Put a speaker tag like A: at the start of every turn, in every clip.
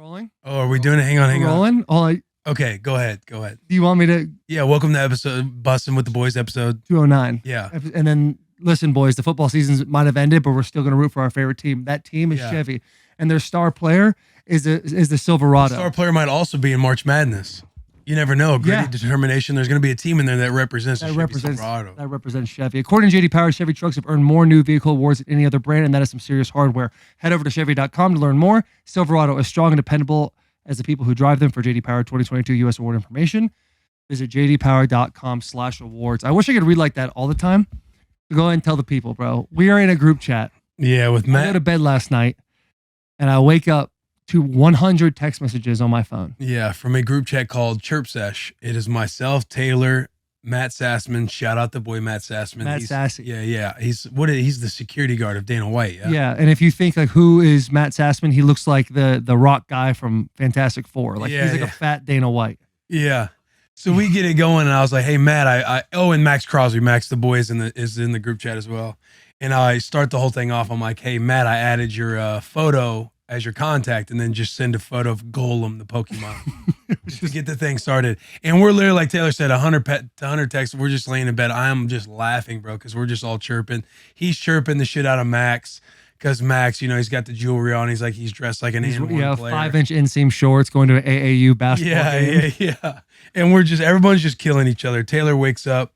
A: rolling?
B: Oh, are we doing it? Hang on.
A: Rolling?
B: Okay, go ahead. Do
A: you want me to?
B: Yeah, welcome to episode Bussin with the Boys episode
A: 209.
B: Yeah.
A: And then, listen, boys, the football season might have ended, but we're still going to root for our favorite team. That team is Chevy. And their star player is the Silverado.
B: The star player might also be in March Madness. You never know. Gritty determination. There's going to be a team in there that represents Silverado.
A: That represents Chevy. According to JD Power, Chevy trucks have earned more new vehicle awards than any other brand, and that is some serious hardware. Head over to Chevy.com to learn more. Silverado is strong and dependable as the people who drive them. For JD Power 2022 U.S. award information, visit jdpower.com/awards. I wish I could read like that all the time. Go ahead and tell the people, bro. We are in a group chat.
B: Yeah, with Matt.
A: I go to bed last night, and I wake up to 100 text messages on my phone.
B: Yeah, from a group chat called Chirp Sesh. It is myself, Taylor, Matt Sassman. Shout out the boy Matt Sassman.
A: Matt Sassy.
B: Yeah. He's the security guard of Dana White.
A: Yeah, and if you think like who is Matt Sassman, he looks like the rock guy from Fantastic Four. Like he's like a fat Dana White.
B: Yeah. So we get it going, and I was like, "Hey Matt, and Max Crosby, Max the boy is in the group chat as well." And I start the whole thing off. I'm like, "Hey Matt, I added your photo as your contact, and then just send a photo of Golem, the Pokemon, just to get the thing started." And we're literally, like Taylor said, 100 texts. We're just laying in bed. I'm just laughing, bro, because we're just all chirping. He's chirping the shit out of Max, because Max, he's got the jewelry on. He's he's dressed like an N1 player.
A: 5-inch inseam shorts, going to an AAU basketball game.
B: Yeah. And everyone's just killing each other. Taylor wakes up.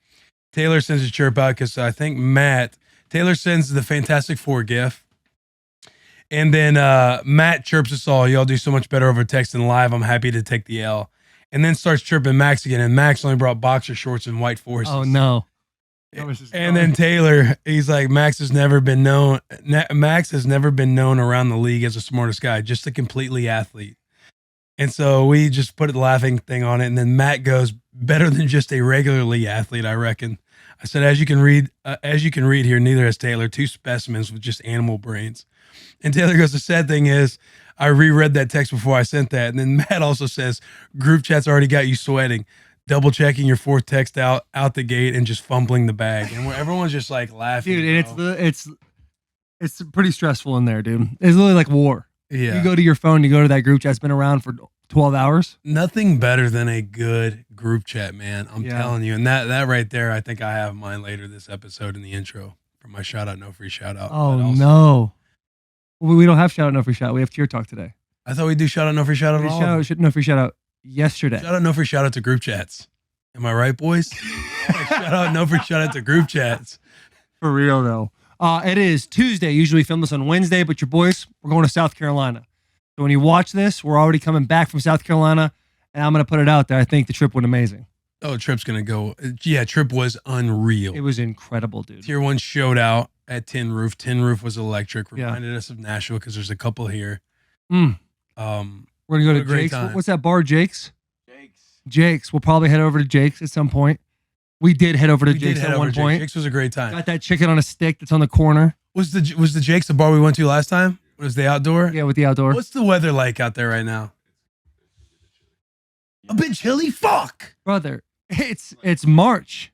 B: Taylor sends a chirp out because I think Taylor sends the Fantastic Four gif. And then Matt chirps us all. Y'all do so much better over text than live. I'm happy to take the L. And then starts chirping Max again. And Max only brought boxer shorts and white forces.
A: Oh, no.
B: And then Taylor, he's like, Max has never been known around the league as the smartest guy, just a completely athlete. And so we just put the laughing thing on it. And then Matt goes, better than just a regularly athlete, I reckon. I said, as you can read here, neither has Taylor, two specimens with just animal brains. And Taylor goes, the sad thing is, I reread that text before I sent that. And then Matt also says, group chat's already got you sweating, double checking your fourth text out the gate and just fumbling the bag. And everyone's just like laughing.
A: Dude, and it's pretty stressful in there, dude. It's literally like war.
B: Yeah.
A: You go to your phone, you go to that group chat. It's been around for 12 hours.
B: Nothing better than a good group chat, man. I'm telling you. And that right there, I think I have mine later this episode in the intro for my shout out, no free shout out.
A: Oh, no. We don't have shout out, no free shout out. We have tier talk today.
B: I thought we do shout out, no free shout out at all.
A: No free shout out yesterday.
B: Shout out, no free shout out to group chats. Am I right, boys? Shout out, no free shout out to group chats.
A: For real, though. It is Tuesday. Usually we film this on Wednesday, but your boys, we're going to South Carolina. So when you watch this, we're already coming back from South Carolina, and I'm going to put it out there. I think the trip went amazing.
B: Oh, trip's going to go. Yeah, trip was unreal.
A: It was incredible, dude.
B: Tier 1 showed out at Tin Roof. Tin Roof was electric. Reminded us of Nashville because there's a couple here.
A: We're going to go to Jake's. What's that bar, Jake's? Jake's. We'll probably head over to Jake's at some point. We did head over to Jake's at one point.
B: Jake's was a great time.
A: Got that chicken on a stick that's on the corner.
B: Was the Jake's the bar we went to last time? Was the outdoor?
A: Yeah, with the outdoor.
B: What's the weather like out there right now? A bit chilly? Fuck.
A: Brother, it's March.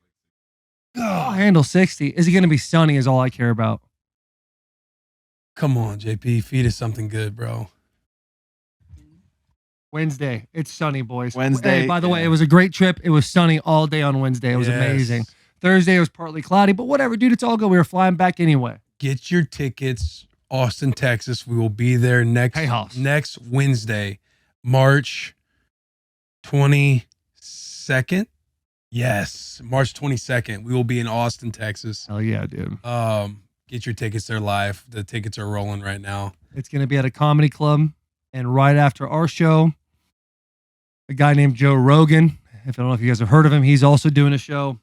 A: I'll handle 60. Is it going to be sunny is all I care about.
B: Come on, JP. Feed us something good, bro.
A: Wednesday. It's sunny, boys.
C: Wednesday.
A: Hey, by the way, it was a great trip. It was sunny all day on Wednesday. It was amazing. Thursday, it was partly cloudy, but whatever, dude. It's all good. We were flying back anyway.
B: Get your tickets. Austin, Texas. We will be there next Wednesday, March 22nd. Yes, March 22nd. We will be in Austin, Texas.
A: Hell yeah, dude.
B: Get your tickets. They're live. The tickets are rolling right now.
A: It's going to be at a comedy club, and right after our show, a guy named Joe Rogan. I don't know if you guys have heard of him. He's also doing a show.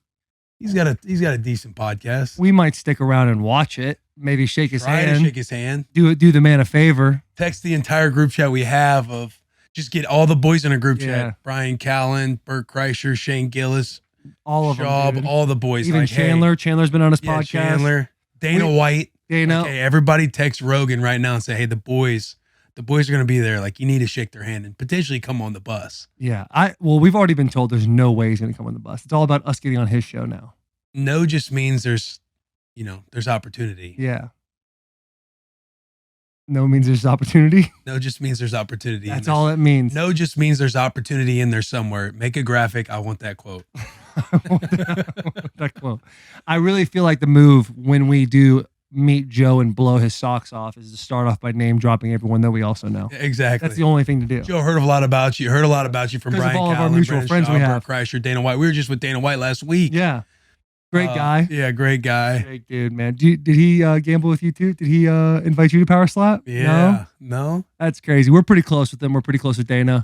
B: He's got a decent podcast.
A: We might stick around and watch it. Maybe shake his hand.
B: Shake his hand.
A: Do the man a favor.
B: Text the entire group chat we have of just get all the boys in a group chat. Bryan Callen, Bert Kreischer, Shane Gillis,
A: all of
B: Schaub,
A: them,
B: all the boys.
A: Even
B: like,
A: Chandler. Hey, Chandler's been on his podcast.
B: Chandler, Dana White.
A: Dana.
B: Okay, everybody text Rogan right now and say, hey, the boys are going to be there. Like, you need to shake their hand and potentially come on the bus.
A: Yeah. We've already been told there's no way he's going to come on the bus. It's all about us getting on his show now.
B: No just means there's opportunity.
A: Yeah. No means there's opportunity.
B: No just means there's opportunity.
A: That's all it means.
B: No just means there's opportunity in there somewhere. Make a graphic. I want that quote.
A: That quote. I really feel like the move when we do meet Joe and blow his socks off is to start off by name dropping everyone that we also know.
B: Exactly.
A: That's the only thing to do.
B: Joe heard a lot about you. Heard a lot about you from
A: Because of
B: Bryan
A: all of
B: Callen,
A: our mutual
B: Brendan
A: friends
B: Shaw,
A: we have.
B: Bert Kreischer, Dana White. We were just with Dana White last week.
A: Yeah. Great guy.
B: Yeah, great guy.
A: Great dude, man. Did he gamble with you too? Did he invite you to Power Slap?
B: Yeah. No?
A: That's crazy. We're pretty close with them. We're pretty close with Dana.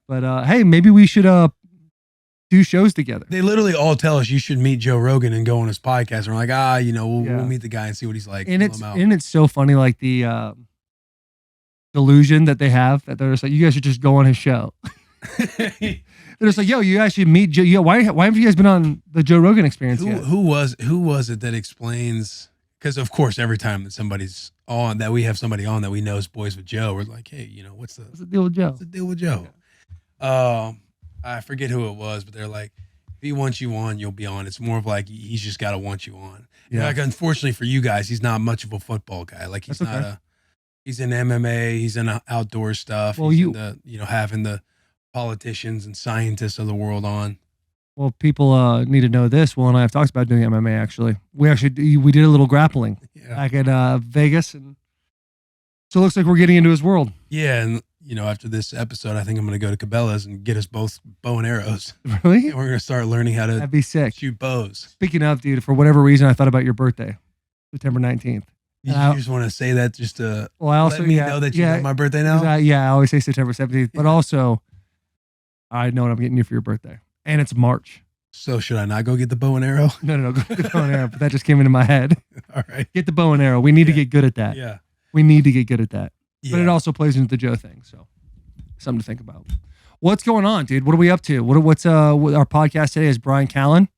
A: But hey, maybe we should do shows together.
B: They literally all tell us you should meet Joe Rogan and go on his podcast. And we're like, we'll meet the guy and see what he's like.
A: And it's so funny, like the delusion that they have that they're just like, you guys should just go on his show. They're just like, yo, you actually meet Joe. Yo, why haven't you guys been on the Joe Rogan Experience yet?
B: Who was it that explains? Because of course, every time that somebody's on, that we have somebody on that we know is boys with Joe, we're like, hey, what's the
A: deal with Joe?
B: What's the deal with Joe? I forget who it was, but they're like, if he wants you on, you'll be on. It's more of like he's just got to want you on.
A: Yeah.
B: Like, unfortunately for you guys, he's not much of a football guy. Like he's
A: That's
B: not
A: okay.
B: he's in MMA, he's in outdoor stuff.
A: Well,
B: he's into, having the politicians and scientists of the world on.
A: Well, people need to know this. Will and I have talked about doing MMA. Actually, we did a little grappling back at Vegas, and so it looks like we're getting into his world.
B: Yeah, and after this episode, I think I'm going to go to Cabela's and get us both bow and arrows.
A: Really?
B: And we're going to start learning how to
A: That'd be sick.
B: shoot bows.
A: Speaking of, dude, for whatever reason, I thought about your birthday, September 19th.
B: You just want to say that just to
A: I also
B: let me know that you know my birthday now?
A: I always say September 17th, but also I know what I'm getting you for your birthday. And it's March.
B: So should I not go get the bow and arrow?
A: No, go get the bow and arrow. But that just came into my head.
B: All right.
A: Get the bow and arrow. We need to get good at that.
B: Yeah.
A: We need to get good at that.
B: Yeah.
A: But it also plays into the Joe thing. So something to think about. What's going on, dude? What are we up to? What's our podcast today is Bryan Callen.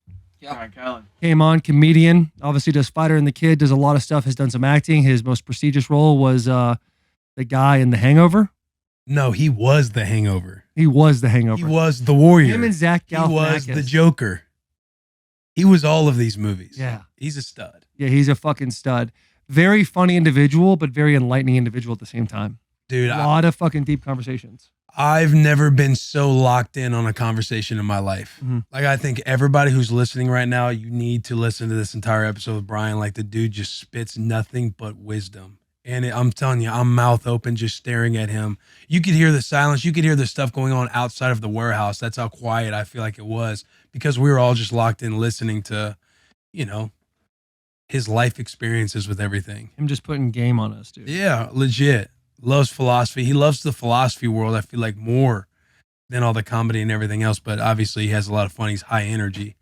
C: Yeah. Bryan Callen.
A: Came on, comedian, obviously does Fighter and the Kid, does a lot of stuff, has done some acting. His most prestigious role was the guy in The Hangover.
B: No, he was the Hangover.
A: He was the Hangover.
B: He was the Warrior.
A: Him and Zach Galifianakis.
B: He was the Joker. He was all of these movies.
A: Yeah.
B: He's a stud.
A: Yeah, he's a fucking stud. Very funny individual, but very enlightening individual at the same time.
B: Dude,
A: a lot of fucking deep conversations.
B: I've never been so locked in on a conversation in my life.
A: Mm-hmm.
B: Like, I think everybody who's listening right now, you need to listen to this entire episode with Bryan. Like, the dude just spits nothing but wisdom. And I'm telling you, I'm mouth open just staring at him. You could hear the silence. You could hear the stuff going on outside of the warehouse. That's how quiet I feel like it was, because we were all just locked in listening to, his life experiences with everything.
A: Him just putting game on us, dude.
B: Yeah, legit. Loves philosophy. He loves the philosophy world, I feel like, more than all the comedy and everything else. But obviously, he has a lot of fun. He's high energy.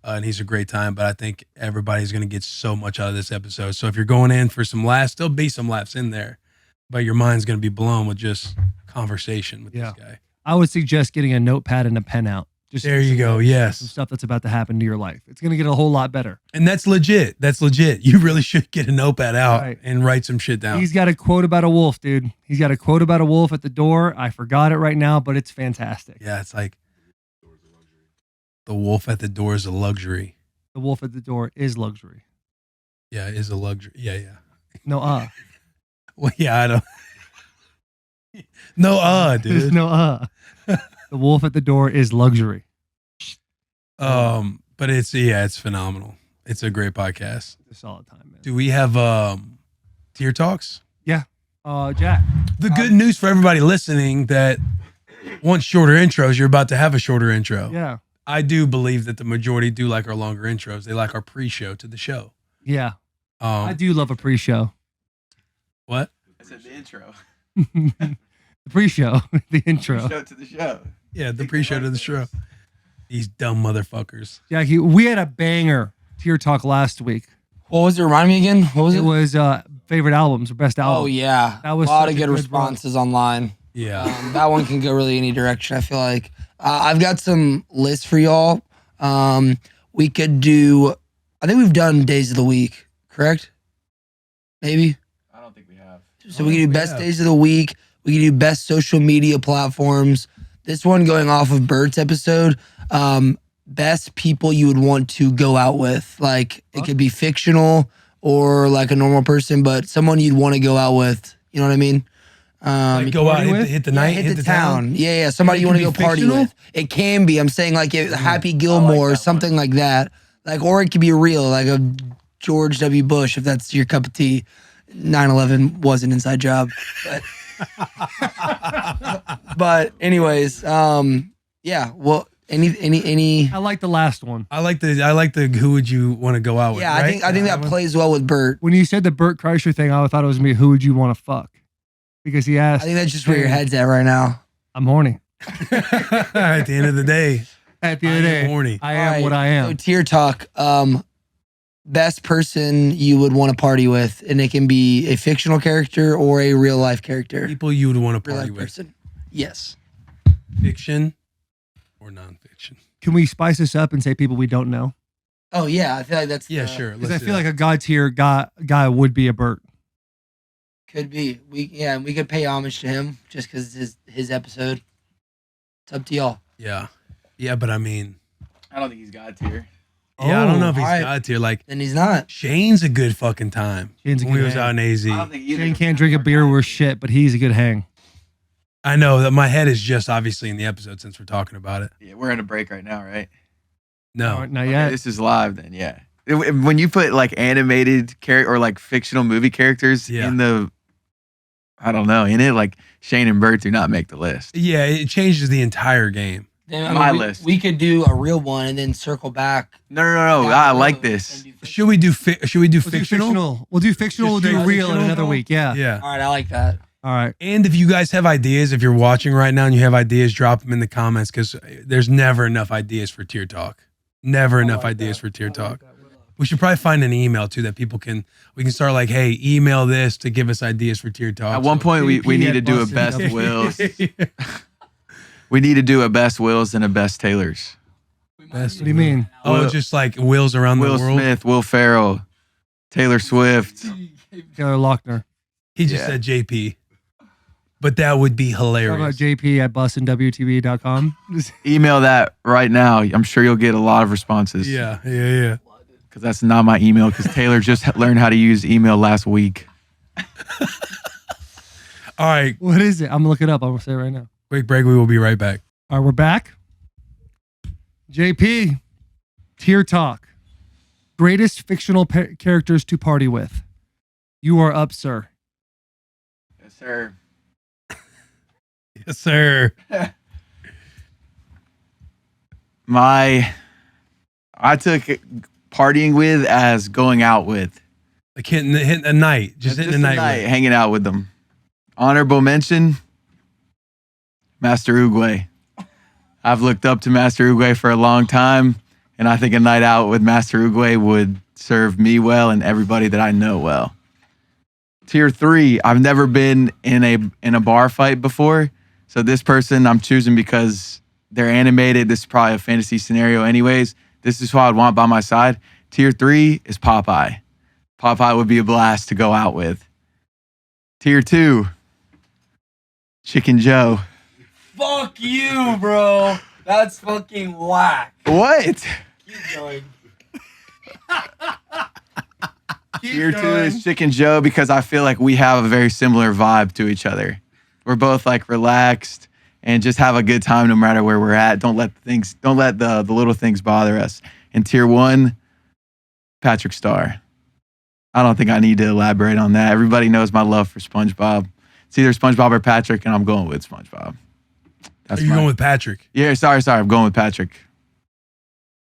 B: And he's a great time, but I think everybody's going to get so much out of this episode. So if you're going in for some laughs, there'll be some laughs in there, but your mind's going to be blown with just conversation with this guy.
A: I would suggest getting a notepad and a pen out. Just
B: there you go. Yes.
A: Some stuff that's about to happen to your life. It's going to get a whole lot better.
B: And that's legit. That's legit. You really should get a notepad out and write some shit down.
A: He's got a quote about a wolf, dude. He's got a quote about a wolf at the door. I forgot it right now, but it's fantastic.
B: Yeah, it's like, the wolf at the door is a luxury.
A: The wolf at the door is luxury.
B: Yeah, it is a luxury. Yeah.
A: No,
B: Well, yeah, I don't. No, dude.
A: There's no, The wolf at the door is luxury.
B: But it's phenomenal. It's a great podcast.
A: It's a solid time, man.
B: Do we have tier talks?
A: Yeah. Jack.
B: The good news for everybody listening that wants shorter intros, you're about to have a shorter intro.
A: Yeah.
B: I do believe that the majority do like our longer intros. They like our pre-show to the show.
A: Yeah. I do love a pre-show.
B: What?
C: I said the intro.
A: The pre-show. The intro.
C: Pre-show to the show.
B: Yeah, the pre-show to the show. These dumb motherfuckers.
A: Jackie, we had a banger tier talk last week.
D: What was it? Remind me again. What was it?
A: It was favorite albums or best album.
D: Oh yeah,
A: That was
D: a lot
A: such
D: of
A: a
D: good
A: good
D: responses online.
B: Yeah.
D: That one can go really any direction. I feel like I've got some lists for y'all. We could do. I think we've done days of the week, correct? Maybe.
C: I don't think we have.
D: So we can do best days of the week. We can do best social media platforms. This one going off of Bert's episode. Best people you would want to go out with. Like it could be fictional or like a normal person, but someone you'd want to go out with, You know what I mean?
B: Like go out,
A: party with?
B: hit the
D: Yeah,
B: night,
D: hit the town. Yeah. Somebody
B: it
D: you want to
B: can
D: go
B: be
D: party
B: fictional?
D: with. It can be. I'm saying like Happy
C: I
D: Gilmore or
C: like that
D: something like that. Like, or it could be real, like a George W. Bush, if that's your cup of tea. 9/11 was an inside job, but anyways, yeah. Well, any.
A: I like the last one.
B: I like the who would you want to go out with?
D: Yeah,
B: right?
D: I think that plays well with Bert.
A: When you said the Burt Kreischer thing, I thought it was me. Who would you want to fuck? Because he asked.
D: I think that's just where your head's at right now.
A: I'm horny.
B: At the end of the day,
A: At the end of the
B: I am
A: day,
B: horny.
A: I am
D: All
A: what
D: right,
A: I am.
D: So tier talk. Best person you would want to party with, and it can be a fictional character or a real life character.
B: People you would want to
D: Real
B: party
D: life
B: with.
D: person. Yes.
B: Fiction or nonfiction?
A: Can we spice this up and say people we don't know?
D: Oh yeah, I feel like that's
B: Yeah, sure.
A: Because I feel like a god tier guy would be a Burt.
D: could be. We could pay homage to him just because his episode. It's up to y'all.
B: Yeah, but I mean,
C: I don't think he's God tier.
B: yeah, I don't know if he's
D: alright.
B: God tier. Like
D: Then he's not.
B: Shane's a good fucking time.
A: Shane's a
B: when we
A: good
B: was
A: hang.
B: out in AZ.
C: I don't think either.
A: Shane can't drink a beer worth shit, but he's a good hang.
B: I know that my head is just obviously in the episode since we're talking about it.
C: Yeah, we're in a break right now, right?
B: No,
A: Not
C: Okay,
A: yet.
C: this is live then, yeah. When you put like animated character or like fictional movie characters
B: Yeah.
C: in the, I don't know, in it, like Shane and Bert do not make the list.
B: yeah, it changes the entire game.
D: Then,
C: My
D: we,
C: list.
D: We could do a real one and then circle back.
C: No.
D: down
C: I
D: the
C: like
D: road
C: this.
D: and do fictional.
B: Should we do
A: We'll do
B: fictional?
A: fictional. We'll do fictional. We'll
B: Just
A: do
B: straight
A: real in
B: fictional?
A: another week. Yeah.
B: Yeah.
D: All right, I like that.
A: All right.
B: And if you guys have ideas, if you're watching right now and you have ideas, drop them in the comments because there's never enough ideas for tier talk. Never enough ideas for tier talk. We should probably find an email too that we can start like, hey, email this to give us ideas for tier talk.
C: At one point, we
A: JP
C: need
A: at
C: to do a
A: Bussin
C: best
A: W.
C: wills. We need to do a best wills and a best Taylors.
B: Best
A: What do you mean?
B: Oh,
C: Will-
B: just like wills around
C: Will
B: the world.
C: Smith, Will Ferrell, Taylor Swift.
A: Taylor Lochner.
B: He just
C: Yeah.
B: said JP, but that would be
A: Talk about
B: hilarious.
A: JP at bussinwtv.com.
C: Email that right now. I'm sure you'll get a lot of responses.
B: Yeah.
C: Because that's not my email. Because Taylor just learned how to use email last week.
B: All right,
A: What is it? I'm going to look it up. I'm going to say it right now.
B: quick break. We will be right back.
A: All right, we're back. JP, tier talk. Greatest fictional characters to party with. You are up, sir.
C: Yes, sir.
B: Yes, sir.
C: I took partying with as going out with.
B: Like hitting a night, just hitting a night. with.
C: hanging out with them. Honorable mention, Master Uguay. I've looked up to Master Uguay for a long time, and I think a night out with Master Uguay would serve me well and everybody that I know well. Tier 3, I've never been in a bar fight before, so this person I'm choosing because they're animated. This is probably a fantasy scenario anyways. This is who I'd want by my side. Tier 3 is Popeye. Popeye would be a blast to go out with. Tier 2, Chicken Joe.
D: Fuck you, bro. That's fucking whack.
C: What?
D: Keep going.
C: Tier 2 is Chicken Joe because I feel like we have a very similar vibe to each other. We're both like relaxed and just have a good time no matter where we're at. Don't let the little things bother us. And Tier 1, Patrick Starr. I don't think I need to elaborate on that. Everybody knows my love for SpongeBob. It's either SpongeBob or Patrick, and I'm going with SpongeBob.
B: Are you going with Patrick?
C: Yeah, sorry. I'm going with Patrick.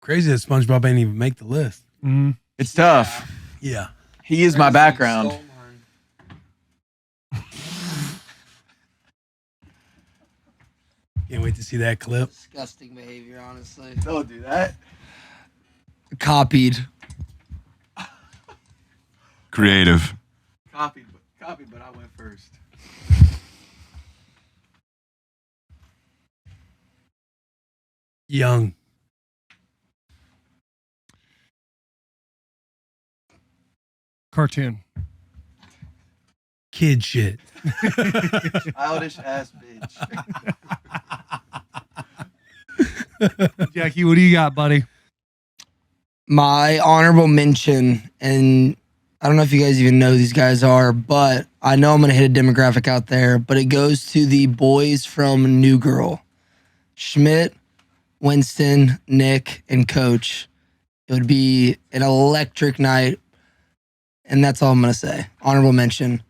B: Crazy that SpongeBob ain't even make the list.
A: Mm-hmm.
C: It's tough.
B: Yeah.
C: He is my background.
B: Can't wait to see that clip.
D: Disgusting behavior, honestly.
C: Don't do that.
D: Copied.
E: Creative.
C: Copied, but I went first.
B: Young.
A: Cartoon.
B: Kid shit.
C: Childish ass bitch.
A: Jackie, what do you got, buddy?
D: My honorable mention, and I don't know if you guys even know who these guys are, but I know I'm going to hit a demographic out there, but it goes to the boys from New Girl. Schmidt, Winston, Nick, and Coach. It would be an electric night, and that's all I'm going to say. Honorable mention.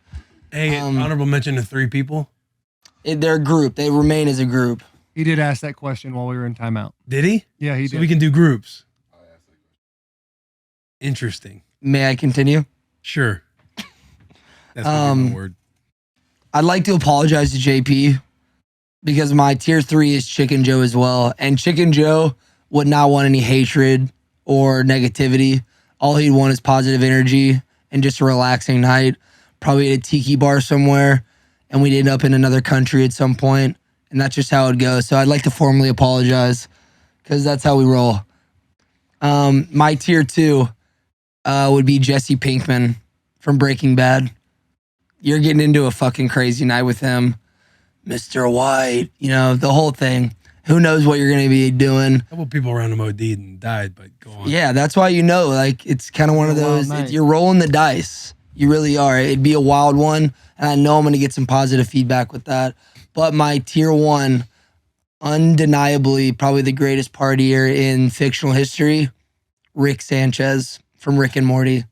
B: Hey, honorable mention to 3 people.
D: They're a group. They remain as a group.
A: He did ask that question while we were in timeout.
B: Did he?
A: Yeah, he
B: So
A: did.
B: we can do groups. Interesting.
D: May I continue?
B: Sure. That's one word.
D: I'd like to apologize to JP because my tier 3 is Chicken Joe as well. And Chicken Joe would not want any hatred or negativity. All he'd want is positive energy and just a relaxing night. Probably at a tiki bar somewhere, and we'd end up in another country at some point, and that's just how it goes. So I'd like to formally apologize because that's how we roll. My tier 2 would be Jesse Pinkman from Breaking Bad. You're getting into a fucking crazy night with him. Mr. White, you know, the whole thing. Who knows what you're going to be doing?
B: A couple people around him OD'd and died, but go on.
D: Yeah, that's why, you know, like, it's kind of one of
A: It's a wild
D: those,
A: night.
D: you're rolling the dice. You really are. It'd be a wild one, and I know I'm going to get some positive feedback with that. But my tier 1, undeniably probably the greatest partier in fictional history, Rick Sanchez from Rick and Morty.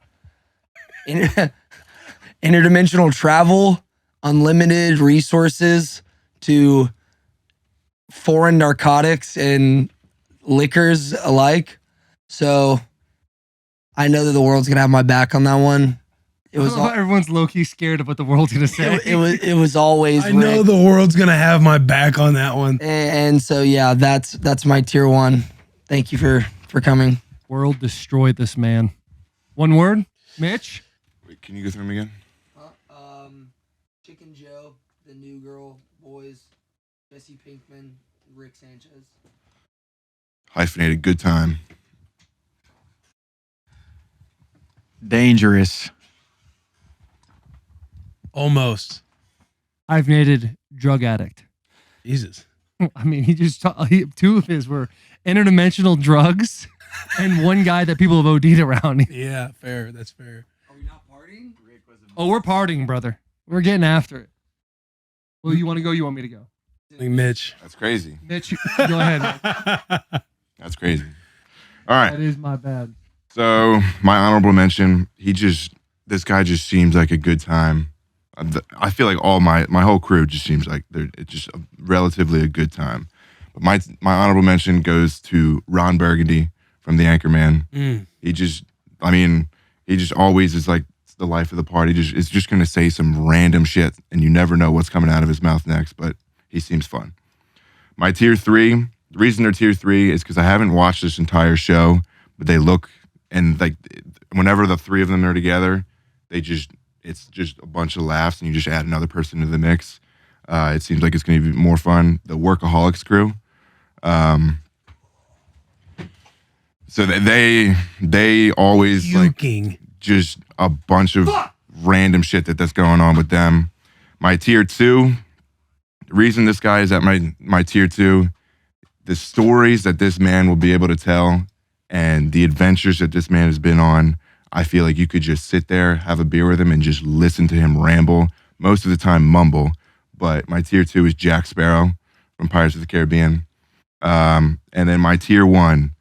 D: Interdimensional travel, unlimited resources to foreign narcotics and liquors alike. So I know that the world's gonna have my back on that one. It was
A: Everyone's low-key scared of what the world's gonna say.
D: it was always
B: I know
D: Rick.
B: the world's gonna have my back on that one.
D: And so yeah, that's my tier 1. Thank you for coming.
A: World destroyed this man. One word, Mitch.
E: Wait, can you go through them again?
D: Chicken Joe, the New Girl, boys, Jesse Pinkman, Rick Sanchez.
E: Hyphenated good time.
C: Dangerous.
B: Almost.
A: Hyphenated drug addict.
B: Jesus.
A: I mean, two of his were interdimensional drugs, and one guy that people have OD'd around.
B: Yeah, fair. That's fair.
D: Are we not partying?
A: Oh, we're partying, brother. We're getting after it. Well, you want to go? You want me to go?
B: Like Mitch.
E: That's crazy.
A: Mitch, go ahead.
E: That's crazy. All right.
A: That is my bad.
E: So my honorable mention, this guy just seems like a good time. I feel like all my whole crew just seems like it's just relatively a good time. But my honorable mention goes to Ron Burgundy from The Anchorman. He just always is like the life of the party. Is just going to say some random shit, and you never know what's coming out of his mouth next, but he seems fun. My tier 3, the reason they're tier 3 is because I haven't watched this entire show, but they look, and like whenever the 3 of them are together, it's just a bunch of laughs, and you just add another person to the mix. It seems like it's going to be more fun. The Workaholics crew. So they always
B: Puking.
E: like just a bunch of random shit that's going on with them. My tier 2, the reason this guy is at my tier 2, the stories that this man will be able to tell and the adventures that this man has been on, I feel like you could just sit there, have a beer with him, and just listen to him ramble. Most of the time mumble, but my tier 2 is Jack Sparrow from Pirates of the Caribbean. And then my tier 1,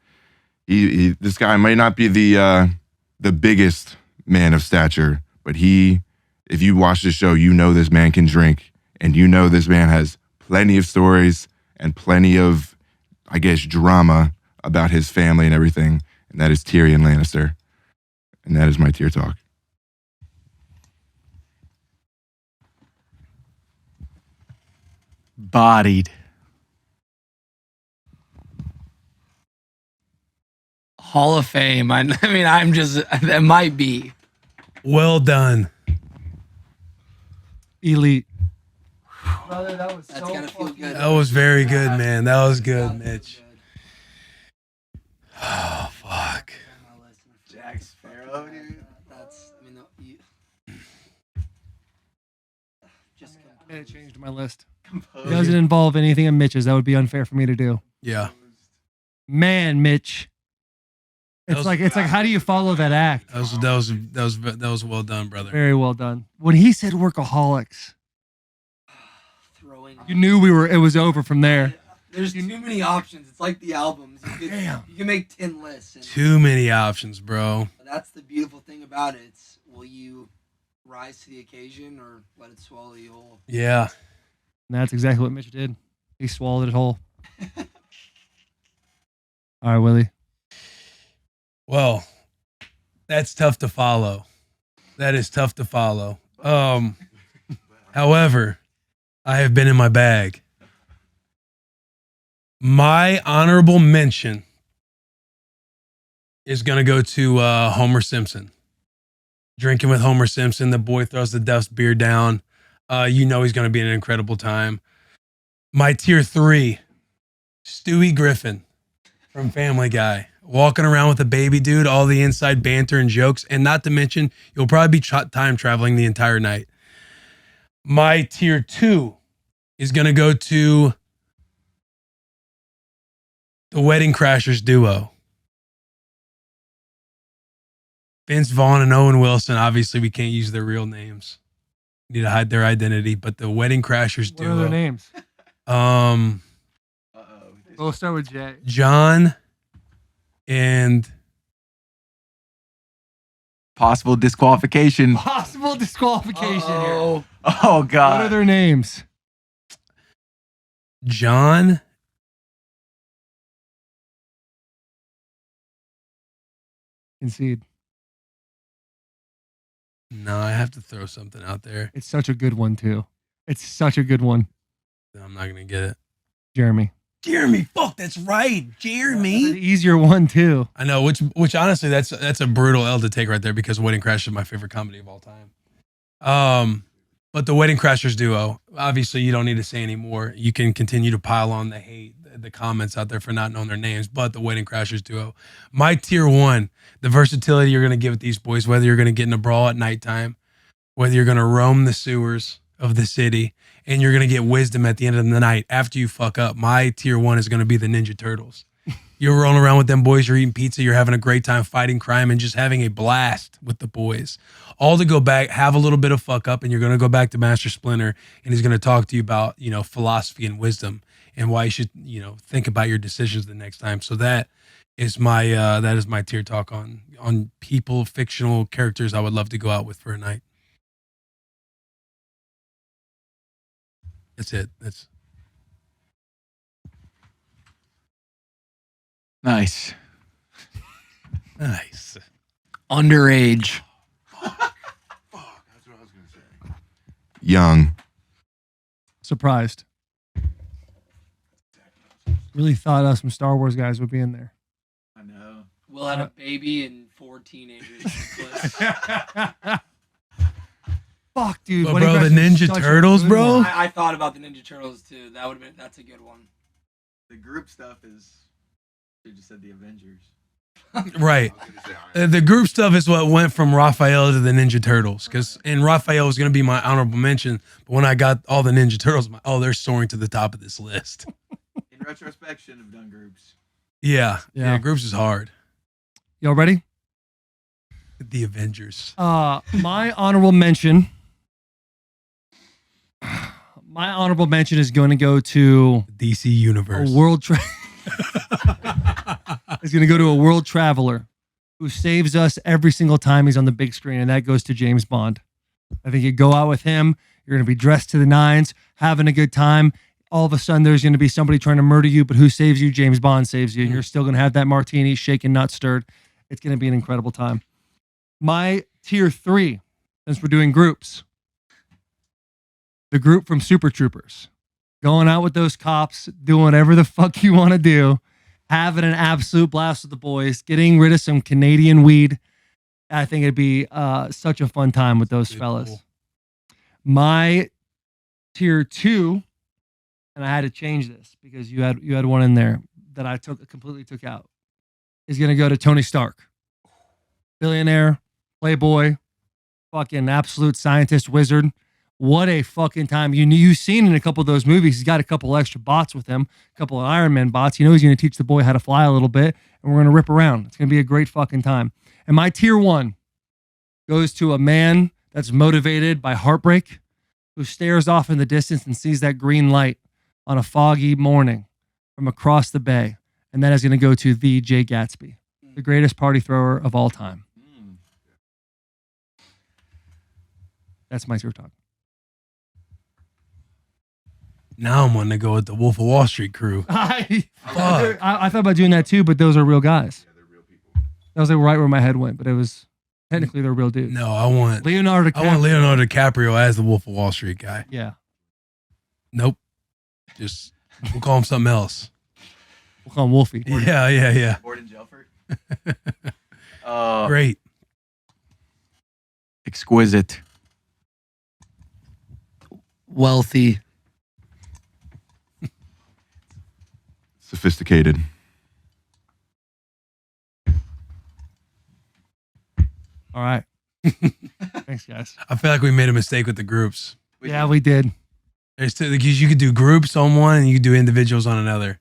E: this guy might not be the biggest man of stature, but if you watch the show, you know this man can drink, and you know this man has plenty of stories and plenty of, I guess, drama about his family and everything, and that is Tyrion Lannister. And that is my tier talk.
C: Bodied.
D: Hall of Fame. I mean, that might be.
B: Well done.
A: Elite.
D: Brother, that was so fucking good.
B: That was very good, man. That was good, Mitch. Oh, fuck.
C: Jack Sparrow, dude.
A: And it changed my list. It doesn't involve anything of Mitch's. That would be unfair for me to do.
B: Yeah.
A: Man, Mitch. It's like how do you follow that act?
B: That was well done, brother.
A: Very well done. When he said workaholics,
D: Throwing.
A: you knew it was over from there.
D: There's too many options. It's like the albums. You can make 10 lists. And
B: Too many options, bro.
D: that's the beautiful thing about it. It's, will you rise to the occasion or let it swallow you whole?
B: Yeah.
A: And that's exactly what Mitch did. He swallowed it whole. All right, Willie.
B: Well, that's tough to follow. That is tough to follow. However, I have been in my bag. My honorable mention is going to go to Homer Simpson. Drinking with Homer Simpson. The boy throws the dust beer down. You know he's going to be an incredible time. My tier 3, Stewie Griffin from Family Guy. Walking around with a baby dude, all the inside banter and jokes. And not to mention, you'll probably be time traveling the entire night. My tier 2 is going to go to the Wedding Crashers duo. Vince Vaughn and Owen Wilson. Obviously, we can't use their real names. We need to hide their identity. But the Wedding Crashers
A: What
B: duo.
A: are their names? We'll start with Jay.
B: John and
C: Possible disqualification.
A: Possible disqualification here.
C: Oh
A: What are
C: God.
A: their names?
B: John
A: Concede.
B: No, I have to throw something out there.
A: It's such a good one, too. It's such a good one.
B: I'm not gonna get it.
A: Jeremy.
B: Jeremy, fuck, that's right,
A: It's
B: Jeremy.
A: an easier one, too.
B: I know, which honestly, that's a brutal L to take right there because Wedding Crashers is my favorite comedy of all time. But the Wedding Crashers duo, obviously, you don't need to say anymore. You can continue to pile on the hate, the comments out there for not knowing their names. But the Wedding Crashers duo, my tier 1, the versatility you're gonna give with these boys, whether you're gonna get in a brawl at nighttime, whether you're gonna roam the sewers of the city, and you're gonna get wisdom at the end of the night after you fuck up. My tier 1 is gonna be the Ninja Turtles. You're rolling around with them boys, you're eating pizza, you're having a great time fighting crime and just having a blast with the boys. All to go back, have a little bit of fuck up, and you're gonna go back to Master Splinter, and he's gonna talk to you about, philosophy and wisdom and why you should, think about your decisions the next time. So that is my tier talk on people, fictional characters I would love to go out with for a night. That's it. That's
C: Nice.
B: nice.
D: Underage.
E: Young.
A: Surprised. Really thought us some Star Wars guys would be in there.
C: I know.
D: We'll have a baby and 4 teenagers.
A: Fuck, dude.
B: But
A: Wedding
B: bro, the
A: Crashers is
B: Ninja
A: such a
B: Turtles,
A: good
B: bro?
A: one.
D: I thought about the Ninja Turtles too. That's a good one.
C: The group stuff is. You just said the Avengers.
B: Right. The group stuff is what went from Raphael to the Ninja Turtles. And Raphael was going to be my honorable mention. But when I got all the Ninja Turtles, they're soaring to the top of this list.
C: In retrospection, have done groups.
B: Yeah.
A: Yeah.
B: Groups is hard.
A: Y'all ready?
B: The Avengers.
A: My honorable mention. My honorable mention is going to go to
B: DC Universe.
A: a world. Is going to go to a world traveler who saves us every single time he's on the big screen, and that goes to James Bond. I think you go out with him, you're going to be dressed to the nines, having a good time. All of a sudden, there's going to be somebody trying to murder you, but who saves you? James Bond saves you, and you're still going to have that martini, shaken, not stirred. It's going to be an incredible time. My tier 3, since we're doing groups, the group from Super Troopers. Going out with those cops, doing whatever the fuck you want to do, having an absolute blast with the boys, getting rid of some Canadian weed. I think it'd be such a fun time with those fellas.
B: Cool.
A: My tier 2, and I had to change this because you had one in there that I completely took out, is going to go to Tony Stark. Billionaire, playboy, fucking absolute scientist wizard. What a fucking time. You've seen in a couple of those movies, he's got a couple extra bots with him, a couple of Iron Man bots. You know he's going to teach the boy how to fly a little bit. and we're going to rip around. It's going to be a great fucking time. And my tier 1 goes to a man that's motivated by heartbreak, who stares off in the distance and sees that green light on a foggy morning from across the bay. And that is going to go to the Jay Gatsby, the greatest party thrower of all time. That's my tier talk.
B: Now I'm wanting to go with the Wolf of Wall Street crew.
A: I thought about doing that too, but those are real guys. That was like right where my head went, but it was technically they're real dudes.
B: No, I want
A: Leonardo
B: DiCaprio as the Wolf of Wall Street guy.
A: Yeah.
B: Nope. Just we'll call him something else.
A: We'll call him Wolfie.
B: Yeah.
C: Gordon Gelford.
B: Great.
C: Exquisite.
D: Wealthy.
E: Sophisticated.
A: All right. Thanks, guys.
B: I feel like we made a mistake with the groups.
A: Yeah, we did.
B: Because you could do groups on one and you could do individuals on another.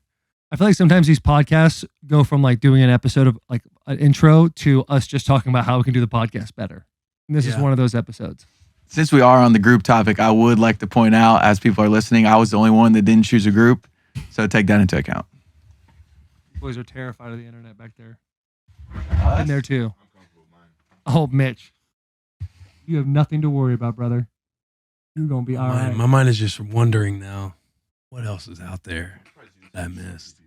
A: I feel like sometimes these podcasts go from like doing an episode of like an intro to us just talking about how we can do the podcast better. And this is one of those episodes.
C: Since we are on the group topic, I would like to point out, as people are listening, I was the only one that didn't choose a group. So take that into account.
A: Boys are terrified of the internet back there. In there too. Oh, Mitch. You have nothing to worry about, brother. You're going to be all right.
B: My mind is just wondering now, what else is out there that I missed?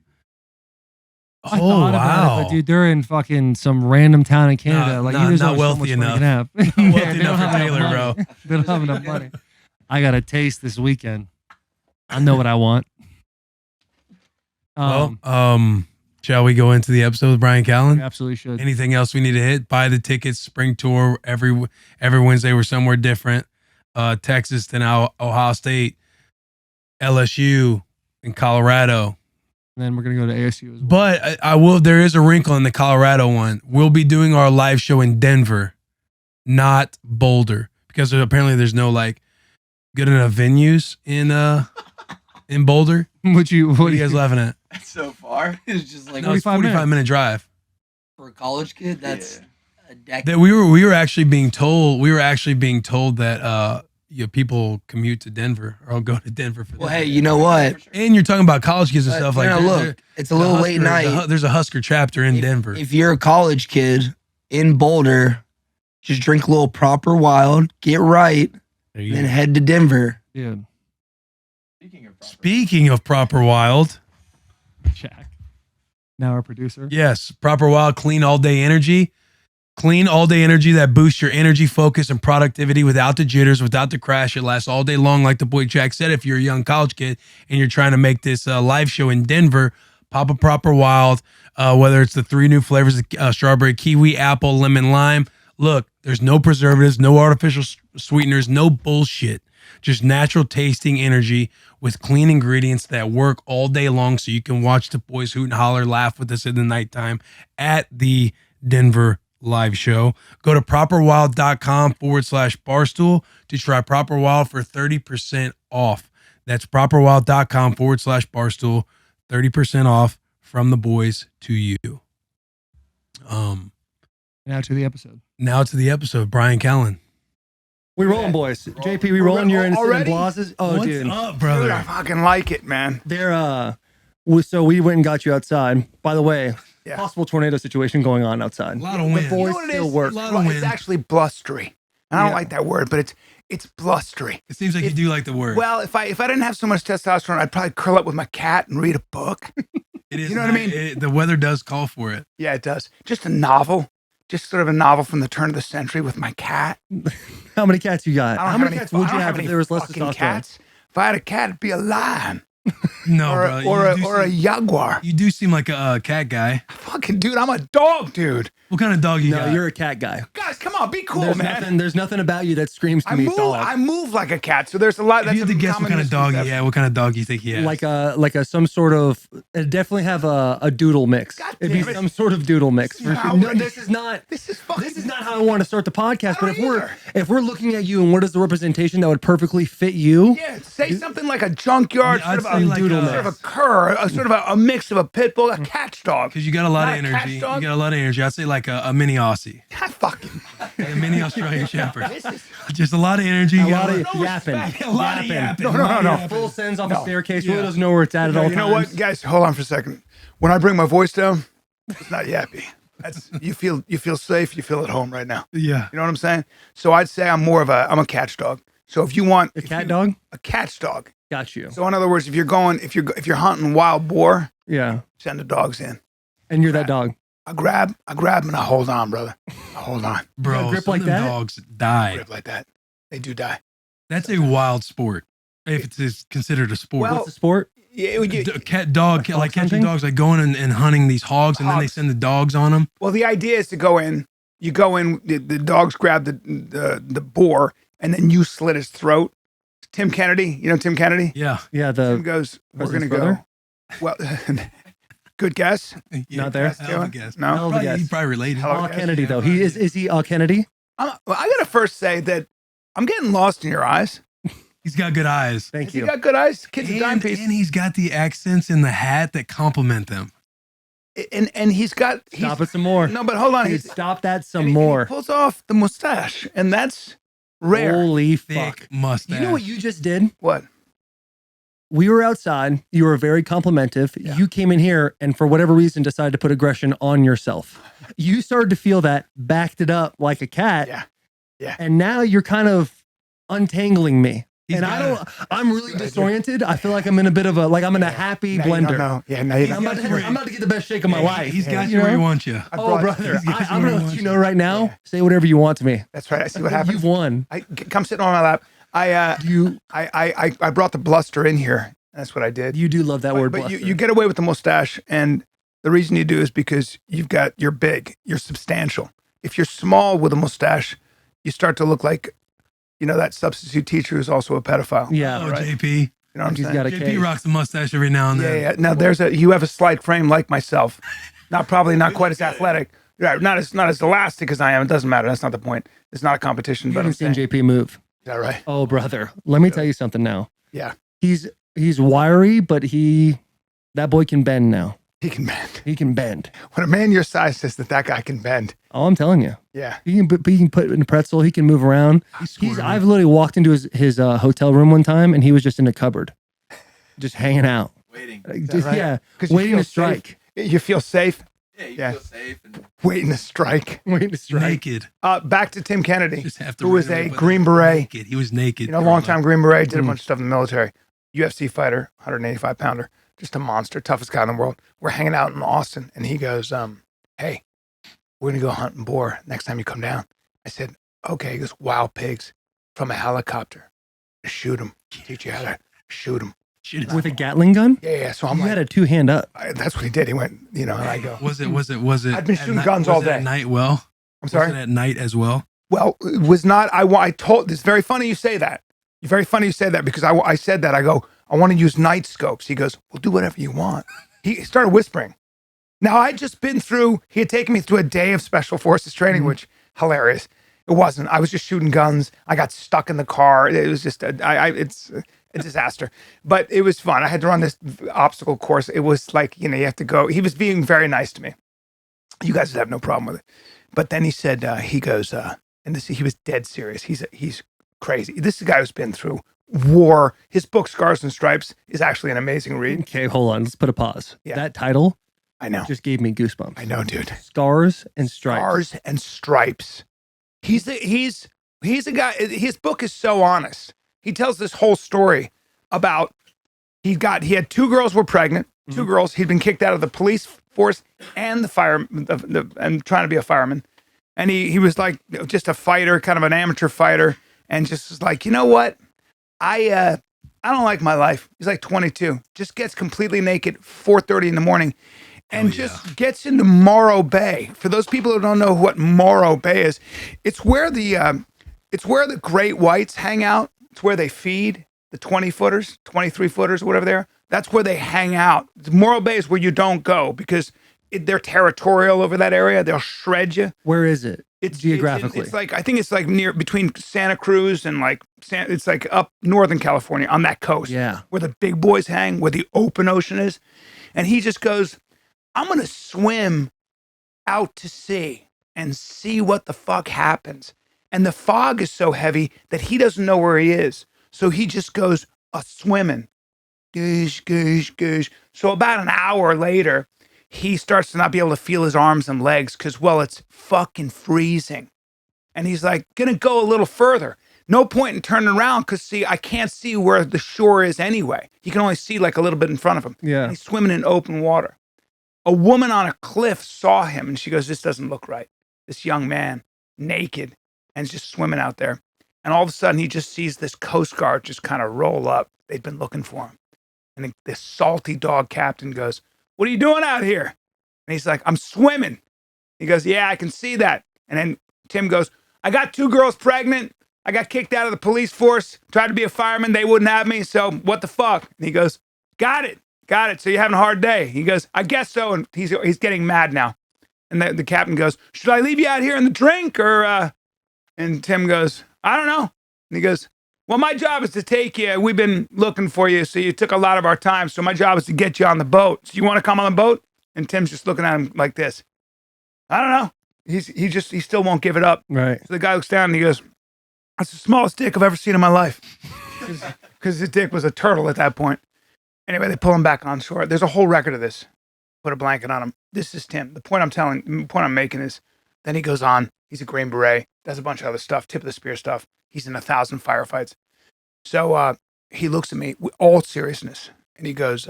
A: I thought about it, but dude, they're in fucking some random town in Canada.
B: Not wealthy enough.
A: Not
B: wealthy enough for Taylor, bro.
A: They don't have enough money. I got a taste this weekend. I know what I want.
B: Shall we go into the episode with Bryan Callen?
A: We absolutely should.
B: Anything else we need to hit? Buy the tickets. Spring tour every Wednesday. We're somewhere different. Texas to now Ohio State, LSU, and Colorado.
A: And then we're gonna go to ASU as well.
B: But I will. There is a wrinkle in the Colorado one. We'll be doing our live show in Denver, not Boulder, because apparently there's no like good enough venues in Boulder.
A: What are you
B: guys laughing at?
C: That's so far.
D: It's just like
B: No, it's 45-minute drive.
D: for a college kid, that's a decade.
B: That we were actually being told that people commute to Denver or I'll go to Denver for
D: Well,
B: that.
D: hey, you know what?
B: And you're talking about college kids and stuff like that.
D: Look, it's a little late night.
B: There's a Husker chapter in Denver.
D: If you're a college kid in Boulder, just drink a little Proper Wild, get right, then head to Denver.
A: Dude.
B: Speaking of Proper Wild,
A: Jack. Now our producer.
B: yes, Proper Wild clean all day energy. Clean all day energy that boosts your energy, focus, and productivity without the jitters, without the crash. It lasts all day long, like the boy Jack said. If you're a young college kid and you're trying to make this live show in Denver, pop a Proper Wild, whether it's the 3 new flavors, strawberry, kiwi, apple, lemon, lime. Look, there's no preservatives, no artificial sweeteners, no bullshit. Just natural tasting energy with clean ingredients that work all day long so you can watch the boys hoot and holler, laugh with us in the nighttime at the Denver live show. Go to properwild.com/barstool to try Proper Wild for 30% off. That's properwild.com/barstool, 30% off from the boys to you.
A: Now to the episode.
B: Now to the episode, Bryan Callen.
A: We rolling, boys. JP, we rolling. You're in
F: already?
A: Blazes. Oh,
B: What's
A: dude.
B: up, brother?
F: Dude, I fucking like it, man.
A: So we went and got you outside. By the way,
F: Yeah.
A: possible tornado situation going on outside.
B: A lot of wind.
A: The boys
F: You know what it
A: still
F: is?
A: work.
B: Lot of
F: Well,
B: wind.
F: it's actually blustery. And I don't
A: Yeah.
F: like that word, but it's blustery.
B: It seems like you do like the word.
F: Well, if I didn't have so much testosterone, I'd probably curl up with my cat and read a book.
B: It is
F: you know what I mean?
B: The weather does call for it.
F: Yeah, it does. Just a novel. Just sort of a novel from the turn of the century with my cat.
A: How many cats you got?
F: I don't
A: How
F: have
A: many
F: any-
A: cats would
F: I
A: you
F: don't
A: have if
F: any
A: there was less
F: fucking
A: testosterone?
F: cats. If I had a cat, it'd be a lion
B: No,
F: or
B: bro.
F: or a jaguar.
B: You do seem like a cat guy.
F: Fucking dude, I'm a dog, dude.
B: What kind of dog you
A: No,
B: got?
A: you're a cat guy.
F: Guys, come on, be cool,
A: there's
F: man.
A: nothing about you that screams to me dog.
F: I move like a cat, so there's a lot.
B: If you had to
F: a
B: guess what
F: common
B: kind of dog he
F: misconception.
B: had, what kind of dog you think he has?
A: like a some sort of it definitely have a doodle mix.
F: God
A: It'd be
F: damn it.
A: some sort of doodle mix for
F: Wow,
A: sure. No,
F: Brady.
A: this is not
F: This is fucking.
A: this is not how I want to start the podcast. But
F: I don't
A: if we're looking at you and what is the representation that would perfectly fit you?
F: Yeah, say something like a junkyard.
B: I'd
F: sort of
B: say
F: a
B: like
A: doodle poodle
B: uh,
F: sort of
A: mix.
F: a cur, a sort of a mix of a pit bull, a catch dog.
B: Because you got a lot
F: Not
B: of
F: a catch
B: energy. You
F: dog?
B: got a lot of energy. I'd say like a mini Aussie,
F: I fucking.
B: like a mini Australian Shepherd.
F: This is,
B: Just a lot of energy.
A: A
B: You got
A: lot
B: a
A: of
B: lot-
A: yapping.
F: respect.
B: a lot of yapping.
F: No,
B: a lot of
F: no.
B: yapping.
A: Full sends off
F: No.
A: a staircase.
B: Yeah.
A: Really doesn't know where it's at all
F: you
A: times.
F: know what, guys? Hold on for a second. When I bring my voice down, it's not yappy. That's you feel safe. You feel at home right now.
B: Yeah.
F: You know what I'm saying? So I'd say I'm a catch dog. So if you want
A: A cat dog?
F: a catch dog.
A: Got you.
F: So in other words, if you're hunting wild boar,
A: Yeah.
F: send the dogs in.
A: And you're that dog.
F: I grab them and I hold on, brother. I hold on.
B: Bro,
A: got a grip
B: some
A: like
B: of them
A: that?
B: dogs die.
F: Grip like that. They do die.
B: That's a wild sport. If it's considered a sport.
F: Well,
A: What's the sport?
F: Yeah,
B: Cat dog,
A: Like
B: like catching
A: hunting?
B: dogs, like going and hunting these hogs, and then they
F: Hogs.
B: send the dogs on them.
F: well, the idea is to go in. You go in. The dogs grab the boar, and then you slit his throat. Tim Kennedy, you know Tim Kennedy.
B: Yeah.
A: Yeah,
F: Tim
A: the
F: goes, "We're gonna
A: President's
F: go." Well, good guess.
A: Not there?
B: Hell of a guess.
F: No.
A: Hell of a
B: Probably,
A: guess.
B: he probably related.
F: Hell of a
A: Al
F: guess.
A: Kennedy though. He is he Al Kennedy?
F: Well, I gotta first say that I'm getting lost in your eyes.
B: He's got good eyes.
A: Thank
F: Has he
A: you.
F: got good eyes? Kid's a dime
B: And,
F: piece.
B: and he's got the accents in the hat that complement them.
F: And he's got.
A: Stop it some more.
F: No, but hold on.
A: Dude, stop that some
F: and he
A: more.
F: pulls off the mustache, and that's rare.
A: Holy
B: Thick
A: fuck.
B: mustache.
A: You know what you just did?
F: What?
A: We were outside. You were very complimentive.
F: Yeah.
A: You came in here and for whatever reason decided to put aggression on yourself. You started to feel that, backed it up like a cat.
F: Yeah. Yeah.
A: And now you're kind of untangling me.
B: He's
A: and
B: got
A: I'm really disoriented. I feel like I'm in a bit of a, like I'm in a happy blender.
F: No. Yeah, no, you
A: I'm
F: don't.
A: about to get the best shake of my life.
B: He's got
A: you
B: you where he
A: know?
B: wants you.
F: I
A: Oh,
F: brought-
A: brother,
B: he's got
A: I'm
B: you
A: going
B: where
A: to
B: he
A: let you
B: wants
A: know right now. Say whatever you want to me.
F: That's right. I see what happens.
A: You've won.
F: Come sit on my lap. I brought the bluster in here. That's what I did.
A: You do love that word,
F: But you
A: bluster.
F: get away with the mustache, and the reason you do is because you're big, you're substantial. If you're small with a mustache, you start to look like, that substitute teacher who's also a pedophile.
A: Yeah.
B: Oh,
F: right.
B: JP.
F: You know what I'm
A: He's
F: saying?
A: got a
B: JP
A: case.
B: rocks a mustache every now and then.
F: Yeah. Now you have a slight frame like myself. Probably not quite as athletic. Right, not as elastic as I am. It doesn't matter. That's not the point. It's not a competition.
A: You
F: But I'm
A: haven't seen
F: saying,
A: JP move.
F: is that right?
A: Oh, brother. Let me tell you something now.
F: Yeah,
A: He's wiry, but that boy can bend now.
F: he can bend.
A: He can bend.
F: When a man your size says that guy can bend,
A: Oh, I'm telling you.
F: yeah,
A: He can put in a pretzel. He can move around.
B: He's
A: I've literally walked into his hotel room one time and he was just in a cupboard, just hanging out.
C: Waiting.
A: Just,
F: right?
A: yeah,
F: 'Cause you
A: waiting
F: feel
A: to strike.
F: you feel safe,
C: Yeah, you
F: Yeah.
C: feel safe. And
F: waiting to strike.
A: Waiting to strike.
B: naked.
F: Back to Tim Kennedy,
B: Just have to
F: who was
B: randomly
F: a
B: put
F: Green
B: that
F: Beret.
B: Naked. He was naked.
F: Long time Green Beret, did a
A: Mm.
F: bunch of stuff in the military. UFC fighter, 185 pounder, just a monster, toughest guy in the world. We're hanging out in Austin, and he goes, "Hey, we're gonna go hunting boar next time you come down." I said, "Okay." He goes, "Wild pigs from a helicopter. Shoot them. Teach you how to shoot them."
B: Shit,
A: With a Gatling gun?
F: Yeah. So I'm
A: You
F: like,
A: had a 2-hand up.
F: that's what he did. He went, and I go,
B: Was it?
F: I'd been
B: at
F: shooting
B: night-
F: guns
B: was
F: all
B: it At
F: day.
B: night, well.
F: I'm sorry.
B: Was it at night as well?
F: Well, it was not. I told. It's very funny you say that. Very funny you say that because I said that. I go, I want to use night scopes. He goes, well, do whatever you want. He started whispering. Now I'd just been through. He had taken me through a day of special forces training, which hilarious. It wasn't. I was just shooting guns. I got stuck in the car. It was just it's a disaster. But it was fun. I had to run this obstacle course. It was like you have to go. He was being very nice to me. You guys would have no problem with it. But then he said, he goes, and he was dead serious. He's crazy. This is a guy who's been through war. His book, Scars and Stripes, is actually an amazing read.
A: Okay, hold on. Let's put a pause.
F: Yeah.
A: That title
F: I know.
A: just gave me goosebumps.
F: I know, dude.
A: Scars and Stripes.
F: Scars and Stripes. He's a guy. His book is so honest. He tells this whole story about he had 2 girls were pregnant. 2 girls. He'd been kicked out of the police force and the fire and trying to be a fireman. And he was like just a fighter, kind of an amateur fighter, and just was like, you know what? I don't like my life. He's like 22. Just gets completely naked 4:30 in the morning. And just gets into Morro Bay. For those people who don't know what Morro Bay is, it's where the great whites hang out. It's where they feed the 20-footers, 23-footers, whatever they are. That's where they hang out. Morro Bay is where you don't go because they're territorial over that area. They'll shred you.
A: Where is it?
F: It's
A: Geographically.
F: It's like I think it's like near between Santa Cruz and like it's like up northern California on that coast.
A: Yeah.
F: Where the big boys hang, where the open ocean is. And he just goes, I'm gonna swim out to sea and see what the fuck happens. And the fog is so heavy that he doesn't know where he is. So he just goes swimming. Goosh, goosh, goosh. So about an hour later, he starts to not be able to feel his arms and legs because, well, it's fucking freezing. And he's like, gonna go a little further. No point in turning around because, see, I can't see where the shore is anyway. He can only see like a little bit in front of him.
A: Yeah.
F: And he's swimming in open water. A woman on a cliff saw him and she goes, this doesn't look right. This young man, naked, and just swimming out there. And all of a sudden, he just sees this Coast Guard just kind of roll up. They'd been looking for him. And this salty dog captain goes, what are you doing out here? And he's like, I'm swimming. He goes, yeah, I can see that. And then Tim goes, I got 2 girls pregnant. I got kicked out of the police force. Tried to be a fireman. They wouldn't have me. So what the fuck? And he goes, got it. So you're having a hard day. He goes, I guess so. And he's getting mad now. And the captain goes, should I leave you out here in the drink? Or, and Tim goes, I don't know. And he goes, well, my job is to take you. We've been looking for you, so you took a lot of our time. So my job is to get you on the boat. So you want to come on the boat? And Tim's just looking at him like this. I don't know. He still won't give it up.
A: Right.
F: So the guy looks down and he goes, that's the smallest dick I've ever seen in my life. Because his dick was a turtle at that point. Anyway, they pull him back on shore. There's a whole record of this. Put a blanket on him. This is Tim. The point I'm making is, then he goes on. He's a Green Beret. Does a bunch of other stuff, tip of the spear stuff. He's in 1,000 firefights. So he looks at me with all seriousness, and he goes,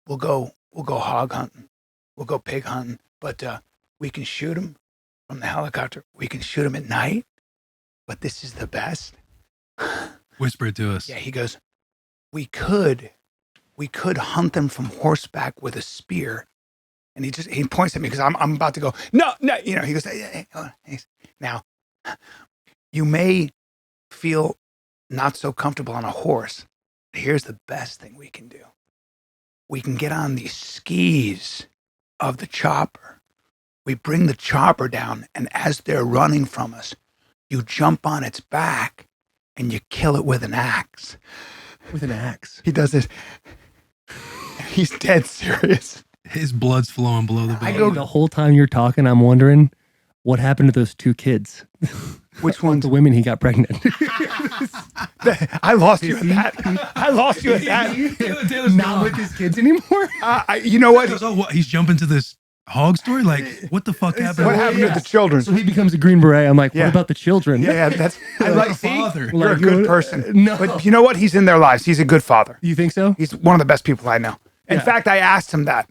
F: "We'll go hog hunting. We'll go pig hunting, but we can shoot him from the helicopter. We can shoot him at night, but this is the best."
B: Whisper it to us.
F: Yeah, he goes, we could hunt them from horseback with a spear. And he points at me because I'm about to go, no, he goes, hey, now, you may feel not so comfortable on a horse. Here's the best thing we can do. We can get on the skis of the chopper. We bring the chopper down, and as they're running from us, you jump on its back and you kill it with an axe.
A: With an axe.
F: He does this. He's dead serious.
B: His blood's flowing below the belt.
A: The whole time you're talking, I'm wondering what happened to those 2 kids.
F: Which ones?
A: The women he got pregnant.
F: I lost you at that. I lost you at that.
A: Not with his kids anymore.
F: You know what?
B: Oh, what? He's jumping to this hog story? Like, what the fuck happened?
F: What happened to the children?
A: So he becomes a Green Beret. I'm like,
F: Yeah.
A: what about the children?
F: Yeah, that's. I like. See,
B: father.
F: you're a
A: Like,
F: good person.
A: No.
F: But you know what? He's in their lives. He's a good father.
A: You think so?
F: He's one of the best people I know. In
A: Yeah.
F: fact, I asked him that.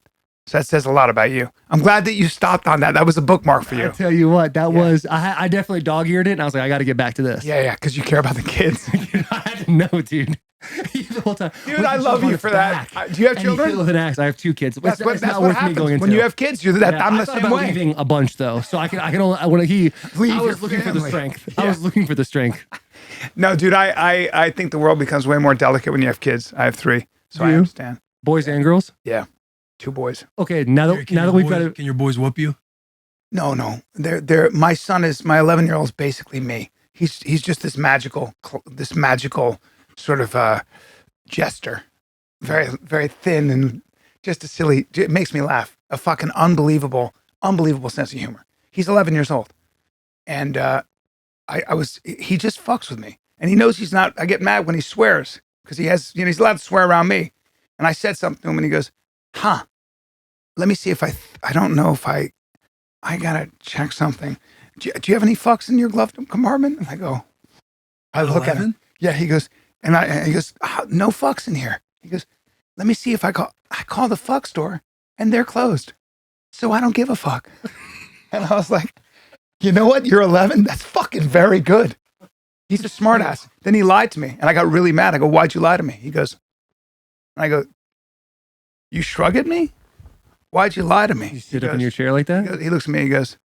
F: So that says a lot about you. I'm glad that you stopped on that. That was a bookmark for
A: I
F: you.
A: tell you what, that was, I definitely dog-eared it, and I was like, I got to get back to this.
F: Yeah, because you care about the kids.
A: I had to know, dude. The whole time.
F: Dude, I love you for that. Do you have children?
A: With an axe. I have 2 kids.
F: That's
A: It's
F: what
A: not worth me
F: happens
A: going into.
F: when you have kids. You're that.
A: Yeah,
F: I'm
A: I
F: the
A: thought
F: same
A: about
F: way.
A: leaving a bunch though, so I can only when
F: Leave
A: I was
F: your
A: looking for the
F: family.
A: strength.
F: Yeah.
A: I was looking for the strength.
F: No, dude, I think the world becomes way more delicate when you have kids. I have 3, so
A: Do
F: I
A: you?
F: understand.
A: Boys and girls.
F: Yeah, 2 boys.
A: Okay, now that we've got it.
B: Can your boys whoop you?
F: No. They're my son is my 11-year-old is basically me. He's just this magical sort of jester, very very thin and just a silly. It makes me laugh. A fucking unbelievable sense of humor. He's 11 years old, and he just fucks with me, and he knows he's not. I get mad when he swears because he has he's allowed to swear around me, and I said something to him, and he goes, "Huh? Let me see if I don't know if I gotta check something. Do you have any fucks in your glove compartment?" And I look at him. Yeah, he goes, he goes, no fucks in here. He goes, let me see if I call the fuck store and they're closed. So I don't give a fuck. And I was like, you know what? You're 11. That's fucking very good. He's a smartass. Then he lied to me and I got really mad. I go, why'd you lie to me? He goes, and I go, you shrug at me? Why'd you lie to me?
A: You sit up in your chair like that.
F: He looks at me. He goes,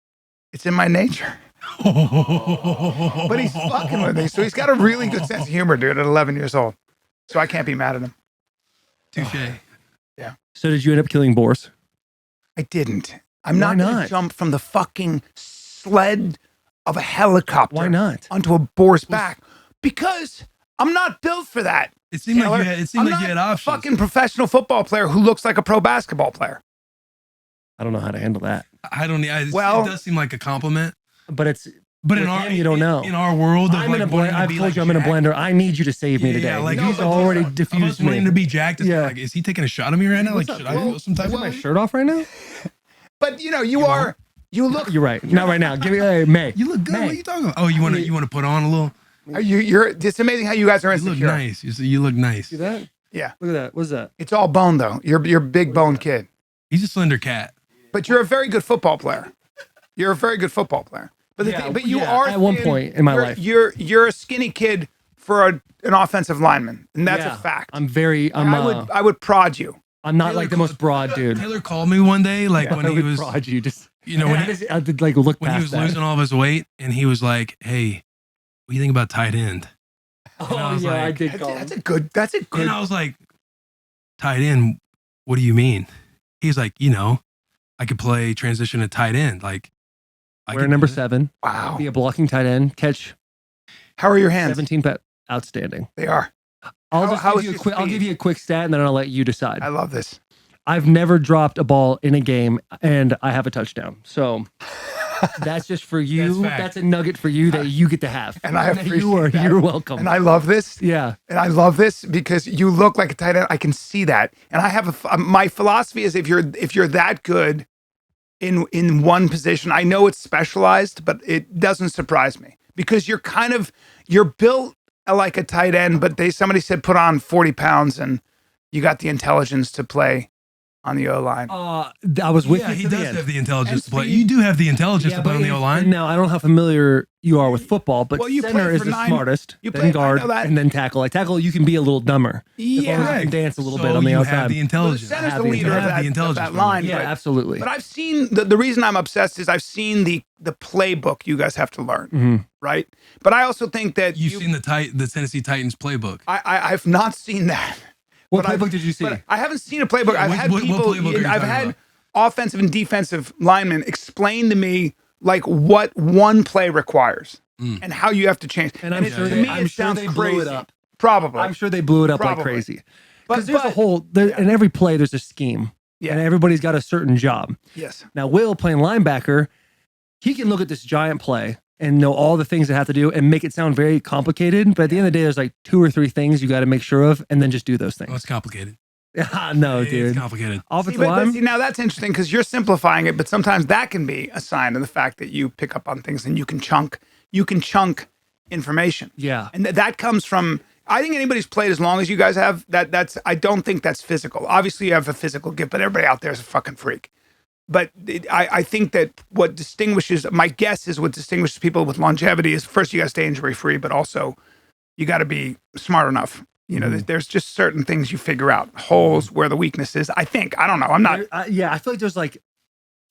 F: it's in my nature. But he's fucking with me. So he's got a really good sense of humor, dude, at 11 years old. So I can't be mad at him.
B: Touche.
F: Yeah.
A: So did you end up killing boars?
F: I didn't. I'm
A: Why
F: not going
A: not?
F: to jump from the fucking sled of a helicopter.
A: Why not?
F: Onto a boar's back? Because I'm not built for that.
B: It seemed like
F: Taylor.
B: you had. It seemed
F: I'm
B: like you
F: not
B: had
F: a
B: options.
F: fucking professional football player who looks like a pro basketball player.
A: I don't know how to handle that.
B: I don't.
F: Well-
B: it does seem like a compliment.
A: But it's
B: But
A: with
B: in our
A: him, you don't know.
B: in our world, of
A: I'm in a
B: like wanting
A: blender.
B: to
A: I've
B: be
A: told
B: like
A: you I'm in a
B: jacked-
A: blender. I need you to save me
B: Yeah,
A: today.
B: like,
A: He's
B: no, but
A: already
B: of us
A: diffused
B: wanting
A: me.
B: to be jacked.
A: Yeah.
B: Like, is he taking a shot at me right now? Like,
A: What's
B: should
A: up?
B: I
A: Well,
B: feel some type
A: Look
B: of
A: at my
B: way?
A: shirt off right now.
F: But you look.
A: You're right. Not right now. Give me May.
B: You look good.
A: May.
B: What are you talking about? Oh, you want to put on a little?
F: You're. It's amazing how you guys are
B: You look
F: insecure.
B: nice. You look nice.
A: See that?
F: Yeah.
A: Look at that. What's that?
F: It's all bone though. You're a big bone kid.
B: He's a slender cat.
F: But you're a very good football player. You're a very good football player. But but you are
A: at one
F: thin.
A: point in my
F: You're-
A: life.
F: You're a skinny kid for an offensive lineman, and that's
A: Yeah.
F: a fact.
A: I'm very.
F: I would prod you.
A: I'm not
B: Taylor
A: like the
B: called-
A: most broad dude.
B: Taylor called me one day, like when
A: I
B: he
A: would
B: was,
A: prod you. Just
B: when
A: I did like look
B: when he
A: past
B: was
A: that.
B: losing all of his weight, and he was like, "Hey, what do you think about tight end?"
A: Oh
B: I was
A: yeah, I
B: like-
A: did
F: That's,
A: call.
F: that's
A: him.
F: a good. That's a good.
B: And I was like, "Tight end? What do you mean?" He's like, I could play transition to tight end. Like, I
A: Wear
B: could
A: number
B: do it."
A: 7.
F: Wow.
A: Be a blocking tight end. Catch
F: How are your hands?
A: 17 pet. Outstanding.
F: They are.
A: I'll
F: How-
A: just
F: how
A: give
F: is
A: you a
F: your
A: quick. I'll
F: speed?
A: give you a quick stat, and then I'll let you decide.
F: I love this.
A: I've never dropped a ball in a game, and I have a touchdown. So that's just for you.
B: That's fact.
A: That's a nugget for you that you get to have.
F: And I appreciate that.
A: You're welcome.
F: And I love this.
A: yeah.
F: And I love this because you look like a tight end. I can see that. And I have my philosophy is if you're that good in one position, I know it's specialized, but it doesn't surprise me because you're built like a tight end, but somebody said put on 40 pounds and you got the intelligence to play on the O line.
A: I was with
B: Yeah,
A: you
B: he
A: to the
B: does
A: end.
B: have the intelligence
F: And
B: to play.
F: speed.
B: You do have the intelligence to play on the O
A: and
B: line.
A: now I don't know how familiar you are with football, but
F: Well, you
A: center
F: played
A: is
F: for
A: the
F: 9
A: smartest.
F: you
A: Then
F: played- I
A: guard
F: know that.
A: and then tackle. Like tackle, you can be a little dumber. As long as you can dance a little bit on the
B: you
A: outside.
B: have the
F: Well, the
B: intelligence.
F: center's
A: have
F: the
A: the
F: leader of
B: intelligence.
F: that,
B: The intelligence
F: of that
B: for
F: line.
A: Yeah,
F: but-
A: absolutely.
F: But I've seen the reason I'm obsessed is I've seen the playbook you guys have to learn,
A: Mhm.
F: right? But I also think that
B: You've seen the Tennessee Titans playbook.
F: I've not seen that.
A: What
F: But
A: playbook did you see?
F: But I haven't seen a playbook. I've had
B: what
F: people.
B: playbook are you
F: I've
B: talking
F: had
B: about?
F: offensive and defensive linemen explain to me like what one play requires and how you have to change.
A: And I'm sure
F: to
A: they,
F: me
A: I'm
F: it
A: sure
F: sounds
A: they
F: crazy.
A: blew it up.
F: Probably.
A: I'm sure they blew it up like
F: Probably.
A: crazy.
F: But-
A: Because there's a
F: but-
A: whole, in every play, there's a scheme.
F: Yeah.
A: And everybody's got a certain job.
F: Yes.
A: Now, Will playing linebacker, he can look at this giant play and know all the things that have to do and make it sound very complicated. But at the end of the day, there's like 2 or 3 things you got to make sure of and then just do those
B: Oh,
A: things.
B: it's complicated.
A: No,
B: It's
A: dude.
B: complicated.
A: Offensive
F: But
A: line,
F: see, now that's interesting because you're simplifying it, but sometimes that can be a sign of the fact that you pick up on things and you can chunk information.
A: yeah.
F: And that comes from, I think anybody's played as long as you guys have, I don't think that's physical. Obviously you have a physical gift, but everybody out there is a fucking freak. But I think that what distinguishes, my guess is what distinguishes people with longevity is first you got to stay injury free, but also you got to be smart enough. You know, there's just certain things you figure out, holes where the weakness is. I think, I don't know. I'm not,
A: Yeah, I feel like there's like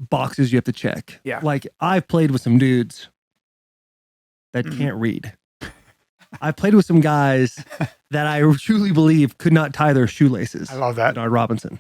A: boxes you have to check.
F: Yeah.
A: Like I've played with some dudes that
F: Mhm.
A: can't read. I played with some guys that I truly believe could not tie their shoelaces.
F: I love that.
A: Bernard Robinson.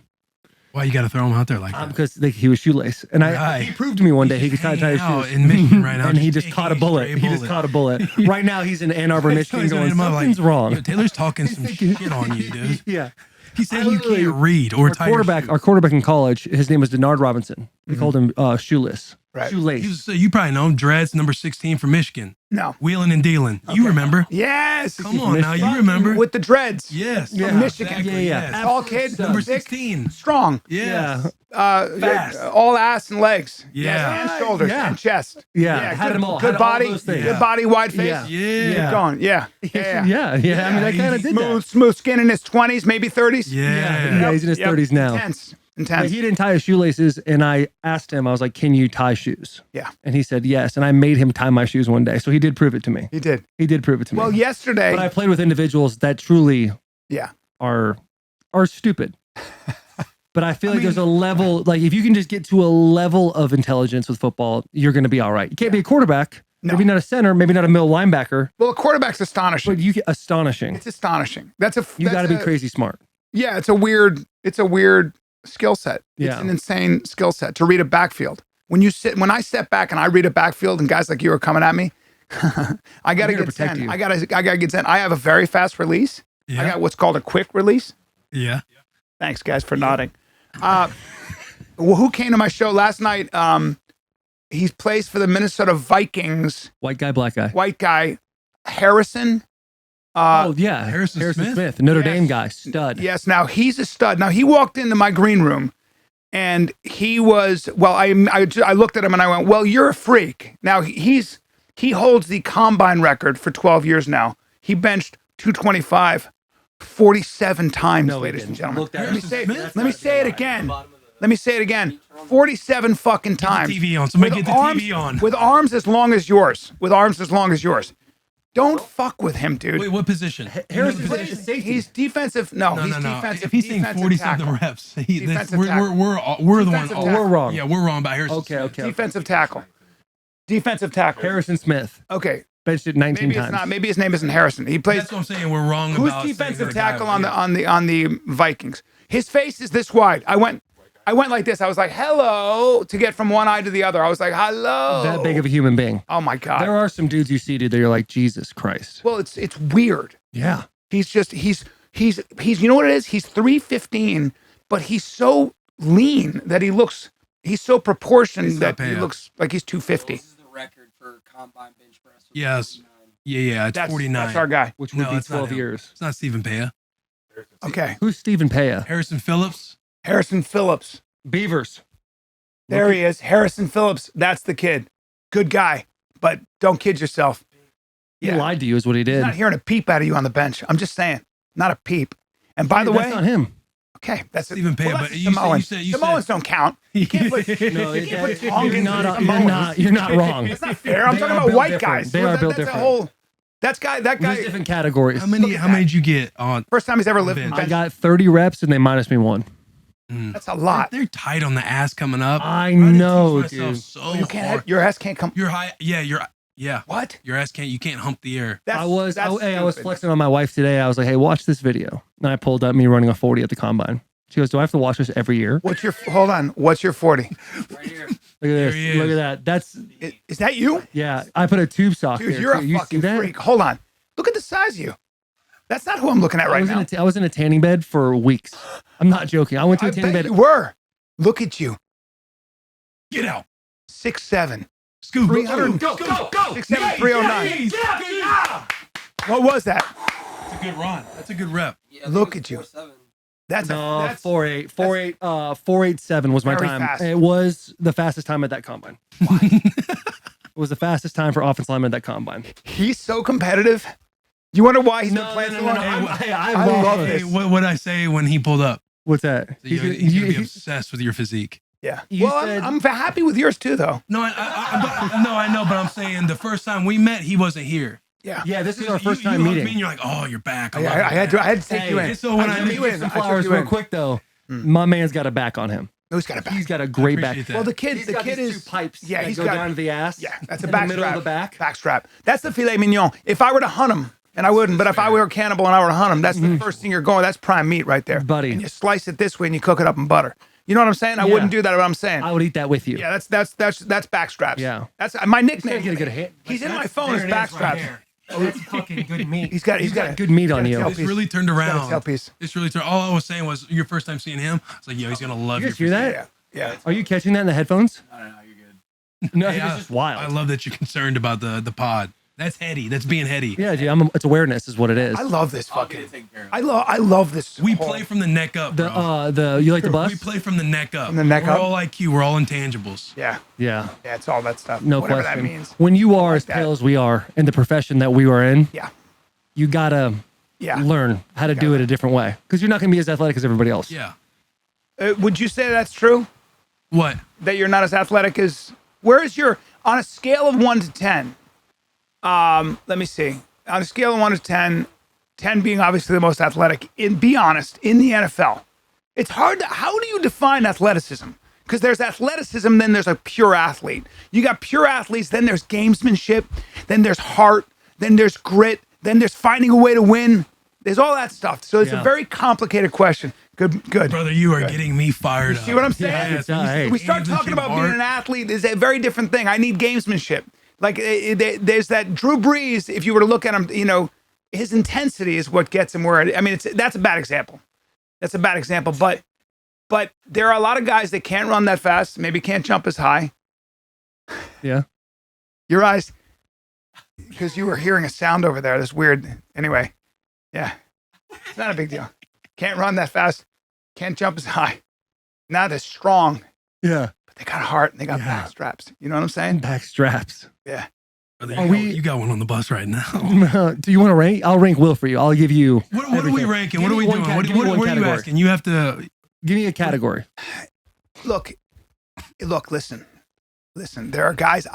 B: Why you got to throw him out there like that?
A: Because he was shoeless. And
B: Right.
A: he proved to me one day he could tie his
B: hanging out
A: shoes.
B: in Michigan right now,
A: And he
B: just
A: just caught a
B: taking a
A: bullet.
B: stray
A: He just
B: bullet.
A: caught a bullet. Right now he's in Ann Arbor, Michigan
B: He's gonna
A: going,
B: hit him up
A: something's
B: like,
A: wrong.
B: "Yo, Taylor's talking some shit on you, dude.
A: Yeah.
B: He said
A: I
B: you
A: literally-
B: can't read or tie your shoe."
A: Our quarterback in college, his name was Bernard Robinson. We called him shoeless.
F: Right.
A: Shoelace.
B: He was, you probably know him, Dreads, number 16 from Michigan.
F: No.
B: Wheeling and dealing. You remember?
F: Yes.
B: Come on now, you remember?
F: With the dreads.
B: Yes.
A: Yeah.
F: From Michigan.
B: Exactly,
A: Yeah,
B: yes.
A: yeah.
F: Tall kid.
B: Number
F: thick,
B: 16.
F: Strong.
B: Yes.
F: Fast. All ass and legs.
B: Yeah.
F: And shoulders
A: Yeah.
F: and chest.
A: Yeah, had
F: good,
A: them all.
F: Good
A: Had all
F: body.
A: those things.
F: Good body, wide face.
A: Yeah.
B: Yeah.
F: Keep going. Yeah. Yeah.
A: Yeah. I mean, I kind of did that.
F: Smooth skin in his 20s, maybe 30s.
B: Yeah.
A: He's in his
F: Yep.
A: 30s now.
F: Intense.
A: But
F: Intense.
A: he didn't tie his shoelaces, and I asked him, I was like, can you tie shoes?
F: Yeah.
A: And he said yes, and I made him tie my shoes one day. So he did prove it to me.
F: He did.
A: He did prove it to
F: Well,
A: me.
F: yesterday.
A: But I played with individuals that truly
F: Yeah.
A: are stupid. But I feel like there's a level, like if you can just get to a level of intelligence with football, you're going to be all right. You can't be a quarterback,
F: No.
A: maybe not a center, maybe not a middle linebacker,
F: Well, a quarterback's astonishing.
A: but you get astonishing.
F: It's astonishing. You
A: You got to be crazy smart.
F: Yeah, it's a weird skill set. It's
A: Yeah.
F: an insane skill set to read a backfield. when I step back and I read a backfield and guys like you are coming at me, I gotta
A: here to
F: get
A: protect
F: 10.
A: you.
F: I gotta get 10. I have a very fast release.
B: Yeah.
F: I got what's called a quick release.
B: Yeah.
F: Thanks, guys, for nodding. Well, who came to my show last night? He plays for the Minnesota Vikings.
A: White guy, black guy.
F: White guy, Harrison.
A: Oh yeah,
B: Harrison Smith?
A: Notre
F: Yes.
A: Dame guy, stud.
F: Yes, now he's a stud. Now he walked into my green room, and he was I looked at him and I went, "Well, you're a freak." Now he holds the combine record for 12 years now. He benched 225 47 times,
A: No, he
F: ladies and
A: didn't.
F: gentlemen.
A: Look that
F: Let me
A: up.
F: say
B: Smith?
F: let me say it again. Let me say it again. 47 fucking times.
B: TV on. Somebody
F: With
B: get the
F: arms-
B: TV on.
F: With arms as long as yours. With arms as long as yours. Don't fuck with him, dude.
B: Wait, what position?
A: Harrison
B: You know the
A: Smith
B: position?
A: is safety.
F: He's defensive. No,
B: No,
F: he's
B: no, no.
F: defensive.
B: If he's saying
F: defensive
B: 40
F: tackle.
B: something reps,
F: Defensive
B: we're the
F: Defensive
B: one.
F: tackle.
A: We're wrong.
B: Yeah, we're wrong about Harrison.
A: Okay,
B: Smith.
A: okay.
F: Defensive tackle. Defensive tackle.
A: Harrison Smith
F: Okay.
A: benched it 19
F: Maybe
A: times.
F: it's not. Maybe his name isn't Harrison. He plays.
B: That's what I'm saying. We're wrong
F: Who's
B: about saying
F: defensive
B: the guy
F: tackle
B: was-
F: on the Vikings? His face is this wide. I went like this. I was like, hello, to get from one eye to the other. I was like, hello.
A: That big of a human being.
F: Oh my god.
A: There are some dudes you see, dude, that you're like, Jesus Christ.
F: Well, it's weird.
A: Yeah.
F: He's you know what it is? He's 315, but he's so lean that he's so proportioned
B: He's not
F: that he
B: paying.
F: looks like he's 250.
G: This is the record for combine bench press.
B: Yes. Yeah, it's
F: That's
B: 49.
F: That's our guy.
A: Which would
B: No,
A: be
B: it's not
A: 12
B: him.
A: years.
B: It's not Stephen Paya.
F: Okay.
A: Who's Stephen Paya?
B: Harrison Phillips.
F: Harrison Phillips.
A: Beavers.
F: There he is. Harrison Phillips. That's the kid. Good guy, but don't kid yourself.
A: He lied to you is what he
F: He's
A: did.
F: not hearing a peep out of you on the bench. I'm just saying, not a peep. And by the
A: That's
F: way,
A: not him.
F: okay, that's
B: Stephen Paya,
F: that's
B: but
F: the
B: you said-
F: Samoans.
B: you said-
F: Samoans don't count. You can't put,
A: No,
F: you can't put
A: you're
F: Tongans
A: not,
F: and
A: you're
F: Samoans.
A: not, you're not wrong.
F: It's not fair. I'm
A: They
F: talking
A: are
F: about
A: built
F: white
A: different.
F: guys.
A: They are built
F: That's a
A: different.
F: whole. That guy.
A: There's different categories.
B: How many
F: at
B: did you get on?
F: First time he's ever lived in
B: Bench.
A: I
F: bench.
A: got 30 reps and they minus me one.
F: That's a lot.
B: They're tight on the ass coming up.
A: I
B: Tried to
A: know,
B: teach myself
A: dude.
B: So
F: You can't.
B: hard.
F: Your ass can't come.
B: You're high. Yeah.
F: What?
B: Your ass can't. You can't hump the air.
F: That's,
A: I was
F: stupid.
A: flexing on my wife today. I was like, hey, watch this video. And I pulled up me running a 40 at the combine. She goes, do I have to watch this every year?
F: Hold on. What's your 40?
G: Right here.
A: Look at this.
B: he
A: Look
B: is.
A: at that. That's,
F: Is that you?
A: yeah, I put a tube sock
F: Dude,
A: there.
F: you're
A: too.
F: a
A: You see
F: fucking
A: that?
F: freak. Hold on. Look at the size of you. That's not who I'm looking at right now.
A: I was in a tanning bed for weeks. I'm not joking. I went to
F: I
A: a tanning
F: bet
A: bed.
F: you were. Look at you.
B: Get out.
F: 6'7".
B: Scoop.
F: 300.
B: Go.
F: 6'7", 309. What was that?
B: That's a good run. That's a good rep.
G: Yeah, I think
F: Look
G: it was
F: at you.
G: 4'7".
F: That's
A: No,
F: that's
A: 4.8. 4.87 was my
F: Very
A: time.
F: fast.
A: It was the fastest time at that combine. It was the fastest time for offense lineman at that combine.
F: He's so competitive. You wonder why he's been playing so long?
A: I
F: love
A: love
F: this.
B: Hey, what would I say when he pulled up?
A: What's that?
B: He's gonna be obsessed with your physique.
F: Yeah.
A: You
F: Well,
A: said-
F: I'm happy with yours too, though.
B: No, I know, but I'm saying the first time we met, he wasn't here.
F: Yeah.
A: Yeah, this is our
B: You-
A: first
B: you
A: time
B: hugged
A: meeting.
B: me and you're like, oh, you're back.
F: I had to take
A: Hey,
F: you in.
B: so when
F: I
B: I
F: took
B: meet
F: you
A: Give
F: in.
A: some
F: I took
A: flowers
F: you
A: real
F: in.
A: quick though. My man's got a back on him.
F: No, he's got a back.
A: He's got a great back.
B: appreciate that.
F: Well, the kid
A: These
F: is
A: two pipes
F: Yeah,
A: that
F: he's
A: go
F: got
A: down to the ass.
F: Yeah, that's a
A: in
F: back
A: the middle
F: strap.
A: of the back.
F: Back strap. That's the filet mignon. If I were to hunt him, and I wouldn't, but if I were a cannibal and I were to hunt him, that's the first thing you're going. That's prime meat right there,
A: Buddy.
F: And you slice it this way and you cook it up in butter. You know what I'm saying? I
A: Yeah.
F: wouldn't do that. What I'm saying.
A: I would eat that with you.
F: Yeah, that's back straps.
A: Yeah.
F: That's my
A: He's
F: nickname.
A: gotta get a good hit.
F: He's in my phone as back straps.
A: Oh, it's fucking good meat.
F: He's got
A: good meat on
F: he's
A: you.
F: got a
B: This
F: tail piece.
B: really turned
F: He's got
B: around.
F: a tail piece.
B: This really turned. All I was saying was your first time seeing him. It's like, yo, he's gonna love
A: You
B: your
A: guys hear that?
F: Yeah.
A: Are you catching that in the headphones?
G: I don't know. You're good.
A: No,
B: Hey,
A: it's just wild.
B: I love that you're concerned about the pod. That's heady. That's being heady.
A: Yeah, dude, it's awareness is what it is.
F: I love this
G: I'll get
F: fucking.
G: it taken care of.
F: I love this.
B: We
F: whole-
B: play from the neck up, bro.
A: You like the bus?
B: We play from the neck up.
F: From the neck
B: we're
F: up?
B: all IQ. We're all intangibles.
F: Yeah.
A: Yeah,
F: Yeah. It's all that stuff.
A: no
F: Whatever
A: question.
F: that means.
A: When you are as
F: that.
A: pale as we are in the profession that we are in,
F: Yeah.
A: you gotta
F: Yeah.
A: learn how to do it a different way because you're not gonna be as athletic as everybody else.
B: Yeah.
F: Would you say that's true?
B: What?
F: That you're not as athletic as? Where is your on a scale of 1 to 10? Let me see. On a scale of 1 to 10, 10 being obviously the most athletic. Be honest, in the NFL, it's hard. How do you define athleticism? Because there's athleticism, then there's a pure athlete. You got pure athletes, then there's gamesmanship, then there's heart, then there's grit, then there's finding a way to win. There's all that stuff. So it's
A: Yeah.
F: a very complicated question. Good.
B: Brother, you are
F: Good.
B: getting me fired up.
F: See what I'm saying?
B: Yes,
A: Hey.
F: We start
B: games
F: talking
B: and
F: about being
B: art.
F: an athlete. Is a very different thing. I need gamesmanship. Like there's that Drew Brees. If you were to look at him, his intensity is what gets him where. I mean, that's a bad example. That's a bad example. But there are a lot of guys that can't run that fast. Maybe can't jump as high.
A: Yeah.
F: Your eyes, because you were hearing a sound over there. That's weird. Anyway, yeah, it's not a big deal. Can't run that fast. Can't jump as high. Not as strong.
A: Yeah.
F: But they got heart and they got
A: Yeah.
F: back straps. You know what I'm saying?
A: Back straps.
F: Yeah.
B: Brother, you got one on the bus right now.
A: Do you want to rank? I'll rank Will for you. I'll give you.
B: What are we
A: everything.
B: ranking?
A: Give
B: What are
A: me
B: we
A: one
B: doing?
A: cat- give me
B: What
A: one
B: are you
A: category.
B: asking? You have to.
A: Give me a category.
F: Look, listen. There are guys.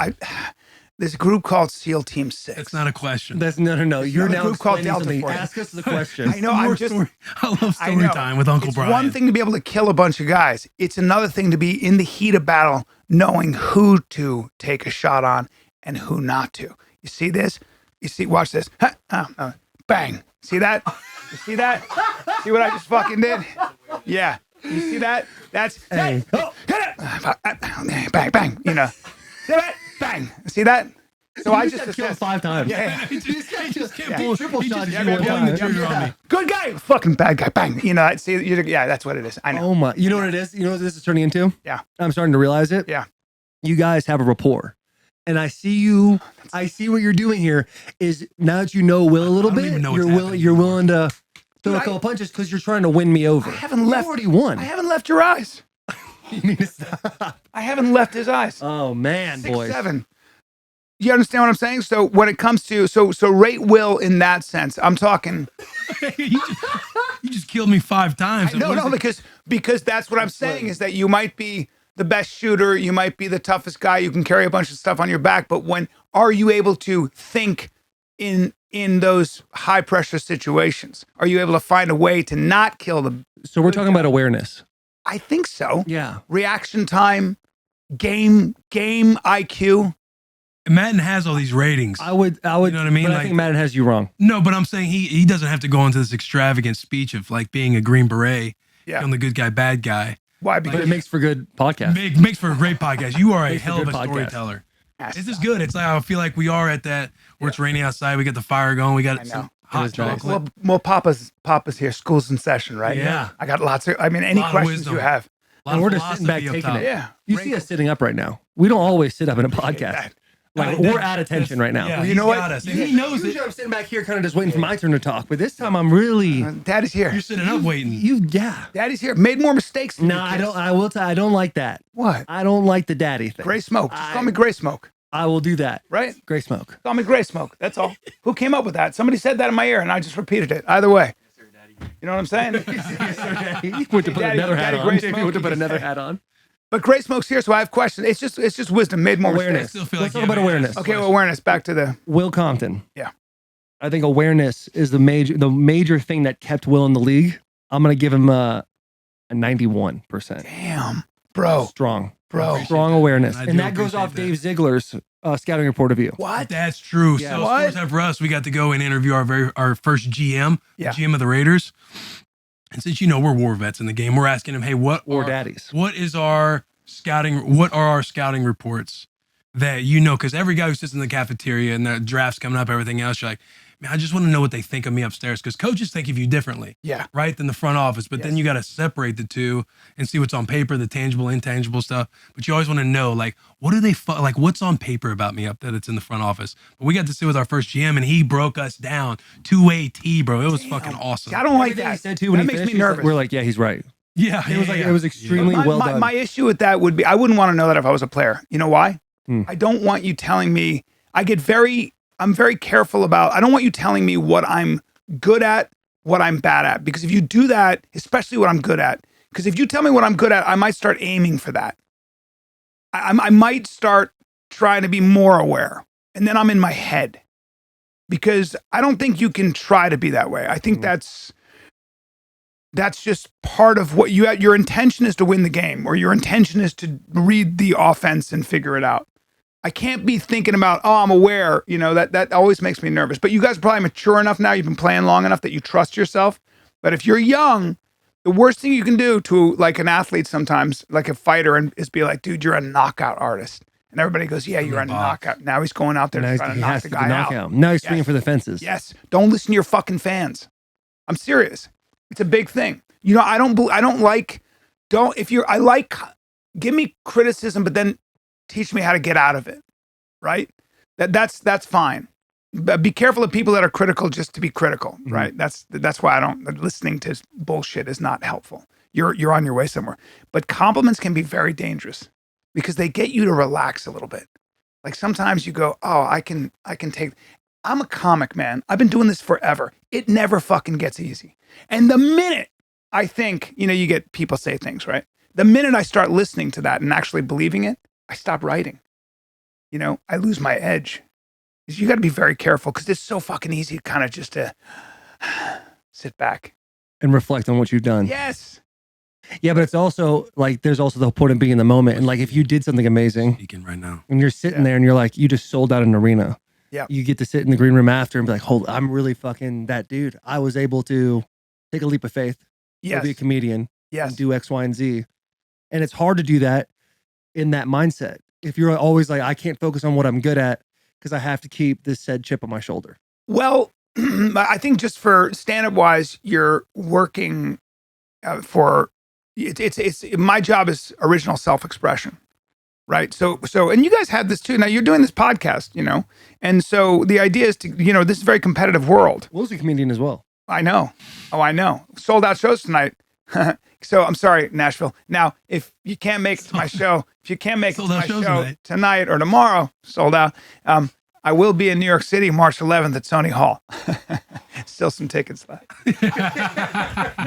F: There's a group called SEAL Team 6.
B: It's not a question.
A: That's no. You're
F: not a
A: now
F: group called
A: explaining
F: Delta
A: something.
F: Force.
A: Ask us the question.
F: I know. I'm just.
B: I love
F: I
B: story
F: know.
B: time with Uncle
F: It's
B: Bryan.
F: one thing to be able to kill a bunch of guys. It's another thing to be in the heat of battle, knowing who to take a shot on and who not to. You see this? Watch this. Bang. See that? You see that? See what I just fucking did? Yeah. You see that? That's
A: Hey.
F: hit it. Bang, bang. See that? Bang. See that? So I just
A: killed
F: assessed.
A: 5 times.
F: Yeah.
B: This guy just can't
F: Yeah.
B: pull.
A: Triple
B: he
A: shot
B: just
A: you
B: can't
A: one
B: pull
A: time.
B: the trigger on me.
F: Good guy, fucking bad guy. Bang. Yeah, that's what it is. I know.
A: Oh my! You know what it is? You know what this is turning into?
F: Yeah.
A: I'm starting to realize it.
F: Yeah.
A: You guys have a rapport, and I see you. I see what you're doing here. Is now that you know Will a little
B: I don't
A: bit,
B: even know
A: you're
B: what's
A: willing.
B: happening
A: You're
B: anymore.
A: willing to throw
F: Dude,
A: a couple punches because you're trying to win me over.
F: I haven't left.
A: You already won.
F: I haven't left your eyes.
A: You need to stop.
F: I haven't left his eyes.
A: Oh man,
F: 6,
A: boys.
F: 7. You understand what I'm saying? So when it comes to so rate Will in that sense, I'm talking.
B: you just killed me 5 times.
F: No, because that's what I'm saying is that you might be the best shooter, you might be the toughest guy, you can carry a bunch of stuff on your back, but when are you able to think in those high pressure situations? Are you able to find a way to not kill the?
A: So we're talking about awareness.
F: I think so.
A: Yeah.
F: Reaction time, game IQ.
B: Madden has all these ratings.
A: I would.
B: You know what I mean?
A: But I
B: Like-
A: think Madden has you wrong.
B: No, but I'm saying he doesn't have to go into this extravagant speech of like being a Green Beret,
F: Yeah.
B: killing the good guy, bad guy.
F: Why?
A: But
F: Because
A: it makes for good podcast.
B: Makes for a great podcast. You are a
A: Makes for
B: hell of a
A: good podcast.
B: storyteller. This is good. It's like I feel like we are at that where it's raining outside. We got the fire going. We
F: I
B: got
F: know.
B: some
A: It
B: hot
A: was nice.
B: chocolate.
F: well, Papa's here. School's in session, right?
B: Yeah.
F: I got lots of. I mean, any
B: Lot of
F: questions
B: wisdom.
F: you have?
B: A lot
A: And
B: of
A: we're just sitting back
B: philosophy up
A: taking
B: top.
A: it.
F: Yeah.
A: You see us sitting up right now. We don't always sit up in a podcast.
F: that.
A: Like
B: No,
A: we're at attention right now.
B: Yeah,
F: You
B: he's
F: know what?
B: got us. And he knows
A: Usually
B: it.
A: I'm sitting back here kind of just waiting for my turn to talk, but this time I'm really
F: Dad is here.
B: You're sitting up waiting.
A: yeah.
F: Daddy's here. Made more mistakes. Than
A: No,
F: you
A: I
F: kids.
A: don't I will I don't like that.
F: What?
A: I don't like the daddy thing.
F: Gray smoke. Just call me Gray Smoke.
A: I will do that.
F: Right?
A: Gray smoke.
F: Call me Gray Smoke. That's all. Who came up with that? Somebody said that in my ear, and I just repeated it. Either way. You know what I'm saying?
A: You went to put
F: Daddy-
A: another hat
F: Daddy
A: on.
F: Gray
A: JP
F: Smoke,
A: went to
F: you
A: put
F: just
A: another
F: said.
A: hat on.
F: But Gray Smoke's here, so I have questions. It's just wisdom. Made more
A: Awareness.
F: mistakes.
B: Still feel
A: Let's
B: like
A: talk about awareness.
F: Okay, well, awareness. Back to the.
A: Will Compton.
F: Yeah.
A: I think awareness is the major thing that kept Will in the league. I'm gonna give him a 91%.
F: Damn, bro.
A: Strong.
F: Bro.
A: Strong awareness.
B: I do
A: And that goes
B: appreciate
A: off
B: that.
A: Dave Ziegler's scouting report of you.
F: What?
B: That's true.
A: Yeah.
B: So
F: What?
B: stories time for us, we got to go and interview our first GM,
F: Yeah.
B: the GM of the Raiders. And since we're war vets in the game, we're asking him, hey, what
A: Or
B: are-
A: daddies.
B: what are our scouting reports that you know? Because every guy who sits in the cafeteria and the draft's coming up, everything else, you're like, man, I just want to know what they think of me upstairs. Because coaches think of you differently,
F: Yeah.
B: right, than the front office. But then
F: Yes.
B: you got to separate the two and see what's on paper, the tangible, intangible stuff. But you always want to know, like, what do they like? What's on paper about me up there that's in the front office? But we got to sit with our first GM, and he broke us down to a T, bro. It was fucking awesome.
F: See, I don't like
A: Everything
F: that.
A: he said too when
F: that
A: he
F: makes
A: finished,
F: me nervous.
A: we're like, yeah, he's right.
B: Yeah,
A: It was like
B: yeah.
A: it was extremely
F: my,
A: well
F: my,
A: done.
F: my issue with that would be I wouldn't want to know that if I was a player. You know why? I don't want you telling me. I'm very careful about. I don't want you telling me what I'm good at, what I'm bad at. Because if you do that, especially what I'm good at, because if you tell me what I'm good at, I might start aiming for that. I might start trying to be more aware, and then I'm in my head. Because I don't think you can try to be that way. I think that's just part of what your intention is to win the game, or your intention is to read the offense and figure it out. I can't be thinking about, oh, I'm aware. You know, that always makes me nervous. But you guys are probably mature enough now. You've been playing long enough that you trust yourself. But if you're young The worst thing you can do to like an athlete sometimes, like a fighter, and is be like, dude, you're a knockout artist. And everybody goes, yeah, you're a knockout. Now he's going out there
A: Now
F: trying to
A: he
F: knock
A: has
F: the
A: to
F: guy
A: knock
F: out.
A: Now he's swinging
F: Yes.
A: for the fences.
F: Yes. Don't listen to your fucking fans. I'm serious. It's a big thing. You know, I like, give me criticism, but then teach me how to get out of it. Right? That's fine. But be careful of people that are critical just to be critical. Right? That's why listening to bullshit is not helpful. You're on your way somewhere. But compliments can be very dangerous because they get you to relax a little bit. Like sometimes you go, oh, I can take. I'm a comic, man. I've been doing this forever. It never fucking gets easy. And the minute I think, you know, you get people say things, right? The minute I start listening to that and actually believing it, I stop writing. You know, I lose my edge. You got to be very careful because it's so fucking easy kind of just to sit back.
A: And reflect on what you've done.
F: Yes.
A: Yeah, but it's also like there's also the point of being in the moment. And like if you did something amazing
B: Speaking right now.
A: and you're sitting there and you're like, you just sold out an arena.
F: Yeah.
A: You get to sit in the green room after and be like, hold, I'm really fucking that dude. I was able to take a leap of faith.
F: Yes.
A: Be a comedian.
F: Yes.
A: And do X, Y, and Z. And it's hard to do that in that mindset. If you're always like, I can't focus on what I'm good at because I have to keep this said chip on my shoulder.
F: Well, I think just for stand-up wise, you're working for it's my job is original self-expression, right? So, and you guys had this too. Now you're doing this podcast, you know, and so the idea is to, you know, this is a very competitive world.
A: Will's a comedian as well.
F: I know. Oh, I know. Sold out shows tonight. So I'm sorry, Nashville. Now, if you can't make it to my show, if you can't make it to my show tonight or tomorrow, sold out. I will be in New York City March 11th at Sony Hall. Still some tickets left.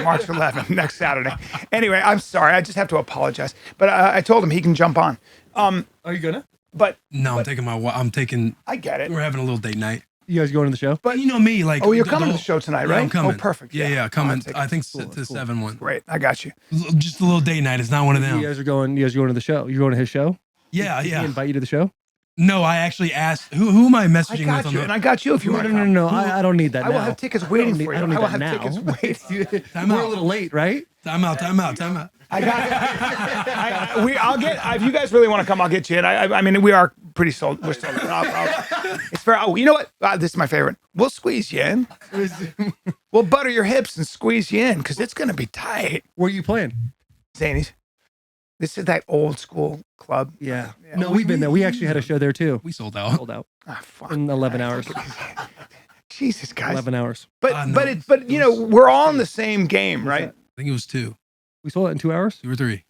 F: March 11th, next Saturday. Anyway, I'm sorry. I just have to apologize. But I told him he can jump on.
A: Are you gonna?
F: But
B: No, I'm taking.
F: I get it.
B: We're having a little date night.
A: You guys going to the show?
B: But you know me, like.
F: Oh, you're coming to the show tonight, right?
B: Yeah, I'm coming.
F: Oh, perfect.
B: Yeah, coming.
F: I'll take
B: I think
A: Cool,
B: the
A: cool.
B: 7-1.
F: Great. I got you.
B: Just a little date night. It's not one of them.
A: You guys are going to the show. You're going to his show?
B: Yeah,
A: Did
B: yeah.
A: he invite you to the show?
B: No, I actually asked. Who am I
F: I
B: messaging
F: got
B: with on
F: you.
B: the?
F: And I got you if you
A: No,
F: want
A: no,
F: to
A: no,
F: come.
A: no. I don't need that
F: I
A: now.
F: will have tickets waiting for you.
A: I don't need
F: will
A: that
F: have
A: now.
F: tickets waiting.
B: Time
A: We're a
B: out.
A: little late, right?
B: Time out.
F: I got I'll get, if you guys really want to come, I'll get you in. I mean, we are pretty sold. We're sold. It's fair. Oh, you know what? This is my favorite. We'll squeeze you in. We'll butter your hips and squeeze you in because it's going to be tight.
A: Where are you playing?
F: Zanies. This is that old school club.
A: Yeah.
F: Yeah.
A: No, we've been there. We actually had a show there too.
B: We sold out.
A: Sold out
F: Ah, fuck.
A: in 11 hours.
F: Jesus, guys.
A: 11 hours.
F: But
B: no,
F: but you know, we're all in the same game,
A: What's
F: right?
A: that?
B: I think it was 2
A: We sold it in 2 hours.
B: or 3.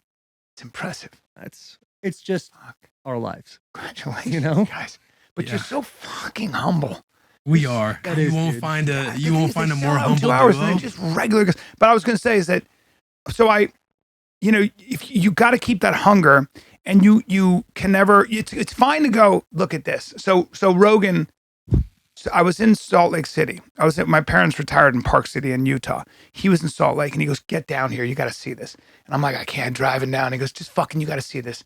F: It's impressive.
A: It's just
F: Fuck.
A: our lives.
F: Congratulations,
A: You know?
F: guys. But
B: Yeah.
F: you're so fucking humble.
B: We are.
A: That
B: You
A: is,
B: won't
A: dude.
B: find a.
F: God,
B: You won't find a
F: they
B: more
F: sell out in
B: humble
F: 2 hours
B: duo.
F: and they're just regular guys. But I was going to say is that, so you know, if you got to keep that hunger, and you can never. It's fine to go look at this. So Rogan. So I was in Salt Lake City. My parents retired in Park City in Utah. He was in Salt Lake and he goes, get down here. You got to see this. And I'm like, I can't, driving down. He goes, just fucking, you got to see this.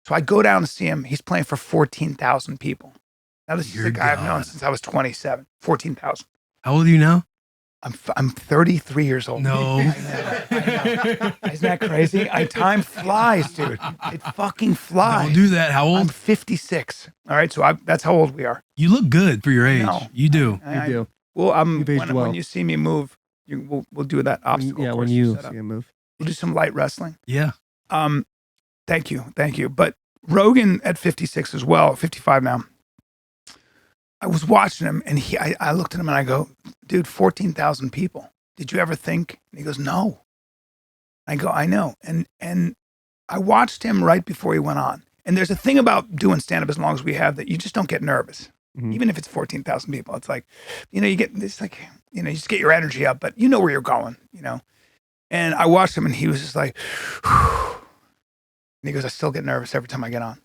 F: So I go down to see him. He's playing for 14,000 people. Now this is
B: Dear
F: a guy I've known
B: God.
F: since I was 27, 14,000.
B: How old are you now?
F: I'm 33 years old.
B: No.
F: I know. Isn't that crazy? Time flies, dude. It fucking flies.
B: Don't do that. How
F: I'm
B: old?
F: 56. All right. So that's how old we are.
B: You look good for your age.
F: No.
B: You do.
A: You do.
F: Well,
A: You've aged well.
F: when you see me move, we'll do that obstacle.
A: Yeah,
F: course
A: when you
F: set up.
A: see him move.
F: We'll do some light wrestling.
B: Yeah.
F: Thank you. But Rogan at 56 as well, 55 now. I was watching him, and I looked at him and I go, dude, 14,000 people. Did you ever think? And he goes, no. I go, I know. And I watched him right before he went on. And there's a thing about doing stand-up as long as we have that you just don't get nervous.
A: Mhm.
F: Even if it's 14,000 people. It's like, you know, you just get your energy up, but you know where you're going, you know. And I watched him and he was just like, and he goes, I still get nervous every time I get on.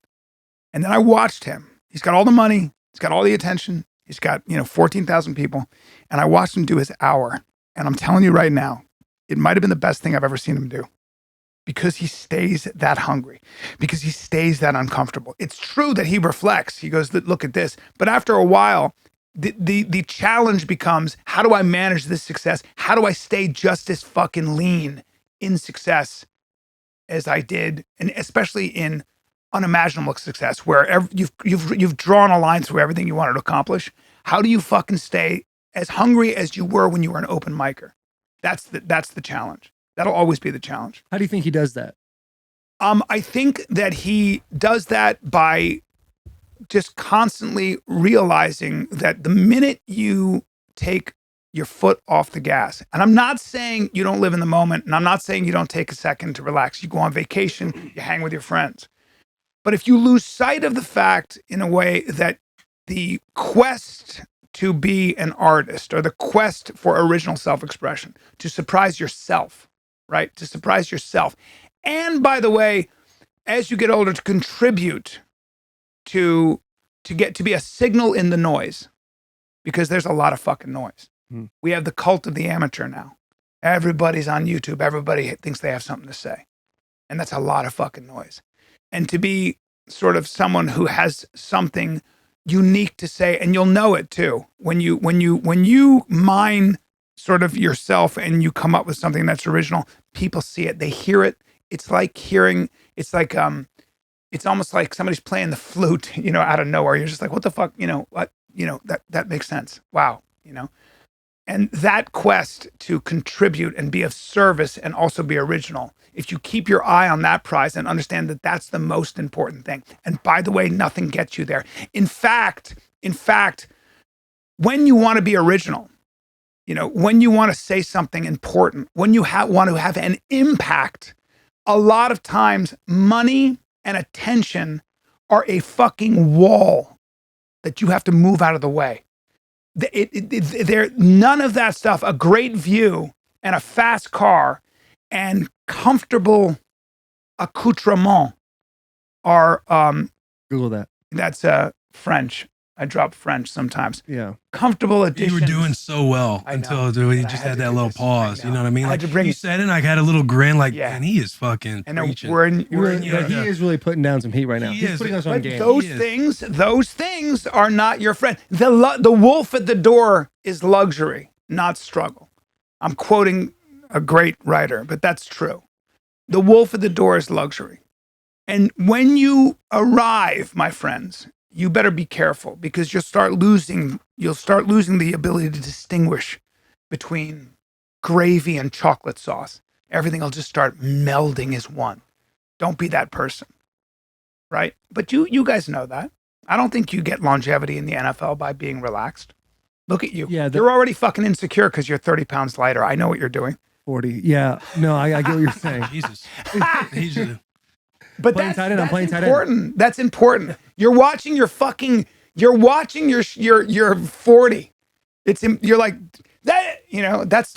F: And then I watched him. He's got all the money. He's got all the attention. He's got, 14,000 people. And I watched him do his hour. And I'm telling you right now, it might have been the best thing I've ever seen him do because he stays that hungry, because he stays that uncomfortable. It's true that he reflects. He goes, look at this. But after a while, the challenge becomes, how do I manage this success? How do I stay just as fucking lean in success as I did, and especially in unimaginable success, where you've drawn a line through everything you wanted to accomplish. How do you fucking stay as hungry as you were when you were an open micer? That's the challenge. That'll always be the challenge.
A: How do you think he does that?
F: I think that he does that by just constantly realizing that the minute you take your foot off the gas, and I'm not saying you don't live in the moment, and I'm not saying you don't take a second to relax. You go on vacation, you hang with your friends. But if you lose sight of the fact in a way that the quest to be an artist or the quest for original self-expression, to surprise yourself, right? To surprise yourself. And by the way, as you get older, to contribute to get to be a signal in the noise, because there's a lot of fucking noise. We have the cult of the amateur now. Everybody's on YouTube. Everybody thinks they have something to say. And that's a lot of fucking noise. And to be sort of someone who has something unique to say, and you'll know it too, when you mine sort of yourself and you come up with something that's original, people see it, they hear it. It's like hearing, it's almost like somebody's playing the flute, out of nowhere. You're just like, what the fuck, that makes sense. Wow, And that quest to contribute and be of service and also be original, if you keep your eye on that prize and understand that that's the most important thing. And by the way, nothing gets you there. In fact, when you want to be original, when you want to say something important, when you want to have an impact, a lot of times money and attention are a fucking wall that you have to move out of the way. None of that stuff, a great view and a fast car and comfortable accoutrement are
A: Google that.
F: that's French. I drop French sometimes.
A: Yeah.
F: Comfortable additions.
B: You were doing so well
F: I
B: until
F: know,
B: dude, you
F: but I
B: just
F: had
B: had
F: to
B: that
F: do
B: little
F: this.
B: pause.
F: I
B: You
F: know.
B: know what I mean?
F: I had
B: Like
F: to bring-
B: you said it, and I had a little grin. Like,
F: Yeah.
B: man, he is fucking
F: and
B: preaching.
F: we're in,
B: Yeah.
A: He is really putting down some heat right now.
B: He
A: He's
B: is.
A: putting us on
F: but
A: game.
F: those things are not your friend. The wolf at the door is luxury, not struggle. I'm quoting a great writer, but that's true. The wolf at the door is luxury. And when you arrive, my friends, you better be careful, because you'll start losing the ability to distinguish between gravy and chocolate sauce. Everything will just start melding as one. Don't be that person. Right? But you guys know that. I don't think you get longevity in the NFL by being relaxed. Look at you.
A: Yeah,
F: you're already fucking insecure because you're 30 pounds lighter. I know what you're doing.
A: 40. Yeah. No, I get what you're saying.
B: Jesus. He's
F: But
A: Playing tight end, I'm playing tight end.
F: important. That's important. You're watching your 40. You're like that,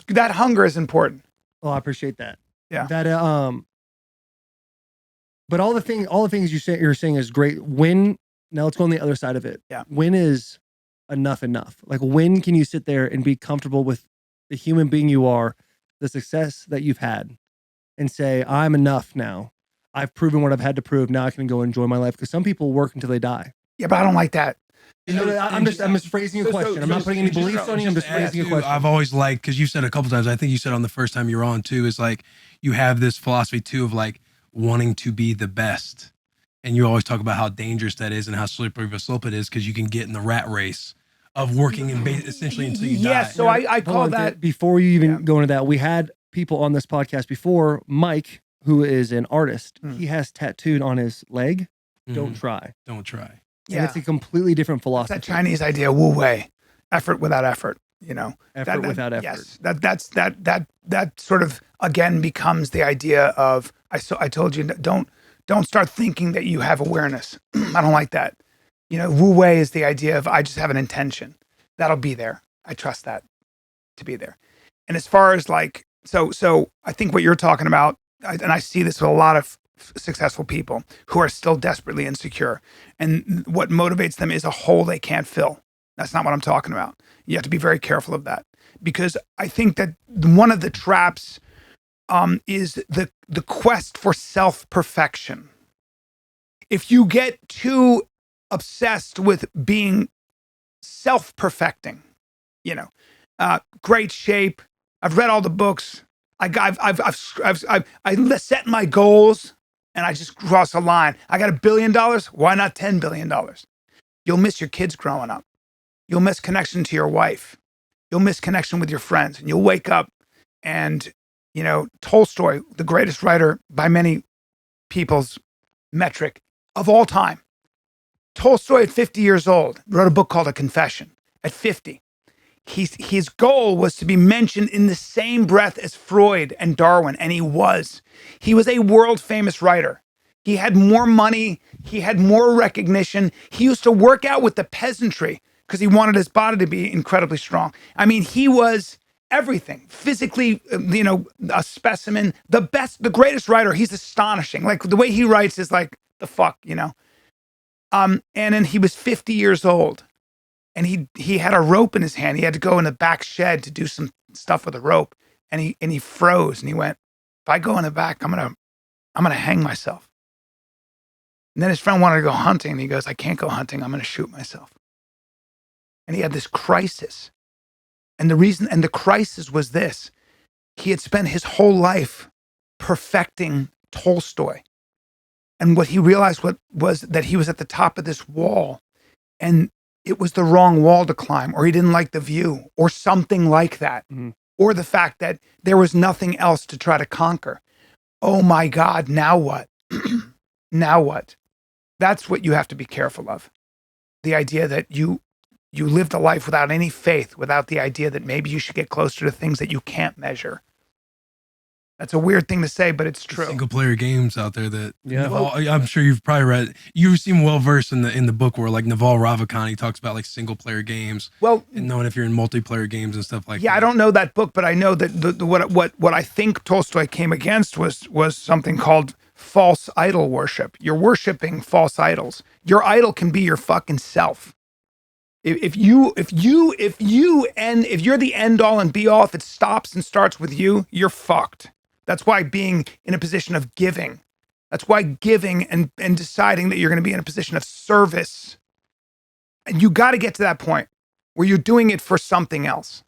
F: that hunger is important.
A: Oh, I appreciate that.
F: Yeah.
A: That but all the things you're saying is great. When now let's go on the other side of it.
F: Yeah.
A: When is enough? Like when can you sit there and be comfortable with the human being you are, the success that you've had, and say, I'm enough now. I've proven what I've had to prove. Now I can go enjoy my life. Because some people work until they die.
F: Yeah, but I don't like that.
A: I'm just phrasing your question. I'm not putting any beliefs on you. I'm just phrasing your question.
B: I've always liked, because you said a couple times, I think you said on the first time you were on too, is like you have this philosophy too of like wanting to be the best. And you always talk about how dangerous that is and how slippery of a slope it is, because you can get in the rat race of working in essentially until you die.
F: Yeah, so I call
A: Hold on,
F: that.
A: before you even go into that, we had people on this podcast before. Mike, who is an artist, he has tattooed on his leg, don't try.
B: Don't try.
A: And it's a completely different
F: It's
A: philosophy.
F: that Chinese idea, wu wei, effort without effort.
A: Effort without effort.
F: Yes, that sort of again becomes the idea of I told you, don't start thinking that you have awareness. I don't like that. Wu wei is the idea of I just have an intention that'll be there. I trust that to be there. And as far as like so I think what you're talking about, and I see this with a lot of successful people who are still desperately insecure, and what motivates them is a hole they can't fill. That's not what I'm talking about. You have to be very careful of that, because I think that one of the traps is the quest for self-perfection. If you get too obsessed with being self-perfecting, great shape, I've read all the books, I set my goals and I just cross a line. I got $1 billion. Why not $10 billion? You'll miss your kids growing up. You'll miss connection to your wife. You'll miss connection with your friends, and you'll wake up and, Tolstoy, the greatest writer by many people's metric of all time. Tolstoy at 50 years old wrote a book called A Confession. At 50, his goal was to be mentioned in the same breath as Freud and Darwin, and he was. He was a world famous writer. He had more money. He had more recognition. He used to work out with the peasantry because he wanted his body to be incredibly strong. I mean, he was everything physically, a specimen, the best, the greatest writer. He's astonishing. Like the way he writes is like the fuck. And then he was 50 years old, and he had a rope in his hand. He had to go in the back shed to do some stuff with a rope, and he froze, and he went, if I go in the back, I'm gonna hang myself. And then his friend wanted to go hunting, and he goes, I can't go hunting. I'm gonna shoot myself. And he had this crisis. And the crisis was this. He had spent his whole life perfecting Tolstoy. And what he realized was that he was at the top of this wall, and it was the wrong wall to climb, or he didn't like the view, or something like that, or the fact that there was nothing else to try to conquer. Oh my God, now what? Now what? That's what you have to be careful of. The idea that you lived a life without any faith, without the idea that maybe you should get closer to things that you can't measure. That's a weird thing to say, but it's true.
B: Single player games out there that
A: Yeah.
B: I'm sure you've probably read. You seem well versed in the book where like Naval Ravikant talks about like single player games.
F: Well,
B: and knowing if you're in multiplayer games and stuff like that.
F: Yeah, I don't know that book, but I know that what I think Tolstoy came against was something called false idol worship. You're worshiping false idols. Your idol can be your fucking self. If you're the end all and be all, if it stops and starts with you, you're fucked. That's why being in a position of giving, that's why giving and deciding that you're going to be in a position of service, and you got to get to that point where you're doing it for something else,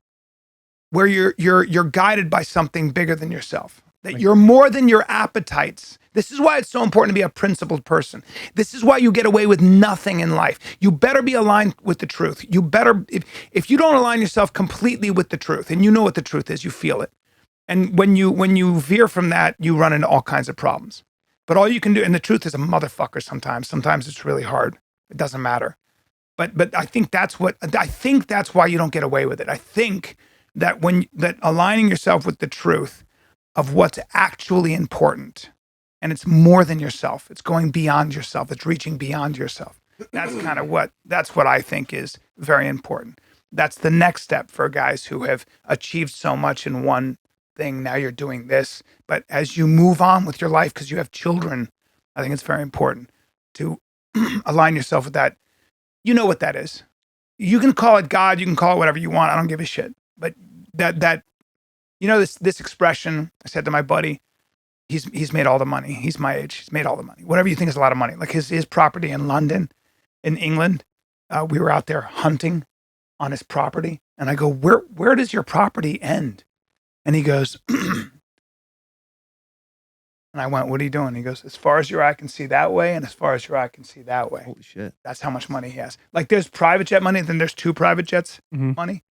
F: where you're guided by something bigger than yourself, that you're more than your appetites. This is why it's so important to be a principled person. This is why you get away with nothing in life. You better be aligned with the truth. You better, if you don't align yourself completely with the truth, and you know what the truth is, you feel it. And when you veer from that, you run into all kinds of problems. But all you can do, and the truth is a motherfucker sometimes. Sometimes it's really hard. It doesn't matter. But I think that's why you don't get away with it. I think that that aligning yourself with the truth of what's actually important, and it's more than yourself. It's going beyond yourself. It's reaching beyond yourself. That's what I think is very important. That's the next step for guys who have achieved so much in one thing. Now you're doing this. But as you move on with your life, because you have children, I think it's very important to align yourself with that. You know what that is. You can call it God. You can call it whatever you want. I don't give a shit. But this expression, I said to my buddy, he's made all the money. He's my age. He's made all the money. Whatever you think is a lot of money. Like his property in London, in England, we were out there hunting on his property. And I go, where does your property end? And he goes, and I went, what are you doing? He goes, as far as your eye can see that way, and as far as your eye can see that way.
A: Holy shit.
F: That's how much money he has. Like there's private jet money, then there's two private jets money.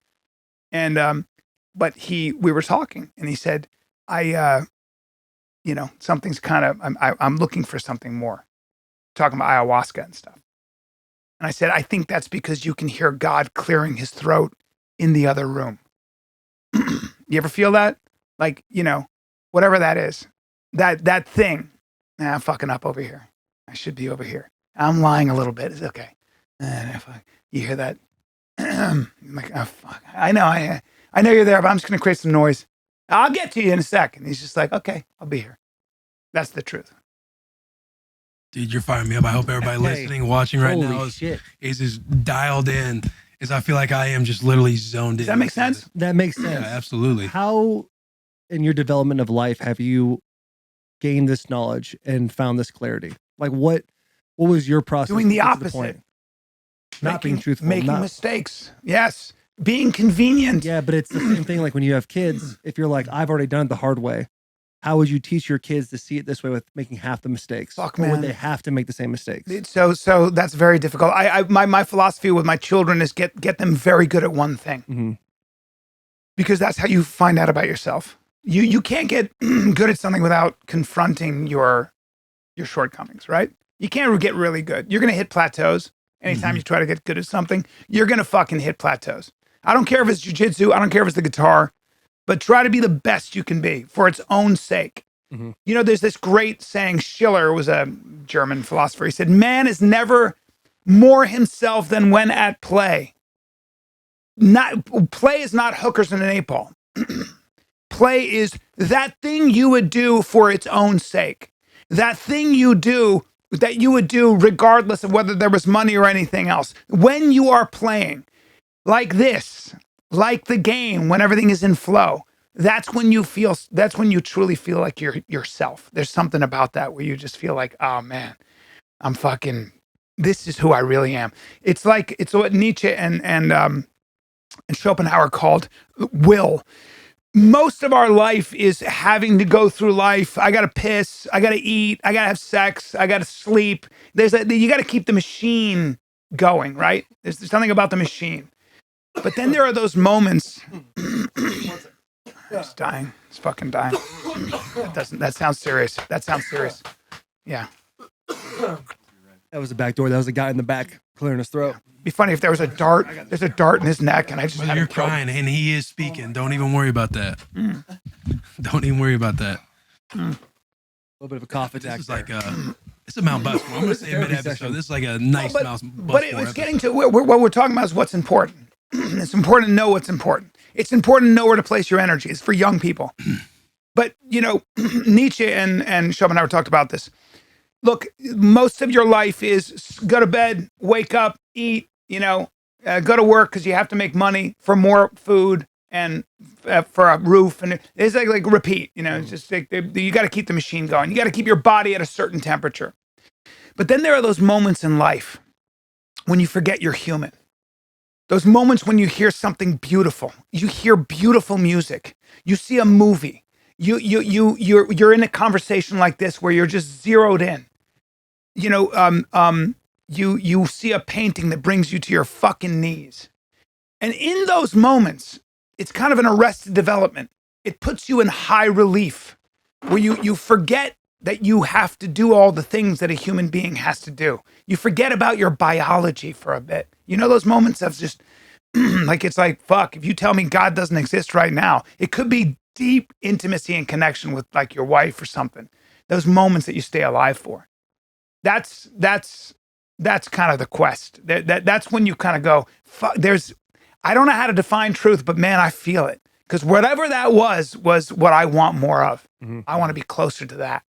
F: And but we were talking, and he said, something's kind of, I'm looking for something more. Talking about ayahuasca and stuff. And I said, I think that's because you can hear God clearing his throat in the other room. You ever feel that? Like, whatever that is, that thing. I'm fucking up over here. I should be over here. I'm lying a little bit. It's okay. And if you hear that, I'm like, oh fuck. I know you're there, but I'm just gonna create some noise. I'll get to you in a second. He's just like, okay, I'll be here. That's the truth.
B: Dude, you're firing me up. I hope everybody listening, watching right now is just dialed in. Is I feel like I am just literally zoned in.
F: Does that make sense?
A: That makes sense.
B: Yeah, absolutely.
A: How, in your development of life, have you gained this knowledge and found this clarity? Like what was your process?
F: Doing the
A: to get to
F: opposite.
A: point? Not being truthful.
F: Making mistakes. Yes. being convenient.
A: Yeah, but it's the same thing. Like when you have kids, if you're like, I've already done it the hard way, how would you teach your kids to see it this way with making half the mistakes?
F: Fuck,
A: Or would
F: man.
A: they have to make the same mistakes?
F: So that's very difficult. My philosophy with my children is get them very good at one thing,
A: Mhm.
F: because that's how you find out about yourself. You can't get good at something without confronting your shortcomings, right? You can't get really good. You're gonna hit plateaus. Anytime you try to get good at something, you're gonna fucking hit plateaus. I don't care if it's jujitsu. I don't care if it's the guitar, but try to be the best you can be for its own sake.
A: Mhm.
F: You know, there's this great saying. Schiller was a German philosopher. He said, "Man is never more himself than when at play. Play is not hookers in an 8-ball. Play is that thing you would do for its own sake. That thing you do that you would do regardless of whether there was money or anything else. When you are playing like this, like the game, when everything is in flow, that's when you truly feel like you're yourself. There's something about that where you just feel like, oh man, this is who I really am. It's what Nietzsche and Schopenhauer called will. Most of our life is having to go through life. I got to piss. I got to eat. I got to have sex. I got to sleep. You got to keep the machine going, right? There's something about the machine. But then there are those moments. It's dying. It's fucking dying. That sounds serious. That sounds serious. Yeah.
A: That was a back door. That was a guy in the back clearing his throat.
F: Be funny if there was a dart. There's a dart in his neck, and I just
B: But
F: had
B: you're
F: him killed.
B: crying and he is speaking. Don't even worry about that. Don't even worry about that.
A: A little bit of a cough
B: This
A: attack.
B: is like it's a Mount Busmore. I'm gonna say mid episode. This is like a nice Mount Busmore.
F: But it's getting to what we're talking about is what's important. It's important to know what's important. It's important to know where to place your energy. It's for young people. But you know, Nietzsche and Schopenhauer talked about this. Look, most of your life is go to bed, wake up, eat. You know, go to work because you have to make money for more food and for a roof, and it's like repeat. You know, it's just like you got to keep the machine going. You got to keep your body at a certain temperature. But then there are those moments in life when you forget you're human. Those moments when you hear something beautiful, you hear beautiful music, you see a movie, you're in a conversation like this where you're just zeroed in. You know, you see a painting that brings you to your fucking knees. And in those moments, it's kind of an arrested development. It puts you in high relief where you forget that you have to do all the things that a human being has to do. You forget about your biology for a bit. You know those moments of just it's like, fuck, if you tell me God doesn't exist right now, it could be deep intimacy and connection with like your wife or something. Those moments that you stay alive for. That's kind of the quest. That's when you kind of go, fuck, I don't know how to define truth, but man, I feel it. Because whatever that was what I want more of.
A: Mm-hmm.
F: I want to be closer to that.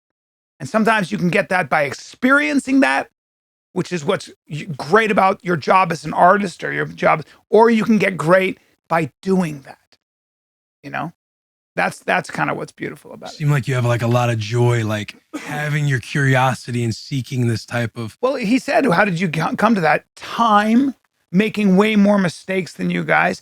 F: And sometimes you can get that by experiencing that, which is what's great about your job as an artist or your job, or you can get great by doing that. You know, that's kind of what's beautiful about it.
B: Seem like you have like a lot of joy, like having your curiosity and seeking this type of.
F: Well, he said, how did you come to that? Time, making way more mistakes than you guys,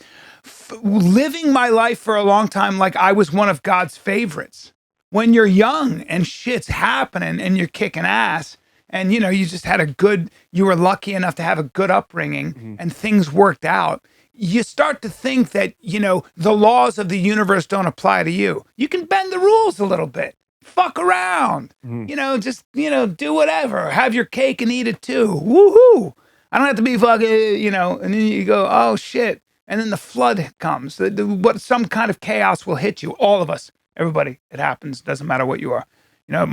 F: living my life for a long time like I was one of God's favorites. When you're young and shit's happening and you're kicking ass and, you know, you were lucky enough to have a good upbringing and things worked out, you start to think that, you know, the laws of the universe don't apply to you. You can bend the rules a little bit. Fuck around. You know, just, you know, do whatever. Have your cake and eat it too. Woohoo. I don't have to be fucking, you know, and then you go, oh shit. And then the flood comes. Some kind of chaos will hit you, all of us. Everybody, it happens. Doesn't matter what you are. You know,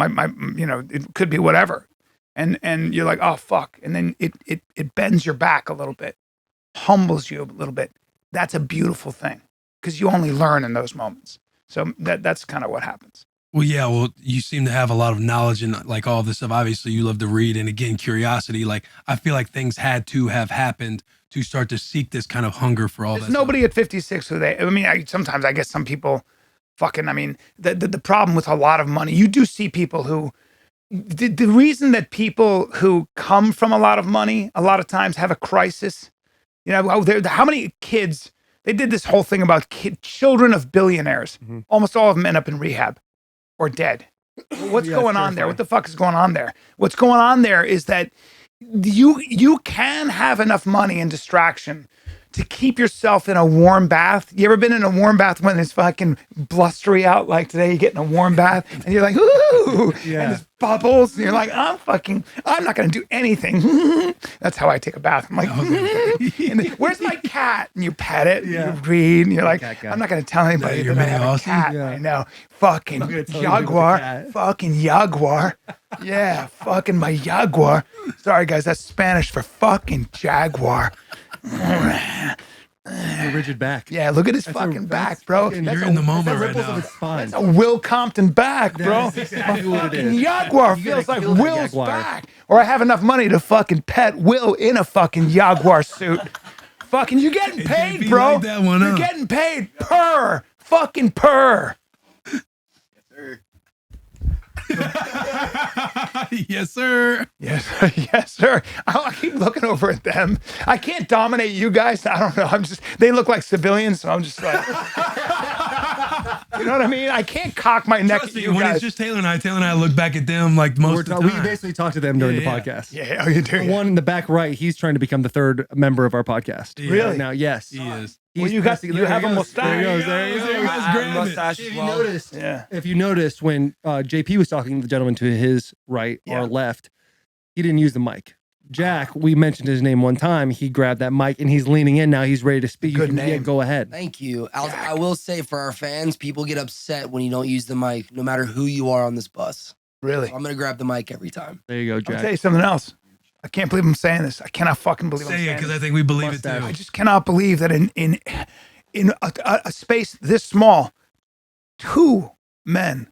F: you know, it could be whatever. And you're like, oh fuck. And then it bends your back a little bit, humbles you a little bit. That's a beautiful thing because you only learn in those moments. So that's kind of what happens.
B: Well, yeah. Well, you seem to have a lot of knowledge and like all this stuff. Obviously, you love to read, and again, curiosity. Like I feel like things had to have happened to start to seek this kind of hunger for all
F: There's
B: that.
F: nobody at 56 sometimes I guess some people the problem with a lot of money, you do see people who, the reason that people who come from a lot of money, a lot of times have a crisis, you know, how many kids, They did this whole thing about children of billionaires. Almost all of them end up in rehab or dead. What's going on there? What the fuck is going on there? What's going on there is that you can have enough money and distraction to keep yourself in a warm bath. You ever been in a warm bath when it's fucking blustery out like today? You get in a warm bath and you're like, ooh, and there's bubbles. And you're like, I'm not going to do anything. That's how I take a bath. I'm like, and then, where's my cat? And you pet it, you read, and you're like, I'm not going to tell anybody
B: you're
F: that I have a
B: awesome.
F: cat. I know. Fucking jaguar. Fucking jaguar. Yeah, fucking my jaguar. Sorry, guys, that's Spanish for fucking jaguar.
A: A rigid back.
F: Yeah, look at his fucking back, bro.
B: You're in the moment right now.
F: That's a Will Compton back, bro.
A: exactly what it
F: Fucking
A: is.
F: Jaguar
A: You
F: feels
A: gotta
F: like
A: kill that
F: Will's
A: Jaguar.
F: back. Or I have enough money to fucking pet Will in a fucking Jaguar suit. Fucking, you getting paid,
B: JP,
F: bro.
B: light that one
F: You're
B: up.
F: getting paid per. Fucking per.
B: Yes, sir.
F: Yes, sir. Yes, sir. I keep looking over at them. I can't dominate you guys. I don't know. They look like civilians, so I'm just like, you know what I mean? I can't cock my neck
B: Trust
F: at
B: me,
F: you
B: when
F: guys.
B: it's just Taylor and I look back at them like most of the
A: We
B: time.
A: basically talked to them during the
B: Yeah,
A: podcast.
F: Yeah, oh, you do.
A: The
F: Yeah.
A: one in the back right, he's trying to become the third member of our podcast.
B: Yeah.
F: Really?
A: Now, yes.
B: He is.
F: Well, you have a mustache.
A: There he goes. There he
B: There
A: goes.
B: he goes. Grab it.
D: Mustache as
A: If you
D: well.
A: noticed,
F: Yeah.
A: if you noticed when JP was talking to the gentleman to his right
F: Yeah.
A: or left, he didn't use the mic. Jack, we mentioned his name one time. He grabbed that mic and he's leaning in now. He's ready to speak.
F: Good
A: You can
F: name.
A: go ahead.
D: Thank you. I will say for our fans, people get upset when you don't use the mic, no matter who you are on this bus.
F: Really?
D: I'm gonna grab the mic every time.
A: There you go,
F: I'll
A: Jack.
F: tell you something else. I can't believe I'm saying this. I cannot fucking believe I'm
B: Say it
F: saying
B: because
F: this.
B: I think we believe
A: Mustache.
B: it
F: I
B: too.
F: just cannot believe that in a space this small, 2 men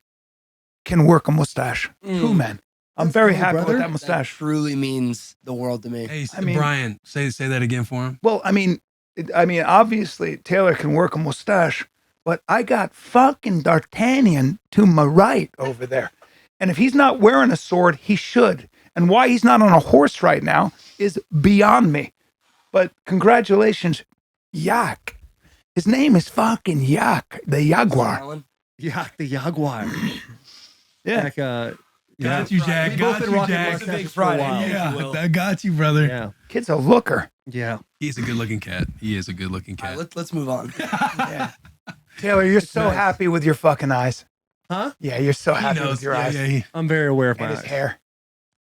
F: can work a mustache. 2 men. I'm very
A: cool,
F: happy
A: brother.
F: with that
D: That
F: mustache.
D: truly means the world to me.
B: Hey,
F: I mean-
B: Brian, say that again for him.
F: Well, I mean, obviously Taylor can work a mustache, but I got fucking D'Artagnan to my right over there. And if he's not wearing a sword, he should. And why he's not on a horse right now is beyond me. But congratulations, Yak. His name is fucking Yak, the Jaguar.
D: Alan?
A: Yeah, the Jaguar.
F: Yeah.
A: Jack, yeah.
B: Got you, Jack.
A: We both
B: Got
A: been
B: you,
A: rocking
B: Jack.
A: mustaches for a while.
B: Yeah, I got you, brother.
A: Yeah.
F: Kid's a looker.
A: Yeah.
B: He's a good looking cat. He is a good looking
D: All right,
B: cat.
D: let's move on.
F: Yeah. Taylor, you're so
A: nice.
F: happy with your fucking eyes.
A: Huh?
F: Yeah, you're so
B: He
F: happy
B: knows.
F: with your
B: Yeah,
F: eyes.
B: yeah,
A: I'm very aware of my
F: And his
A: eyes.
F: hair.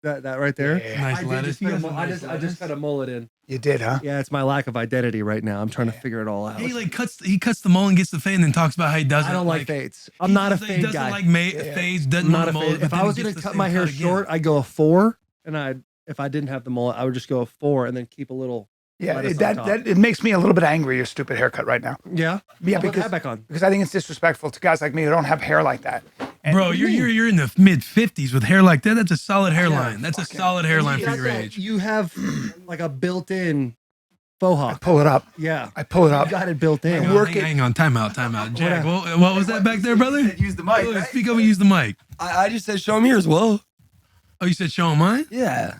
A: That right there.
F: Yeah.
B: Nice
A: I did
B: lettuce.
A: just put a mo- I just cut a mullet in.
F: You did, huh?
A: Yeah, it's my lack of identity right now. I'm trying to figure it all out.
B: He cuts the mole and gets the fade and then talks about how he doesn't.
A: I don't like fades. I'm not a
B: he
A: fade
B: doesn't
A: guy.
B: like
F: Yeah.
B: fades. Doesn't
A: I'm not
B: want
A: a
B: mullet,
A: fade.
B: but
A: If
B: then
A: I
B: he
A: was
B: gets
A: gonna
B: the
A: cut
B: same
A: my hair
B: again.
A: short, I'd go a 4, and if I didn't have the mullet, I would just go a 4 and then keep a little.
F: Yeah,
A: lettuce on
F: that
A: top.
F: it makes me a little bit angry, your stupid haircut right now.
A: Yeah.
F: Yeah,
A: I'll put
F: because
A: that back on.
F: because I think it's disrespectful to guys like me who don't have hair like that. And
B: Bro, you're in the mid 50s with hair like that. That's a solid hairline. That's a
F: fucking-
B: solid hairline for
A: You
B: your
A: got that-
B: age.
A: You have like a built-in faux
F: I
A: hawk.
F: pull it up.
A: Yeah.
F: I pull it
A: You
F: up.
A: got it built in.
B: Hang on,
F: work
B: hang,
F: it-
B: hang on. Time out. Jack, what was that back there, brother?
C: Use the mic.
B: Oh,
C: Right?
B: speak up and use the mic.
D: I just said show him here as well.
B: Oh, you said show him mine?
D: Yeah.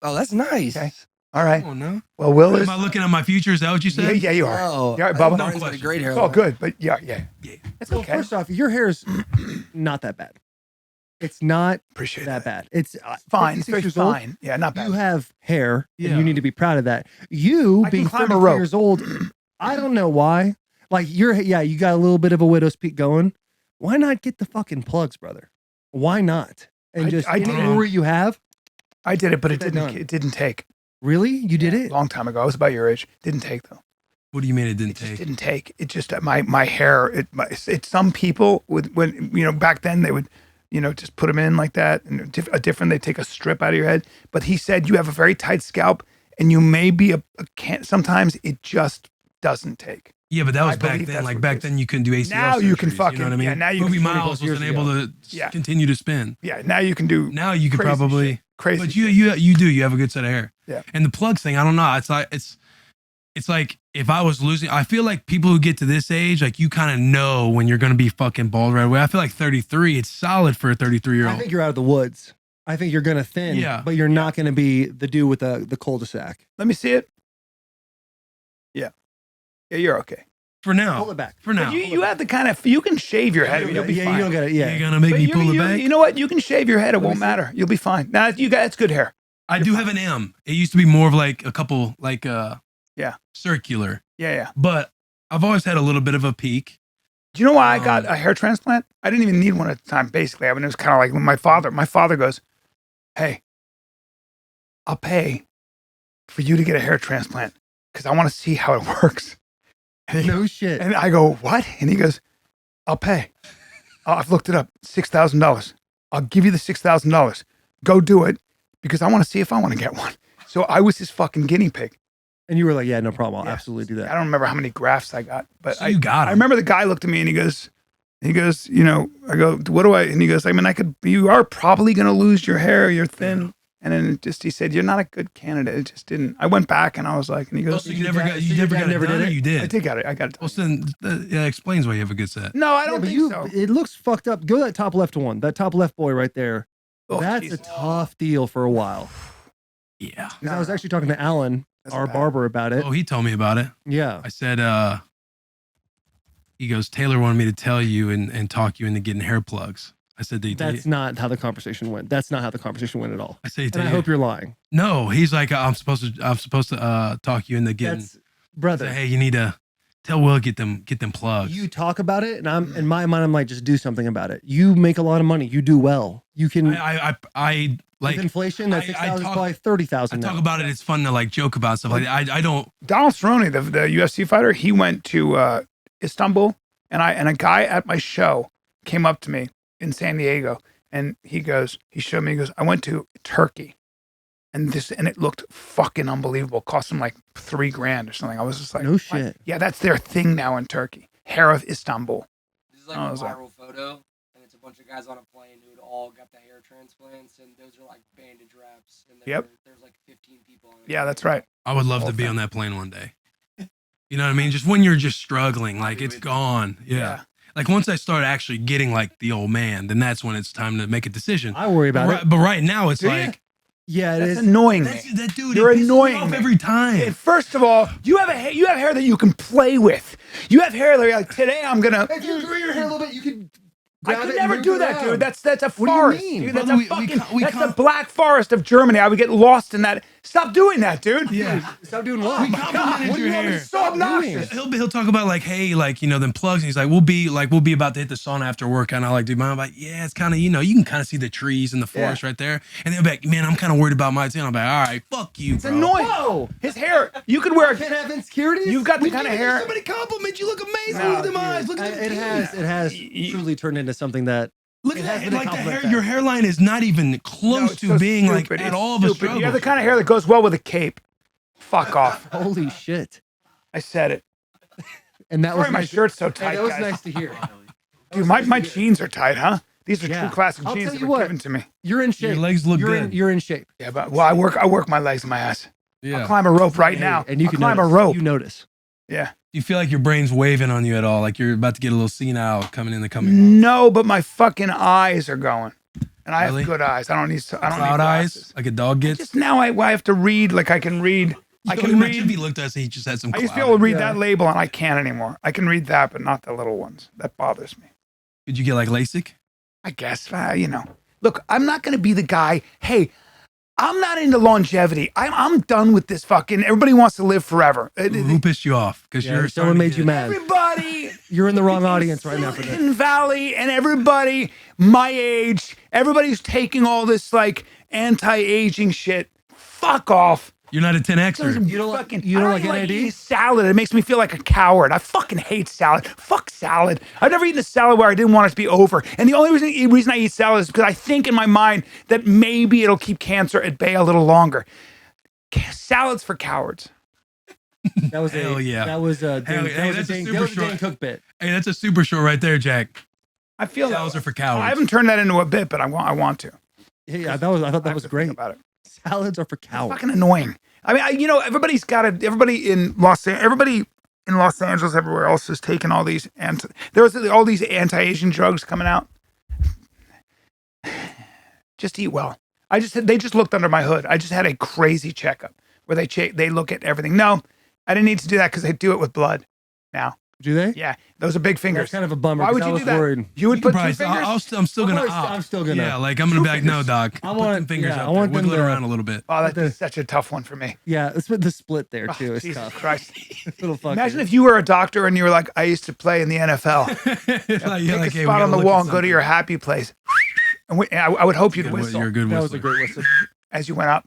D: Oh, that's nice.
F: Okay. All right.
B: Oh, no.
F: Well, Will is.
B: Am I looking at my future? Is that what you
F: Yeah,
B: said?
F: yeah, you are.
D: Oh,
F: Yeah,
D: I
F: Bubba.
D: think
F: No
D: Brian's got a
B: question.
D: great hair.
F: It's all good, but yeah. It's
A: So
F: okay.
A: first off, your hair's not that bad. It's not
F: Appreciate
A: that
F: that.
A: bad. It's
F: Fine. It's
A: 56
F: very
A: years old.
F: fine. Yeah, not bad.
A: You have hair, and
B: Yeah.
A: you need to be proud of that. You
F: I can
A: being
F: climb a
A: 33
F: rope.
A: years old, I don't know why. Like you got a little bit of a widow's peak going. Why not get the fucking plugs, brother? Why not? And
F: I
A: just
F: did
A: any
F: it.
A: worry you have.
F: I did it, but it
A: Get that
F: didn't.
A: done.
F: It didn't take.
A: Really, you did
F: A
A: it?
F: long time ago. I was about your age. Didn't take though.
B: What do you mean it
F: It
B: didn't
F: just
B: take?
F: didn't take. It just my hair. It's some people when back then they would just put them in like that and they take a strip out of your head. But he said you have a very tight scalp and you may be sometimes it just doesn't take.
B: Yeah, but that was
F: I
B: back
F: believe
B: then.
F: that's
B: Like
F: what
B: back
F: it is.
B: then, you couldn't do ACL.
F: Now you can
B: surgeries,
F: fucking-
B: You know what I mean?
F: yeah, now you
B: Ruby
F: can-
B: Miles
A: 20 years
B: wasn't able to
F: Yeah.
B: continue to spin.
F: Yeah, now you can do.
B: Now you could
F: crazy
B: probably.
F: shit. Crazy.
B: But
F: shit.
B: you do. You have a good set of hair.
F: Yeah.
B: And the plugs thing, I don't know. It's like if I was losing, I feel like people who get to this age, like you kind of know when you're going to be fucking bald right away. I feel like 33, it's solid for a 33-year-old.
A: I think you're out of the woods. I think you're gonna thin,
B: Yeah.
A: but you're not gonna be the dude with the cul-de-sac.
F: Let me see it. Yeah, you're okay.
B: For now.
A: Pull it back.
B: For now.
F: But you have the kind of, you can shave your head. You'll be
A: Yeah,
F: fine.
A: you don't get it.
B: You're
A: Yeah.
B: gonna make
F: But
B: me pull it back.
F: You know what? You can shave your head. It won't matter. You'll be fine. Now it's good hair.
B: I do have an M. It used to be more of like a couple, like
F: Yeah.
B: circular.
F: Yeah.
B: But I've always had a little bit of a peak.
F: Do you know why I got a hair transplant? I didn't even need one at the time, basically. I mean, it was kind of like when my father goes, hey, I'll pay for you to get a hair transplant because I want to see how it works. And,
A: No shit.
F: and I go, what? And he goes, I'll pay. I've looked it up, $6,000. I'll give you the $6,000. Go do it because I want to see if I want to get one. So I was his fucking guinea pig.
A: And you were like, yeah, no problem. I'll
F: Yeah.
A: absolutely do
F: I
A: that.
F: don't remember how many grafts I got, but
B: So you got 'em.
F: I remember the guy looked at me and he goes, you know, I go, what do I? And he goes, I mean, you are probably going to lose your hair. You're thin. And then he said, you're not a good candidate. It just didn't. I went back and I was like, and he
B: Oh,
F: goes,
B: so you never got it done, or you
F: I
B: did?
F: did got it. I got it.
B: Well, then that explains why you have a good set.
F: No, I
A: Yeah,
F: don't
A: but
F: think so.
A: it looks fucked up. Go to that top left one. That top left boy right there.
F: Oh,
A: That's
F: Jesus.
A: a tough deal for a while.
B: Yeah.
A: 'Cause I was actually talking to Alan,
F: That's
A: our
F: bad.
A: barber, about it.
B: Oh, he told me about it.
A: Yeah.
B: I said, he goes, Taylor wanted me to tell you and talk you into getting hair plugs. I said,
A: That's not how the conversation went. That's not how the conversation went at all.
B: I said,
A: And I hope you're lying.
B: no. He's like, I'm supposed to talk you into getting.
A: That's
B: I
A: brother.
B: said, hey, you need to tell Will get them plugs.
A: You talk about it, and I'm in my mind. I'm like, just do something about it. You make a lot of money. You do well. You can.
B: I like
A: with inflation, that
B: I
A: 6,000 is
B: talk-
A: probably
B: I
A: 30,000 now.
B: talk about it. It's fun to like joke about stuff like that. I don't.
F: Donald Cerrone, the UFC fighter, he went to Istanbul, and a guy at my show came up to me in San Diego, and he showed me, he goes, I went to Turkey, and it looked fucking unbelievable. Cost him like $3,000 or something. I was just like,
A: No shit.
F: yeah, that's their thing now in Turkey. Hair of Istanbul.
G: This is like
F: Oh,
G: a
F: is that-
G: viral photo, and it's a bunch of guys on a plane who had all got the hair transplants, and those are like bandage wraps. And
F: Yep.
G: there's like 15 people on it.
F: Yeah, that's right.
B: I would love to be on that plane one day. You know what I mean? Just when you're just struggling, like it's gone. Yeah. Like once I start actually getting like the old man, then that's when it's time to make a decision.
A: I worry about it.
B: But right now it's
F: Do you?
B: like
A: Yeah, it
F: That's
A: is.
F: annoying me.
B: that dude.
F: You're
B: it pisses me
F: annoying
B: off
F: me.
B: every time.
F: First of all, you have hair that you can play with. You have hair that you're like, today I'm gonna.
A: If you grew your hair a little bit, you could.
F: I could never do that, dude. That's a
A: What do you
F: forest.
A: mean?
F: Dude, that's
B: Brother,
F: a fucking.
B: we
F: that's the
B: can't-
F: Black Forest of Germany. I would get lost in that. Stop doing that, dude.
B: Yeah.
A: Stop doing what?
B: We complimented
A: What do
B: your
A: you want me
B: hair.
A: to
F: So
A: stop
F: obnoxious.
A: doing?
B: He'll talk about like, hey, like, you know, them plugs. And he's like, we'll be about to hit the sauna after work. And I like, dude, man, I'm like, yeah, it's kind of, you know, you can kind of see the trees and the forest right there. And they'll be like, man, I'm kind of worried about my tail. I'm like, all right, fuck you,
F: It's
B: bro.
F: annoying.
A: Whoa!
F: His hair. You could wear.
A: I can't have insecurities.
F: You've got the
B: We
F: kind of
B: gave you
F: hair.
B: so many compliments. You look amazing.
F: No,
B: look at them
F: dude.
B: eyes. Look at them
A: It
B: teeth.
A: has
F: You-
A: truly turned into something that.
B: Look
A: It
B: at
A: has
B: that.
A: been a
B: Like the hair,
A: compliment
B: your
A: back.
B: hairline is not even
F: No,
B: close
F: it's
B: to
F: so
B: being
F: stupid.
B: like at
F: It's
B: all of a
F: stupid.
B: struggle.
F: You have the kind of hair that goes well with a cape. Fuck off.
A: Holy shit!
F: I said it.
A: And that was
F: Sorry, my
A: nice.
F: shirt's so
A: Hey,
F: tight,
A: that was
F: guys.
A: nice to hear.
F: Dude, my jeans are tight, huh? These are
A: Yeah.
F: true classic
A: I'll
F: jeans
A: tell
F: that
A: you
F: were
A: what.
F: given to me.
A: You're in shape.
B: Your legs look
A: you're
B: good.
A: You're in shape.
F: Yeah, but I work my legs and my ass. I'll
B: Yeah.
F: climb a rope right
A: Hey,
F: now.
A: and you
F: I'll
A: can
F: climb
A: notice.
F: a rope.
A: You notice.
F: Yeah.
B: You feel like your brain's waving on you at all? Like you're about to get a little senile coming in the coming months?
F: No, but my fucking eyes are going, and I
B: Really?
F: have good eyes. I don't need. I don't
B: Cloud
F: need
B: eyes,
F: glasses.
B: like a dog gets.
F: Just now, I have to read. Like I can read. I can
B: imagine if he
F: read.
B: looked at us and he just had some
F: I used to be
B: cloud
F: able to read
A: Yeah.
F: that label, and I can't anymore. I can read that, but not the little ones. That bothers me.
B: Could you get like LASIK?
F: I guess you know. Look, I'm not going to be the guy. Hey, I'm not into longevity. I'm done with this fucking. Everybody wants to live forever.
B: Who pissed you off? Because
A: Yeah,
B: you're
A: someone
B: starting to
A: made you
B: get-
A: mad.
F: Everybody.
A: You're in the wrong audience right now for this.
F: Silicon Valley and everybody my age, everybody's taking all this like anti-aging shit. Fuck off.
B: You're not a 10Xer.
A: You don't
F: Fucking,
A: you don't
F: I
A: like
F: even
A: NAD?
F: eating salad. It makes me feel like a coward. I fucking hate salad. Fuck salad. I've never eaten a salad where I didn't want it to be over. And the only reason I eat salad is because I think in my mind that maybe it'll keep cancer at bay a little longer. Salad's for cowards.
A: That was
B: Hell yeah.
A: That was a
B: Hell
A: Dane,
B: yeah.
A: that
B: Hey,
A: was a
B: that's a
A: Dane,
B: super
A: that was a
B: short-
A: Dane Cook bit.
B: Hey, that's a super short right there, Jack.
F: I feel
B: Salads are for cowards.
F: I haven't turned that into a bit, but I want to.
A: Yeah, I thought that
F: I have
A: was
F: to think
A: great.
F: about it.
A: Salads are for
F: It's
A: cowards.
F: fucking annoying. I mean, everybody in Los Angeles, everywhere else is taking all these all these anti-Asian drugs coming out. Just eat well. They just looked under my hood. I just had a crazy checkup where they look at everything. No, I didn't need to do that because they do it with blood now.
A: Do they?
F: Yeah, those are big fingers.
A: That's kind of a bummer.
F: Why
A: 'cause
F: would
A: I
F: you
A: was
F: do that?
A: worried.
F: You would
B: You can
F: put two
B: probably,
F: fingers.
B: I'm still gonna.
A: I'm still gonna.
B: Yeah, like I'm gonna be like, no, Doc.
A: I
B: Put
A: want-
B: them fingers
A: yeah, I
B: up there.
A: want them
B: Wiggle it
A: to-
B: around a little bit.
F: Oh, that's such a tough one for me.
A: Yeah, it's with the split there
F: Oh,
A: too. It's
F: Jesus
A: tough.
F: Christ.
A: Little fucker.
F: Imagine if you were a doctor and you were like, I used to play in the NFL.
B: Like,
F: Pick
B: you're like,
F: a
B: hey, we
F: spot
B: gotta
F: on the
B: look
F: wall
B: at
F: and go to
B: something.
F: your happy place. And I would hope you'd
B: You're
F: whistle
B: a good
A: that was a
B: whistler.
A: great whistle.
F: as you went up.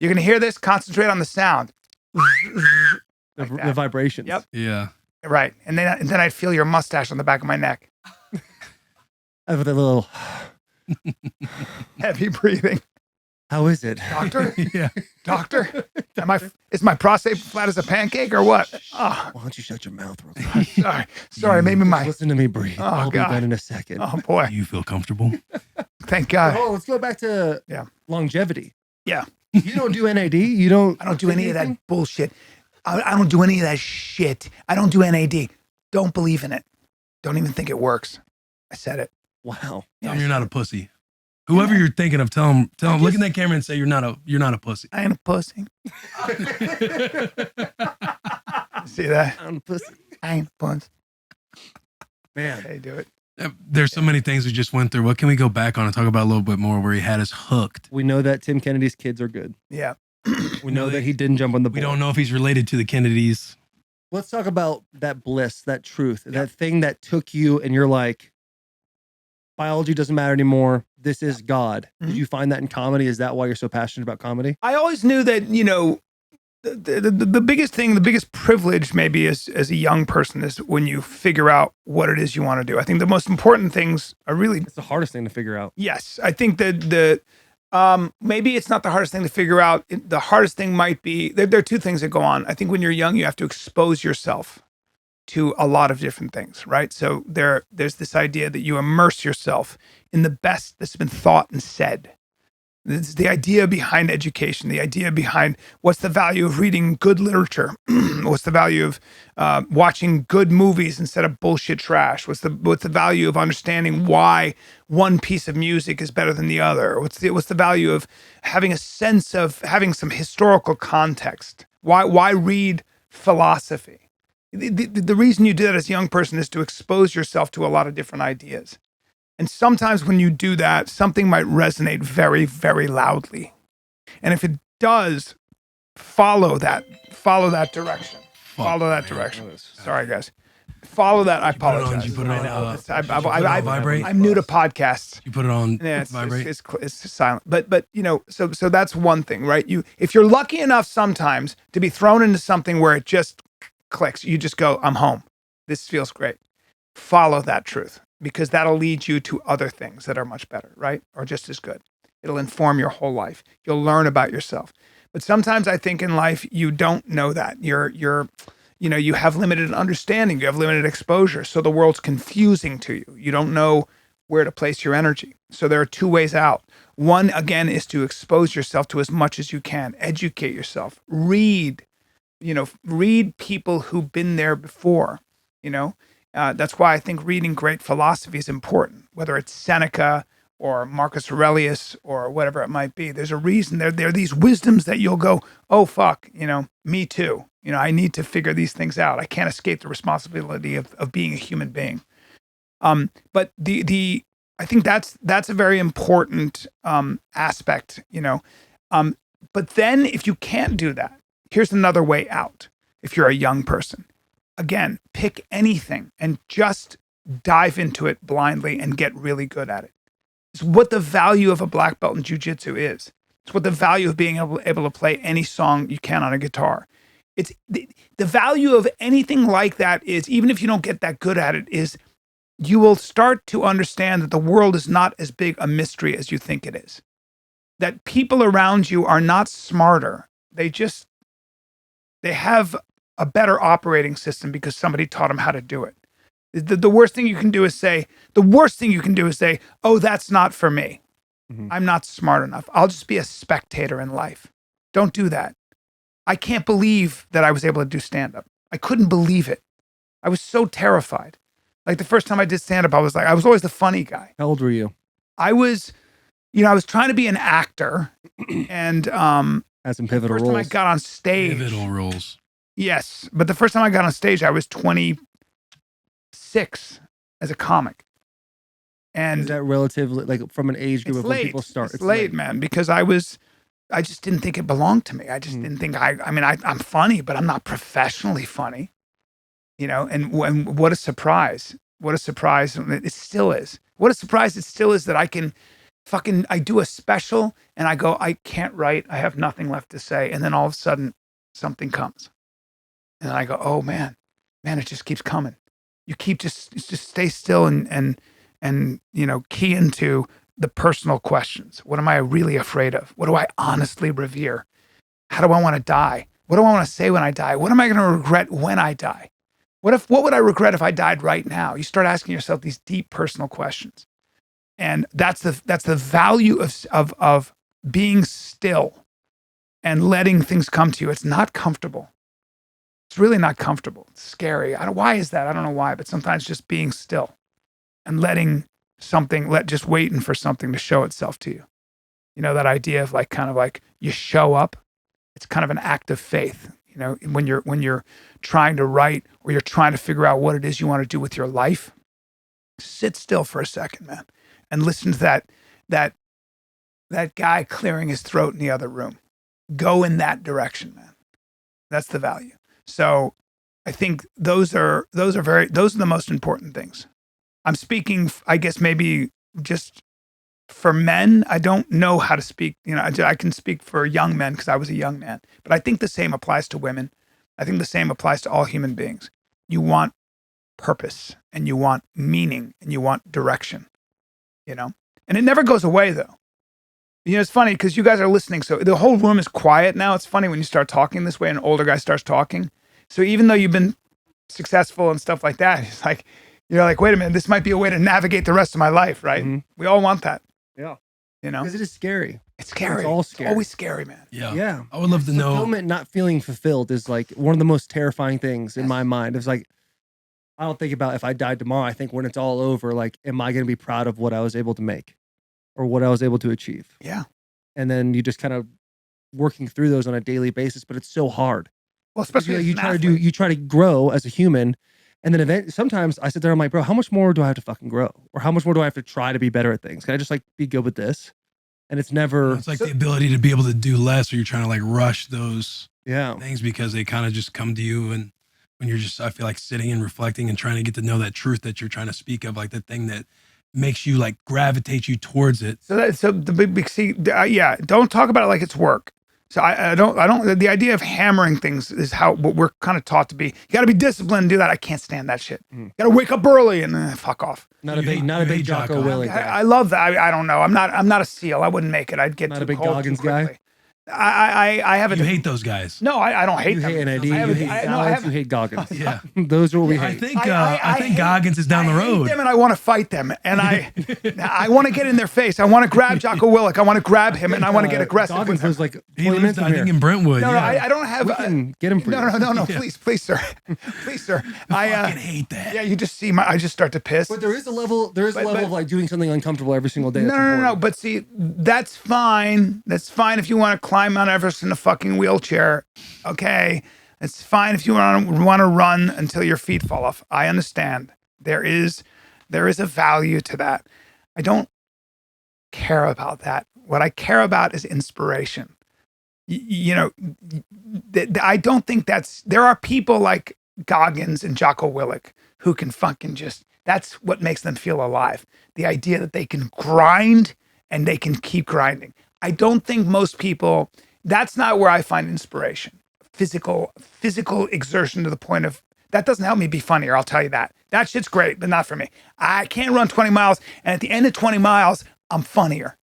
F: You're going to hear this. Concentrate on the sound.
A: The,
F: Like
A: the
F: that.
A: vibrations.
F: Yep.
B: Yeah.
F: Right. And then I'd feel your mustache on the back of my neck.
A: With a little.
F: Heavy breathing.
A: How is it?
F: Doctor?
B: Yeah.
F: Doctor? Is my prostate flat as a pancake or what? Oh,
A: Why don't you shut your mouth real quick?
F: sorry. Maybe
A: Just
F: my.
A: listen to me breathe.
F: Oh,
A: I'll
F: God.
A: be done in a second.
F: Oh, boy.
B: Do you feel comfortable?
F: Thank God.
A: Oh, let's go back to longevity.
F: Yeah.
A: You don't do NAD. You don't.
F: I don't do any of that bullshit. I don't do any of that shit. I don't do NAD. Don't believe in it. Don't even think it works. I said it.
A: Wow.
B: Tell him you're not a pussy. Whoever you're thinking of, tell him. Look in that camera and say you're not a pussy.
F: I ain't a pussy. See that?
A: I'm a pussy.
F: I ain't a pussy.
A: Man.
F: Hey, do it.
B: There's so many things we just went through. What can we go back on and talk about a little bit more where he had us hooked?
A: We know that Tim Kennedy's kids are good.
F: Yeah.
A: We know that he didn't jump on the board.
B: We don't know if he's related to the Kennedys.
A: Let's talk about that bliss, that truth, that thing that took you and you're like, biology doesn't matter anymore. This is God. Did
F: Mhm.
A: you find that in comedy? Is that why you're so passionate about comedy?
F: I always knew that, the biggest thing, the biggest privilege maybe as a young person is when you figure out what it is you want to do. I think the most important things are really,
A: It's the hardest thing to figure out.
F: yes, I think that maybe it's not the hardest thing to figure out. The hardest thing might be, there are two things that go on. I think when you're young, you have to expose yourself to a lot of different things, right? So there's this idea that you immerse yourself in the best that's been thought and said. It's the idea behind education, the idea behind what's the value of reading good literature, what's the value of watching good movies instead of bullshit trash, what's the value of understanding why one piece of music is better than the other, what's the value of having a sense of having some historical context, why read philosophy. The reason you do that as a young person is to expose yourself to a lot of different ideas. And sometimes when you do that, something might resonate very, very loudly. And if it does, follow that direction. Follow that direction. Sorry, guys. Follow that. I apologize.
B: You put it on, vibrate?
F: I'm new to podcasts.
B: You put it on
F: Yeah,
B: vibrate.
F: it's silent. But so that's one thing, right? If you're lucky enough sometimes to be thrown into something where it just clicks, you just go, I'm home. This feels great. Follow that truth, because that'll lead you to other things that are much better, right? Or just as good. It'll inform your whole life. You'll learn about yourself. But sometimes I think in life you don't know that. You have limited understanding, you have limited exposure, so the world's confusing to you. You don't know where to place your energy. So there are two ways out. One, again, is to expose yourself to as much as you can. Educate yourself. Read people who've been there before, That's why I think reading great philosophy is important, whether it's Seneca or Marcus Aurelius or whatever it might be. There's a reason. There are these wisdoms that you'll go, oh, fuck, me too. I need to figure these things out. I can't escape the responsibility of being a human being. But I think that's a very important aspect, But then if you can't do that, here's another way out. If you're a young person, again, pick anything and just dive into it blindly and get really good at it. It's what the value of a black belt in jiu-jitsu is. It's what the value of being able to play any song you can on a guitar. It's the value of anything like that is, even if you don't get that good at it, is you will start to understand that the world is not as big a mystery as you think it is. That people around you are not smarter. They have a better operating system because somebody taught them how to do it. The worst thing you can do is say, oh, that's not for me.
A: Mhm.
F: I'm not smart enough. I'll just be a spectator in life. Don't do that. I can't believe that I was able to do stand-up. I couldn't believe it. I was so terrified. Like the first time I did stand-up, I was always the funny guy.
A: How old were you?
F: I was trying to be an actor, and
A: Had some
F: the
A: pivotal
F: first time I
A: roles.
F: got on stage,
B: Pivotal roles.
F: yes, but the first time I got on stage, I was 20, 6 as a comic. And
A: Is that relatively like from an age group
F: it's
A: of when
F: late.
A: people start?
F: It's late, man, because I just didn't think it belonged to me. I just didn't think I'm funny, but I'm not professionally funny, you know. And what a surprise! What a surprise! It still is. What a surprise it still is that I can I do a special and I go, I can't write. I have nothing left to say, and then all of a sudden something comes, and I go, oh man, it just keeps coming. You keep just stay still and you know, key into the personal questions. What am I really afraid of? What do I honestly revere? How do I want to die? What do I want to say when I die? What am I going to regret when I die? What would I regret if I died right now? You start asking yourself these deep personal questions. And that's the value of being still and letting things come to you. It's not comfortable. It's really not comfortable. It's scary. Why is that? I don't know why, but sometimes just being still and letting something, just waiting for something to show itself to you. You know, that idea of like, kind of like you show up. It's kind of an act of faith. You know, when you're trying to write or you're trying to figure out what it is you want to do with your life, sit still for a second, man, and listen to that guy clearing his throat in the other room. Go in that direction, man. That's the value. So I think those are the most important things. I'm speaking, I guess, maybe just for men. I don't know how to speak. You know, I can speak for young men because I was a young man. But I think the same applies to women. I think the same applies to all human beings. You want purpose and you want meaning and you want direction, you know? And it never goes away though. You know, it's funny because you guys are listening. So the whole room is quiet now. It's funny when you start talking this way and an older guy starts talking. So even though you've been successful and stuff like that, it's like, you're like, wait a minute, this might be a way to navigate the rest of my life, right?
A: Mm-hmm.
F: We all want that.
A: Yeah.
F: You know?
A: Because it is scary.
F: It's scary.
A: It's all scary.
F: It's always scary, man.
B: Yeah.
A: Yeah.
B: I would love to know.
A: Fulfillment, not feeling fulfilled is like one of the most terrifying things in my mind. It's like, I don't think about if I died tomorrow. I think when it's all over, like, am I going to be proud of what I was able to make or what I was able to achieve?
F: Yeah.
A: And then you just kind of working through those on a daily basis, but it's so hard.
F: Well, especially
A: you try to grow as a human. And then sometimes I sit there, I'm like, bro, how much more do I have to fucking grow? Or how much more do I have to try to be better at things? Can I just like be good with this? And it's never.
B: It's like the ability to be able to do less, or you're trying to like rush those
A: Yeah.
B: things because they kind of just come to you. And when you're just, I feel like sitting and reflecting and trying to get to know that truth that you're trying to speak of, like the thing that makes you like gravitate you towards it.
F: So the big see, yeah, don't talk about it like it's work. So I don't. The idea of hammering things is what we're kind of taught to be. You got to be disciplined and do that. I can't stand that shit. You got to wake up early and fuck off.
A: Not a big Jocko Willink guy.
F: I love that. I don't know. I'm not a SEAL. I wouldn't make it. I'd get
A: Not
F: too
A: a big
F: cold
A: Goggins
F: too quickly.
A: guy?
F: I have a.
B: You hate those guys.
F: No, I don't hate
A: You
F: them.
A: hate NAD, you hate Alex, you hate Goggins.
B: Yeah.
A: Those are what we
B: I
A: hate.
B: think Goggins is down the
F: I hate
B: road.
F: them and I want to fight them. And I want to get in their face. I want to grab Jocko Willink. I want to grab him and I want to get aggressive.
A: Goggins
F: with
A: was
F: him.
A: like 20
B: He lives,
A: minutes
B: I
A: from
B: think,
A: here.
B: in Brentwood.
F: No,
B: yeah.
F: I don't have.
A: We can get him for you.
F: No. Please, sir. Please, sir.
B: I fucking hate that.
F: Yeah, you just see I just start to piss.
A: But there is a level. There is a
F: But-
A: level of like doing something uncomfortable every single day.
F: No. But see, that's fine. That's fine if you want to climb Mount Everest in a fucking wheelchair. Okay, it's fine if you want to run until your feet fall off. I understand. There is a value to that. I don't care about that. What I care about is inspiration. You know, I don't think there are people like Goggins and Jocko Willink who can fucking just, that's what makes them feel alive. The idea that they can grind and they can keep grinding. I don't think most people, that's not where I find inspiration. Physical exertion to the point of, that doesn't help me be funnier, I'll tell you that. That shit's great, but not for me. I can't run 20 miles, and at the end of 20 miles, I'm funnier.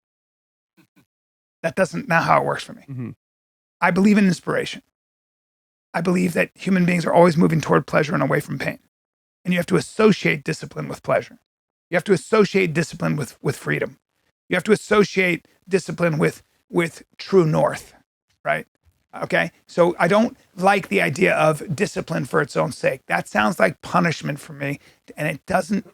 F: That doesn't, not how it works for me.
A: Mm-hmm.
F: I believe in inspiration. I believe that human beings are always moving toward pleasure and away from pain. And you have to associate discipline with pleasure. You have to associate discipline with freedom. You have to associate discipline with true north, right? Okay? So I don't like the idea of discipline for its own sake. That sounds like punishment for me, and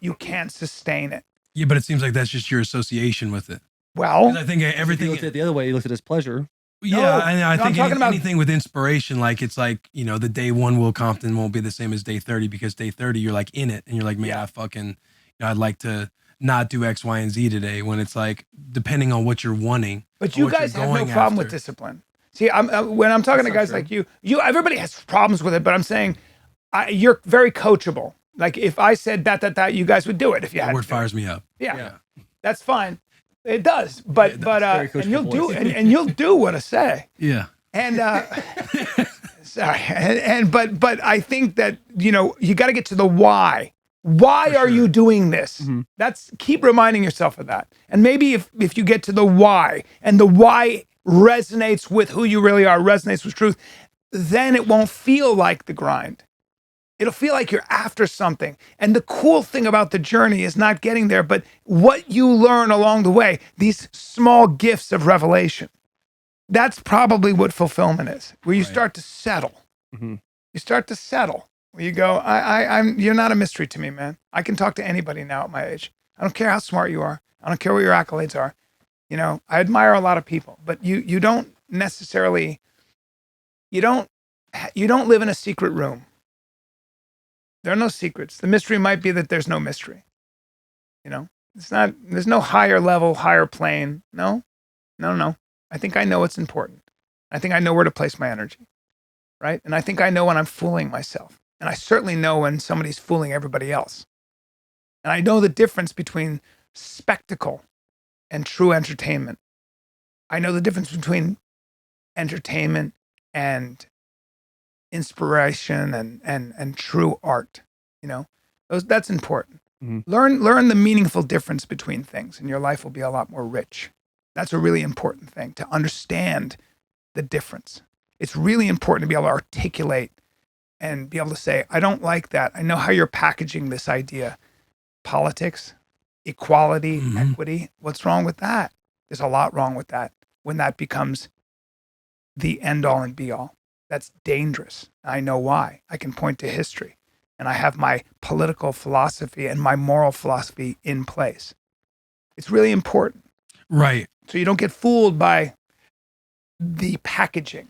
F: you can't sustain it.
B: Yeah, but it seems like that's just your association with it. 'Cause
F: Well,
B: I think
A: If you
B: everything.
A: looked at it the other way, you looked at it as pleasure.
B: Yeah, and I
F: No,
B: think
F: I'm talking about
B: anything with inspiration, like it's like, the day one Will Compton won't be the same as day 30 because day 30 you're like in it and you're like, man, I fucking, I'd like to not do X, Y, and Z today, when it's like, depending on what you're wanting.
F: But
B: or
F: you
B: what you're
F: guys have no
B: going
F: problem with
B: after.
F: discipline. See, when I'm talking to
B: That's not
F: guys
B: true.
F: like you, everybody has problems with it, but I'm saying you're very coachable. Like if I said that, you guys would do it if you
B: That
F: had
B: word
F: to do it.
B: fires me up.
F: Yeah, that's fine. It does, but
A: very
F: and you'll
A: coachable
F: do
A: voice.
F: and you'll do what I say.
B: Yeah.
F: And sorry, but I think that you got to get to the why. Why are you doing this? That's keep reminding yourself of that. And maybe if you get to the why and the why resonates with who you really are, resonates with truth, then it won't feel like the grind. It'll feel like you're after something. And the cool thing about the journey is not getting there, but what you learn along the way, these small gifts of revelation. That's probably what fulfillment is, where you start to settle.
A: Mhm.
F: You start to settle. Where you go, you're not a mystery to me, man. I can talk to anybody now at my age. I don't care how smart you are. I don't care what your accolades are. I admire a lot of people, but you don't necessarily, you don't live in a secret room. There are no secrets. The mystery might be that there's no mystery. There's no higher level, higher plane. No. I think I know what's important. I think I know where to place my energy, right? And I think I know when I'm fooling myself. And I certainly know when somebody's fooling everybody else. And I know the difference between spectacle and true entertainment. I know the difference between entertainment and inspiration and true art. That's important.
A: Mhm.
F: Learn the meaningful difference between things, and your life will be a lot more rich. That's a really important thing, to understand the difference. It's really important to be able to articulate and be able to say, I don't like that. I know how you're packaging this idea. Politics, equality, equity. What's wrong with that? There's a lot wrong with that when that becomes the end all and be all. That's dangerous. I know why. I can point to history, and I have my political philosophy and my moral philosophy in place. It's really important.
B: Right.
F: So you don't get fooled by the packaging.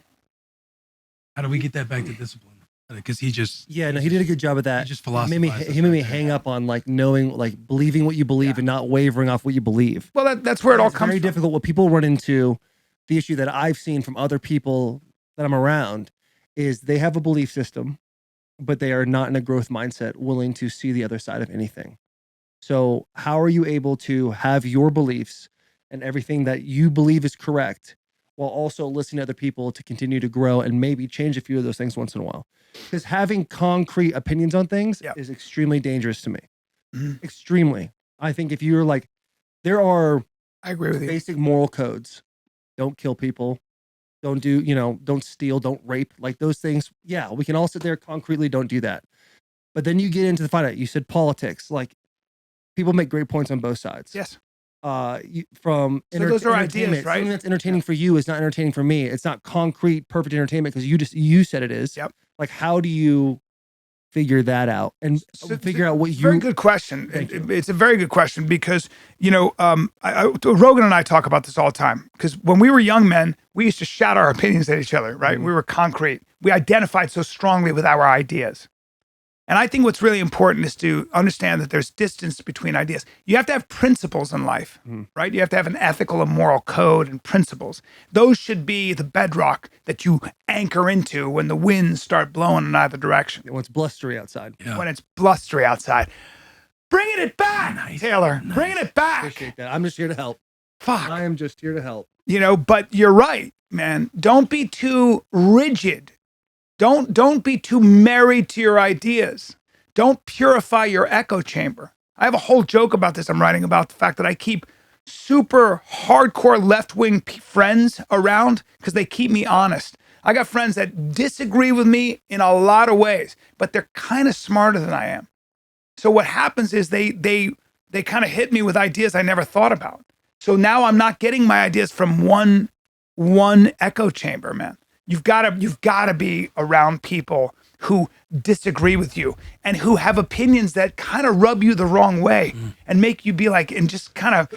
B: How do we get that back to discipline? Because he just,
A: Yeah, no, he did a good job of that.
B: He just
A: He made me,
B: philosophizes
A: he made me
B: right there.
A: hang up on knowing, believing what you believe and not wavering off what you believe.
F: Well, that's where it all
A: It's
F: comes
A: very
F: from.
A: difficult. What people run into, the issue that I've seen from other people that I'm around, is they have a belief system, but they are not in a growth mindset, willing to see the other side of anything. So how are you able to have your beliefs and everything that you believe is correct, while also listening to other people to continue to grow and maybe change a few of those things once in a while? Because having concrete opinions on things is extremely dangerous to me. Extremely. I think if you're there are
F: I agree with you.
A: basic moral codes. Don't kill people. Don't do, don't steal, don't rape. Those things. Yeah, we can all sit there concretely, don't do that. But then you get into the fight. You said politics. People make great points on both sides.
F: Yes.
A: From
F: So those are ideas,
A: entertainment.
F: right?
A: Something that's entertaining for you is not entertaining for me. It's not concrete, perfect entertainment because you said it is.
F: Yep.
A: How do you figure that out and figure out what you?
F: Very good question.
A: Thank you.
F: It's a very good question because Rogan and I talk about this all the time. Because when we were young men, we used to shout our opinions at each other. Right? We were concrete. We identified so strongly with our ideas. And I think what's really important is to understand that there's distance between ideas. You have to have principles in life, right? You have to have an ethical and moral code and principles. Those should be the bedrock that you anchor into when the winds start blowing in either direction.
A: When it's blustery outside.
B: Yeah.
F: When it's blustery outside. Bringing it back, Taylor. Bringing it back.
A: Appreciate that. I'm just here to help.
F: Fuck.
A: I am just here to help.
F: But you're right, man. Don't be too rigid. Don't be too married to your ideas. Don't purify your echo chamber. I have a whole joke about this. I'm writing about the fact that I keep super hardcore left-wing friends around because they keep me honest. I got friends that disagree with me in a lot of ways, but they're kind of smarter than I am. So what happens is they kind of hit me with ideas I never thought about. So now I'm not getting my ideas from one echo chamber, man. You've got to be around people who disagree with you and who have opinions that kind of rub you the wrong way and make you be and just kind of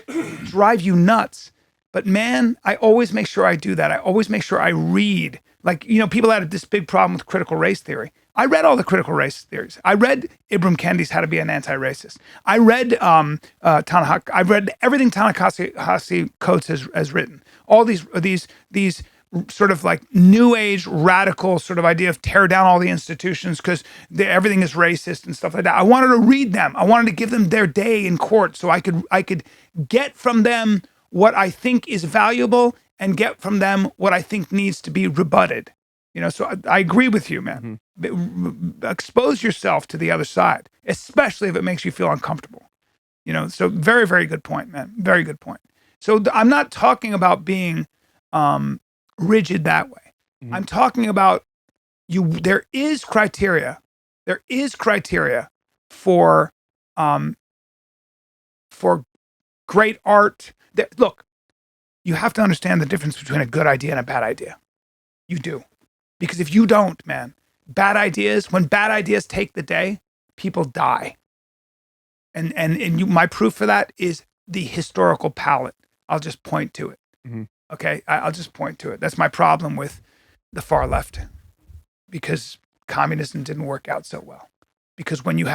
F: drive you nuts. But man, I always make sure I do that. I always make sure I read. Like, people had this big problem with critical race theory. I read all the critical race theories. I read Ibram Kendi's How to Be an Anti-Racist. I read I read everything Ta-Nehisi Coates has written. All these sort of like new age radical sort of idea of tear down all the institutions because everything is racist and stuff like that. I wanted to read them. I wanted to give them their day in court so I could get from them what I think is valuable and get from them what I think needs to be rebutted. So I agree with you, man. Expose yourself to the other side, especially if it makes you feel uncomfortable. So very, very good point, man. Very good point. So I'm not talking about being rigid that way. I'm talking about there is criteria. There is criteria for great art. Look, you have to understand the difference between a good idea and a bad idea. You do. Because if you don't, man, when bad ideas take the day, people die. And my proof for that is the historical palette. I'll just point to it. Okay, I'll just point to it. That's my problem with the far left, because communism didn't work out so well. Because when you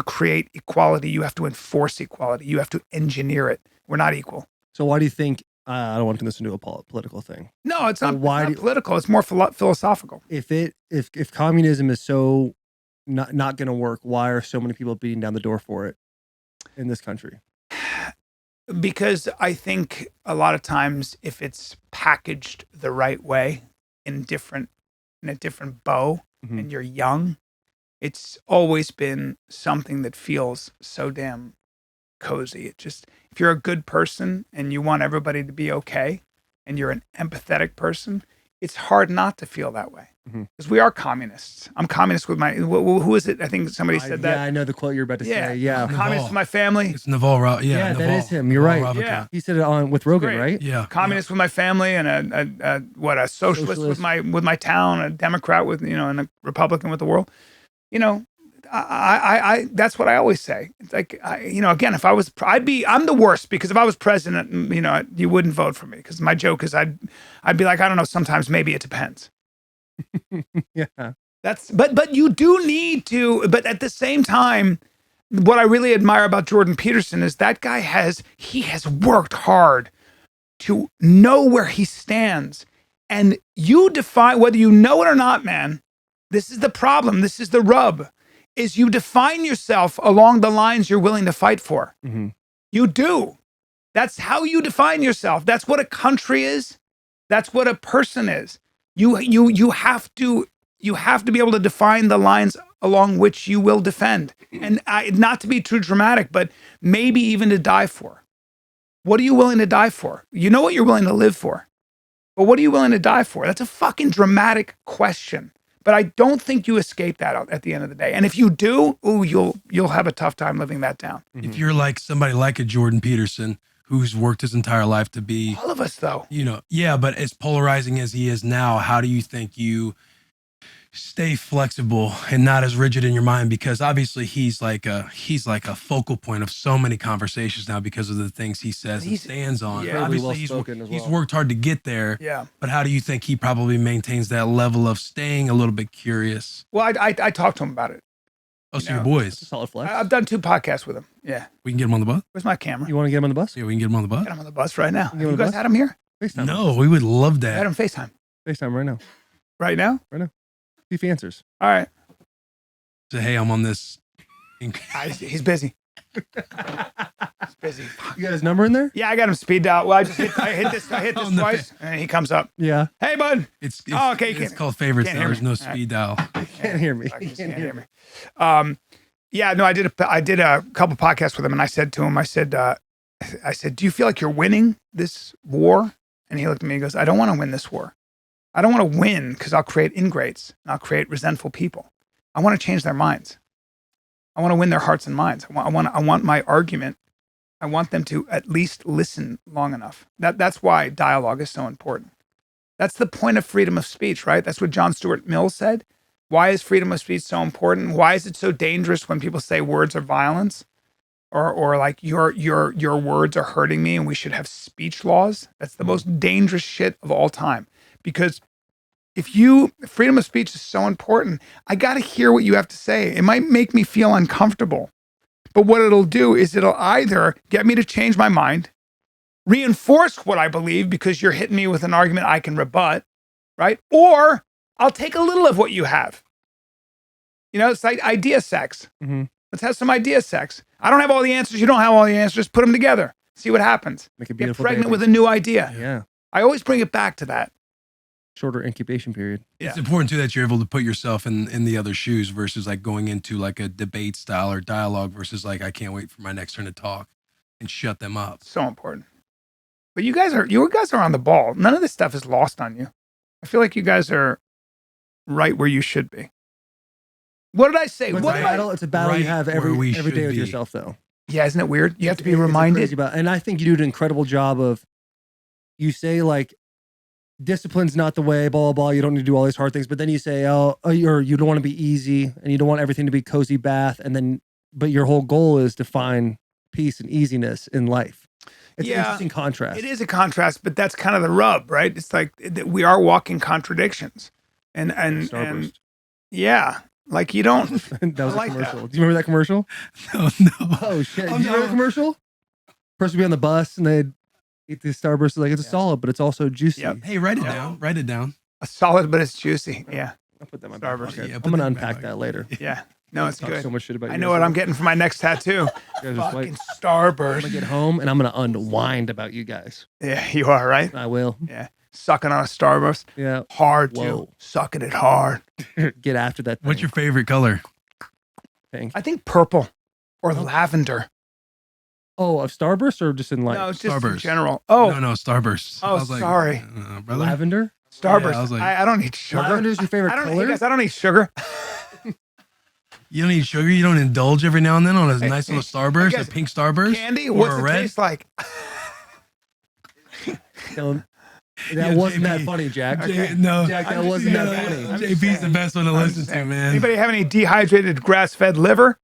F: create equality, you have to enforce equality. You have to engineer it. We're not equal.
A: So why do you think? I don't want to turn this into a political thing.
F: No, it's not. Why? It's not political. It's more philosophical.
A: If communism is so not going to work, why are so many people beating down the door for it in this country?
F: Because I think a lot of times, if it's packaged the right way in a different bow, and you're young, it's always been something that feels so damn cozy. If you're a good person and you want everybody to be okay, and you're an empathetic person, it's hard not to feel that way. Because we are communists. I'm communist with my, who is it? I think somebody said that.
A: Yeah, I know the quote you're about to say. Yeah.
F: I'm communist with my family.
B: It's Naval.
A: Yeah, that is him. You're right.
F: Yeah.
A: He said it with Rogan, right?
B: Yeah.
F: Communist with my family, and a socialist with my town, a Democrat with, and a Republican with the world. I that's what I always say. It's like, again, if I was, I'm the worst, because if I was president, you wouldn't vote for me, because my joke is I'd be like, I don't know, sometimes maybe it depends.
A: Yeah.
F: But you do need to, but at the same time, what I really admire about Jordan Peterson is that guy has worked hard to know where he stands. And you define, whether you know it or not, man, this is the problem. This is the rub, is you define yourself along the lines you're willing to fight for. You do. That's how you define yourself. That's what a country is. That's what a person is. You have to be able to define the lines along which you will defend. And not to be too dramatic, but maybe even to die for. What are you willing to die for? You know what you're willing to live for. But what are you willing to die for? That's a fucking dramatic question. But I don't think you escape that at the end of the day. And if you do, you'll have a tough time living that down.
B: If you're like somebody like a Jordan Peterson, who's worked his entire life to be,
F: all of us though,
B: yeah, but as polarizing as he is now, how do you think you stay flexible and not as rigid in your mind? Because obviously he's like a focal point of so many conversations now because of the things he says and stands on.
F: Yeah,
B: obviously he's worked hard to get there.
F: Yeah.
B: But how do you think he probably maintains that level of staying a little bit curious?
F: Well, I talked to him about it.
B: Oh, so your boys.
A: Solid flex.
F: I've done 2 podcasts with him. Yeah.
B: We can get him on the bus?
F: Where's my camera?
A: You want to get him on the bus?
B: Yeah, we can get him on the bus.
F: Get him on the bus right now.
A: You
F: You guys had him here?
A: FaceTime.
B: No, we would love
F: I had
B: that.
F: him FaceTime.
A: FaceTime right now.
F: Right now?
A: See if he answers.
F: All right.
B: Say, hey, I'm on this.
F: He's busy. He's busy.
A: You got his number in there?
F: Yeah, I got him speed dial. Well, I hit this
B: On the
F: twice, and he comes up.
A: Yeah.
F: Hey, bud.
B: It's
F: Okay, you
B: it's
F: can't-
B: called favorites
F: can't
B: now.
F: hear
B: There's
F: me.
B: no
F: All right.
B: speed dial.
A: Can't hear me.
F: He can't hear me. Yeah, no, I did a couple podcasts with him, and I said to him, I said, do you feel like you're winning this war? And he looked at me and goes, I don't want to win this war. I don't want to win because I'll create ingrates and I'll create resentful people. I want to change their minds. I want to win their hearts and minds. I want my argument. I want them to at least listen long enough. That's why dialogue is so important. That's the point of freedom of speech, right? That's what John Stuart Mill said. Why is freedom of speech so important? Why is it so dangerous when people say words are violence? or like your words are hurting me and we should have speech laws. That's the most dangerous shit of all time. Because freedom of speech is so important. I got to hear what you have to say. It might make me feel uncomfortable, but what it'll do is it'll either get me to change my mind, reinforce what I believe because you're hitting me with an argument I can rebut, right? Or I'll take a little of what you have. You know, it's like idea sex.
A: Mm-hmm.
F: Let's have some idea sex. I don't have all the answers. You don't have all the answers. Put them together. See what happens.
A: Make a
F: Get
A: beautiful
F: pregnant
A: baby.
F: with a new idea.
A: Yeah.
F: I always bring it back to that.
A: Shorter incubation period.
B: It's important too that you're able to put yourself in the other shoes versus like going into like a debate style or dialogue versus like I can't wait for my next turn to talk and shut them up.
F: So important. But you guys are on the ball. None of this stuff is lost on you. I feel like you guys are right where you should be. What did I say?
A: It's
F: What
A: a
F: did I-
A: battle. It's a battle you
B: right
A: have
B: where
A: every
B: we
A: day
B: should
A: with
B: be.
A: yourself, though.
F: Yeah, isn't it weird? You have to be
A: It's
F: reminded.
A: crazy about, and I think you do an incredible job of. You say like, discipline's not the way. Blah blah blah. You don't need to do all these hard things, but then you say, you don't want to be easy, and you don't want everything to be cozy bath, and then, but your whole goal is to find peace and easiness in life. It's an interesting contrast.
F: It is a contrast, but that's kind of the rub, right? It's like we are walking contradictions, and
A: Starburst.
F: yeah, like you don't.
A: That was
F: I like
A: a commercial.
F: that.
A: Do you remember that commercial?
B: No.
A: Oh shit!
B: Oh,
A: Do you remember
B: no.
A: that commercial? Person would be on the bus and they'd eat the Starburst. Like, it's a solid, but it's also juicy.
F: Yep.
B: Hey, write it down. Write it down.
F: A solid, but it's juicy. Yeah,
A: I'll put that in my back
F: Starburst.
A: pocket.
B: Yeah,
A: I'm
B: put
A: gonna
B: that in my
A: unpack
B: back
A: that later.
F: yeah. No, it's
A: Talk
F: good.
A: so much shit about
F: I
A: you
F: know
A: guys.
F: what I'm getting for my next tattoo.
A: You guys are
F: Fucking
A: sweet. I'm
F: Starburst.
A: gonna get home and I'm gonna unwind about you guys.
F: Yeah, you are right.
A: I will.
F: Yeah, sucking on a Starburst,
A: Yeah.
F: hard too.
A: Whoa.
F: Sucking it hard.
A: Get after that.
B: What's
A: thing.
B: your favorite color?
A: Pink?
F: I think purple or lavender.
A: Oh, of Starburst or just in life?
F: No, it's just in
B: Starburst.
F: general. Oh,
B: No, Starburst.
F: Oh,
B: I was like,
F: sorry.
B: brother.
A: Lavender.
F: Starburst.
B: Yeah, I was like-
F: I don't need sugar.
A: Lavender's your favorite
F: I don't,
A: color?
F: hey guys, I don't need sugar.
B: You don't eat sugar. You don't indulge every now and then on a nice little Starburst,
F: guess
B: a pink Starburst,
F: Candy?
B: or
F: What's
B: a
F: it
B: red.
F: taste like?
A: That
B: Yeah,
A: wasn't that
B: JP.
A: funny, Jack.
B: No,
A: Jack, that
F: I'm just
A: wasn't that
F: saying.
A: funny.
F: I'm just
B: JP's the
F: saying.
B: best one to
F: I'm
B: listen
F: just
B: to,
F: saying.
B: man.
F: Anybody have any dehydrated grass-fed liver?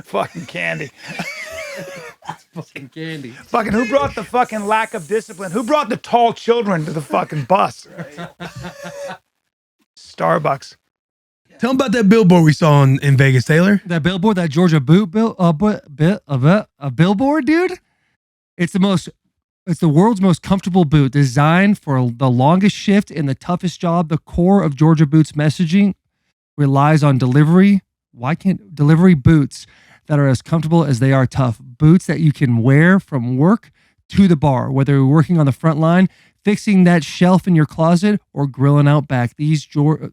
F: Fucking candy.
A: Fucking candy.
F: Fucking who brought the fucking lack of discipline? Who brought the tall children to the fucking bus? Starbucks.
B: Tell him about that billboard we saw in Vegas, Taylor.
A: That billboard, that Georgia billboard, dude. It's the world's most comfortable boot, designed for the longest shift and the toughest job. The core of Georgia Boots messaging relies on delivery boots that are as comfortable as they are tough. Boots that you can wear from work to the bar, whether you're working on the front line, fixing that shelf in your closet, or grilling out back. These Georgias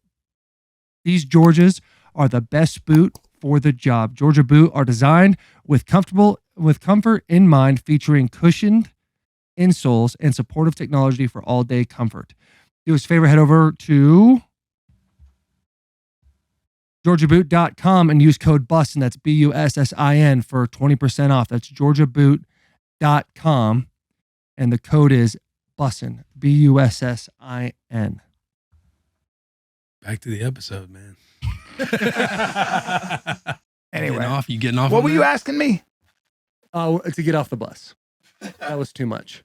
A: are the best boot for the job. Georgia boot are designed with comfort in mind, featuring cushioned insoles and supportive technology for all-day comfort. Do us a favor, head over to georgiaboot.com and use code BUSSIN, that's BUSSIN, for 20% off. That's georgiaboot.com, and the code is BUSSIN, BUSSIN.
B: Back to the episode, man.
F: Anyway,
B: You getting off?
F: what
B: on
F: were you
B: that?
F: asking me?
A: To get off the bus. That was too much.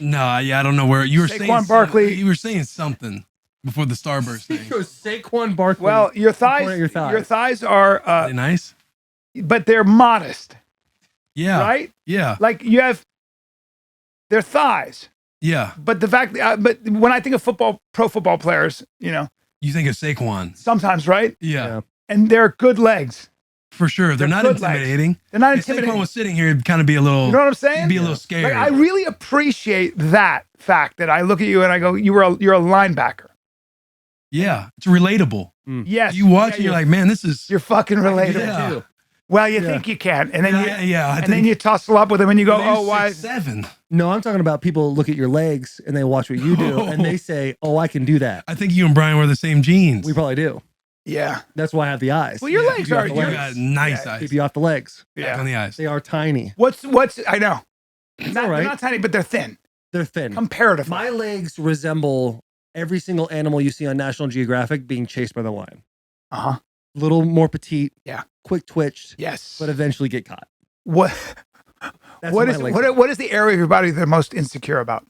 B: No, yeah, I don't know where you were saying.
F: Saquon Barkley-
B: You were saying something before the Starburst thing.
A: Saquon Barkley.
F: Well, your
A: Point
F: thighs,
A: at your thighs.
F: your thighs are,
B: Are they nice?
F: but they're modest,
B: Yeah.
F: right?
B: Yeah.
F: Like they're thighs.
B: Yeah.
F: But the fact, but when I think of pro football players,
B: You think of Saquon?
F: sometimes, right?
B: Yeah.
F: And they're good legs.
B: For sure. They're not
F: good legs.
B: intimidating.
F: They're not
B: If
F: intimidating.
B: Saquon was sitting here, it'd kind of be a little.
F: You know what I'm saying?
B: You'd be a little scared.
F: Like, I really appreciate that fact that I look at you and I go, you're a linebacker.
B: Yeah, it's relatable.
F: Yes.
B: You watch
F: Yeah,
B: and you're like, man, this is.
F: you're fucking relatable.
B: Yeah.
F: Well, you think you can, and then
B: I
F: then you tussle up with him and you go, oh, why?
B: 7.
A: No, I'm talking about people look at your legs and they watch what you do and they say, "Oh, I can do that."
B: I think you and Brian wear the same jeans.
A: We probably do.
F: Yeah.
A: That's why I have the eyes.
F: Well, your
B: Yeah,
F: legs
A: you
F: are.
A: got the
B: You
A: legs.
B: got nice
F: Yeah.
B: eyes.
A: Keep you off the legs.
B: Back on the eyes.
A: They are tiny.
F: What's? I know.
A: It's
F: Not,
A: all right.
F: They're not tiny, but they're thin
A: They're thin.
F: comparatively.
A: My legs resemble every single animal you see on National Geographic being chased by the lion.
F: Uh-huh.
A: little more petite,
F: Yeah.
A: quick twitched,
F: Yes.
A: but eventually get caught.
F: What?
A: That's
F: What
A: my
F: is
A: legs are.
F: what is the area of your body they're most insecure about?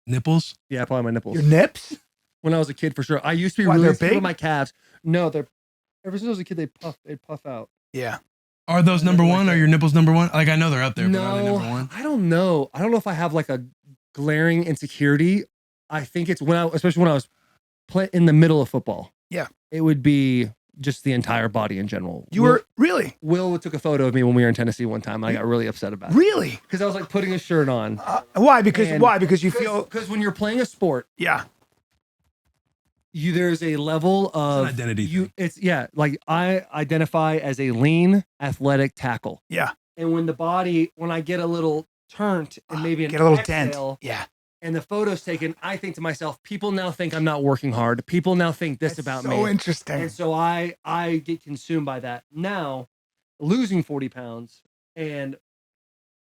B: Nipples.
A: Yeah, probably my nipples.
F: Your nips?
A: When I was a kid, for sure. I used to be
F: Why,
A: really
F: they're
A: insecure
F: big?
A: with my calves. No, they're ever since I was a kid, they'd puff out.
F: Yeah.
B: Are those number one? Are your nipples number one? Like I know they're up there, but are they
A: No,
B: number one?
A: I don't know. I don't know if I have like a glaring insecurity. I think it's especially when I was in the middle of football.
F: Yeah.
A: It would be just the entire body in general.
F: You were really?
A: Will took a photo of me when we were in Tennessee one time. And I got really upset about it
F: Really?
A: because I was like putting a shirt on.
F: Why? Because
A: And-
F: why? Because you feel
A: Because when you're playing a sport,
F: yeah.
A: there's a level of
B: identity thing.
A: It's like I identify as a lean, athletic tackle.
F: Yeah.
A: And when I get a little turned and maybe
F: Get a little
A: exhale,
F: dent. Yeah.
A: and the photo's taken, I think to myself, people now think I'm not working hard. People now think this
F: That's
A: about
F: so
A: me.
F: interesting.
A: And so I get consumed by that. Now, losing 40 pounds and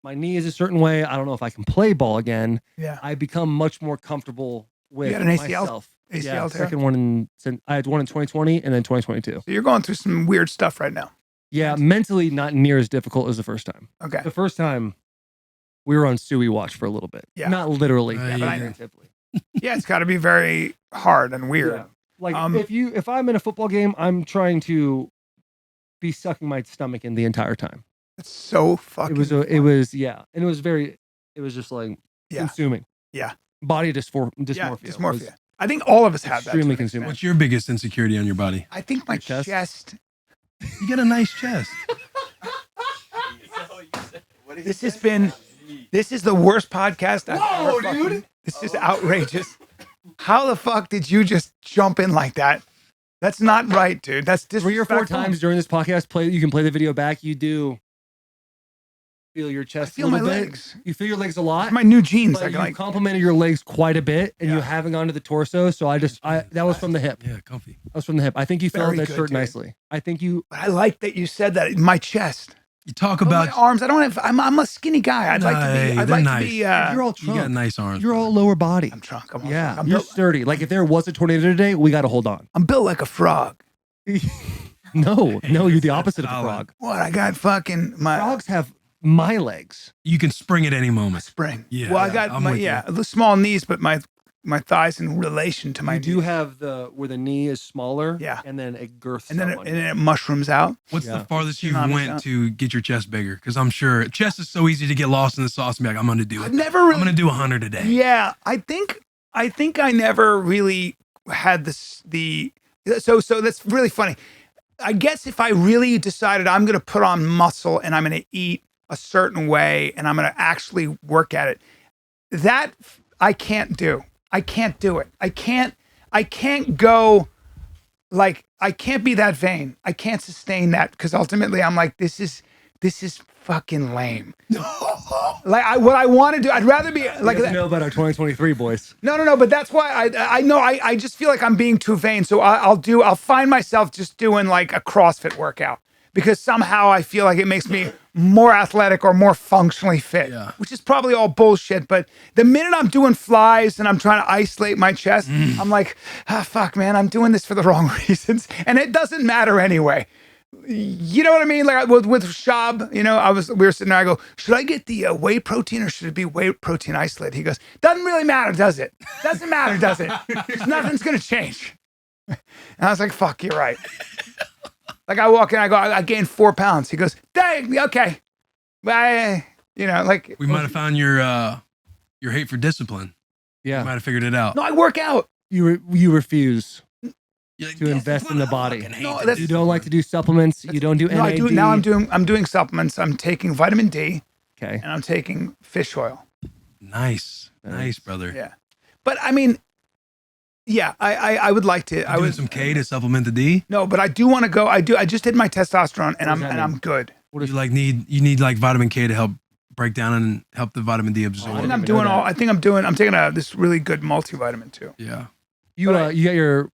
A: my knee is a certain way. I don't know if I can play ball again.
F: Yeah.
A: I become much more comfortable with
F: had an ACL?
A: myself.
F: ACL tear?
A: second one I had one in 2020 and then 2022.
F: So you're going through some weird stuff right now.
A: Yeah, mentally not near as difficult as the first time.
F: Okay.
A: The first time we were on Suey watch for a little bit.
F: Yeah.
A: Not literally,
B: Yeah,
A: but
F: but I know.
A: figuratively.
F: Yeah, it's got to be very hard and weird.
A: Yeah. Like
F: Um,
A: if I'm in a football game, I'm trying to be sucking my stomach in the entire time.
F: It's so fucking.
A: It was and it was just like
F: Yeah.
A: consuming.
F: Yeah.
A: Body dysmorphia.
F: Yeah,
A: was
F: dysmorphia. I think all of us have that. to
A: extremely
F: an
A: consuming.
F: extent.
B: What's your biggest insecurity on your body?
F: I think my
A: Your chest?
F: chest.
B: You got a nice chest.
F: This has been. This is the worst podcast I've ever fucking. This is outrageous. How the fuck did you just jump in like that? That's not right, dude. That's
A: 3 or 4
F: disrespectful.
A: times during this podcast, you can play the video back. You do feel your
F: I
A: chest
F: feel
A: a
F: my
A: little bit.
F: legs.
A: You feel your legs a lot.
F: It's my new jeans.
A: But
F: I
A: you
F: can like.
A: complimented your legs quite a bit, and you
F: Yeah.
A: haven't gone to the torso. So that was from the hip.
B: Yeah, comfy.
A: That was from the hip. I think you filled
F: Very
A: that
F: good,
A: shirt
F: dude.
A: nicely. I think you.
F: I like that you said that. My chest.
B: You talk
F: My
B: about.
F: arms. I don't have. I'm a skinny guy. I'd like to
B: Hey,
F: be. I'd
B: they're
F: like
B: nice.
F: to be.
A: You're all
B: You got
A: trunk.
B: nice arms.
A: You're all lower body.
F: I'm drunk. I'm all
A: Yeah,
F: drunk. I'm
A: you're
F: built,
A: sturdy. Like if there was a tornado today, we got to hold on.
F: I'm built like a frog.
A: No, you're the opposite of a
B: solid.
A: frog.
F: What? I got fucking my
A: Frogs have my legs.
B: You can spring at any moment.
F: spring.
B: Yeah,
F: Well, I
B: yeah,
F: got
B: I'm
F: my
B: with you.
F: the small knees, but my thighs in relation to my
A: You do
F: knees.
A: have where the knee is smaller.
F: Yeah.
A: and then it girths.
F: and then
A: up on
F: and
A: you.
F: then it mushrooms out.
B: What's
A: Yeah.
B: the farthest you
F: Tsunami
B: went
F: shot.
B: to get your chest bigger? Because I'm sure chest is so easy to get lost in the sauce and be like, I'm going to do
F: I've
B: it.
F: never
B: I'm
F: really.
B: going to do 100 today.
F: Yeah, I think I never really had this. So that's really funny. I guess if I really decided I'm going to put on muscle and I'm going to eat a certain way and I'm going to actually work at it, that I can't do. I can't do it. I can't go like I can't be that vain. I can't sustain that because ultimately I'm like this is fucking lame. Like what I want to do, I'd rather be like
A: You guys know about our 2023 boys.
F: No, but that's why I know I just feel like I'm being too vain. So I'll find myself just doing like a CrossFit workout because somehow I feel like it makes me more athletic or more functionally fit,
B: Yeah.
F: which is probably all bullshit. But the minute I'm doing flies and I'm trying to isolate my chest, I'm like, fuck, man, I'm doing this for the wrong reasons. And it doesn't matter anyway. You know what I mean? Like with Shab, you know, we were sitting there. I go, should I get the whey protein or should it be whey protein isolate? He goes, doesn't really matter, does it? Doesn't matter, does it? Nothing's gonna change. And I was like, fuck, you're right. Like I walk in, I go, I gained 4 pounds. He goes, dang, okay, bye. You know, like
B: We might have found your hate for discipline. We
A: Yeah,
B: might have figured it out.
F: no, I work out.
A: you refuse
B: You're like,
A: to invest in the body.
F: No, that's-
A: You don't like to do supplements. You don't do
F: No, I
A: NAD.
F: do now. I'm doing supplements. I'm taking vitamin D
A: Okay.
F: and I'm taking fish oil.
B: Nice, brother.
F: Yeah, but I mean, yeah, I would like to. I
B: Doing
F: was
B: some K to supplement the D.
F: No, but I do want to go. I just did my testosterone and
A: What does that mean?
F: I'm good.
B: You like need like vitamin K to help break down and help the vitamin D absorb.
F: I think
A: didn't
F: I'm
A: even know
F: doing
A: that.
F: I'm taking this really good multivitamin too.
B: Yeah.
A: You you got your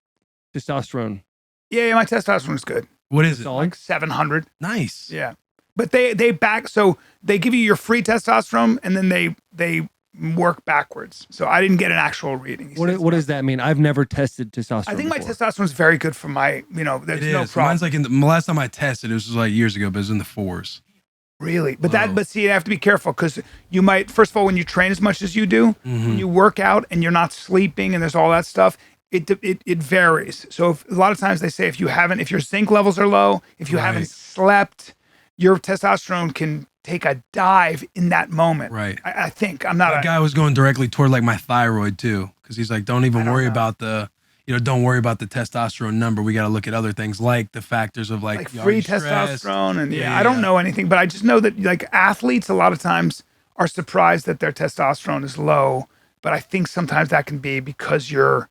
A: testosterone.
F: Yeah, my testosterone is good.
B: What is it?
A: Solid?
F: Like 700.
B: Nice.
F: Yeah. But they give you your free testosterone and then they work backwards. So I didn't get an actual reading. He said
A: What does that mean? I've never tested testosterone.
F: I think my
A: before.
F: testosterone is very good for my, there's
B: It
F: no
B: is.
F: problem.
B: Mine's like the last time I tested, it was like years ago, but it was in the 4s.
F: Really? But
B: Whoa.
F: but see, you have to be careful because you might, first of all, when you train as much as you do,
B: Mm-hmm.
F: when you work out and you're not sleeping and there's all that stuff, it varies. So a lot of times they say if your zinc levels are low, if you haven't
B: Right.
F: slept, your testosterone can take a dive in that moment.
B: Right.
F: I think. I'm not
B: That guy was going directly toward like my thyroid too, because he's like, don't even worry about don't worry about the testosterone number. We got to look at other things like the factors of like are
F: free
B: you stressed?
F: testosterone. And I don't know anything, but I just know that like athletes a lot of times are surprised that their testosterone is low. But I think sometimes that can be because you're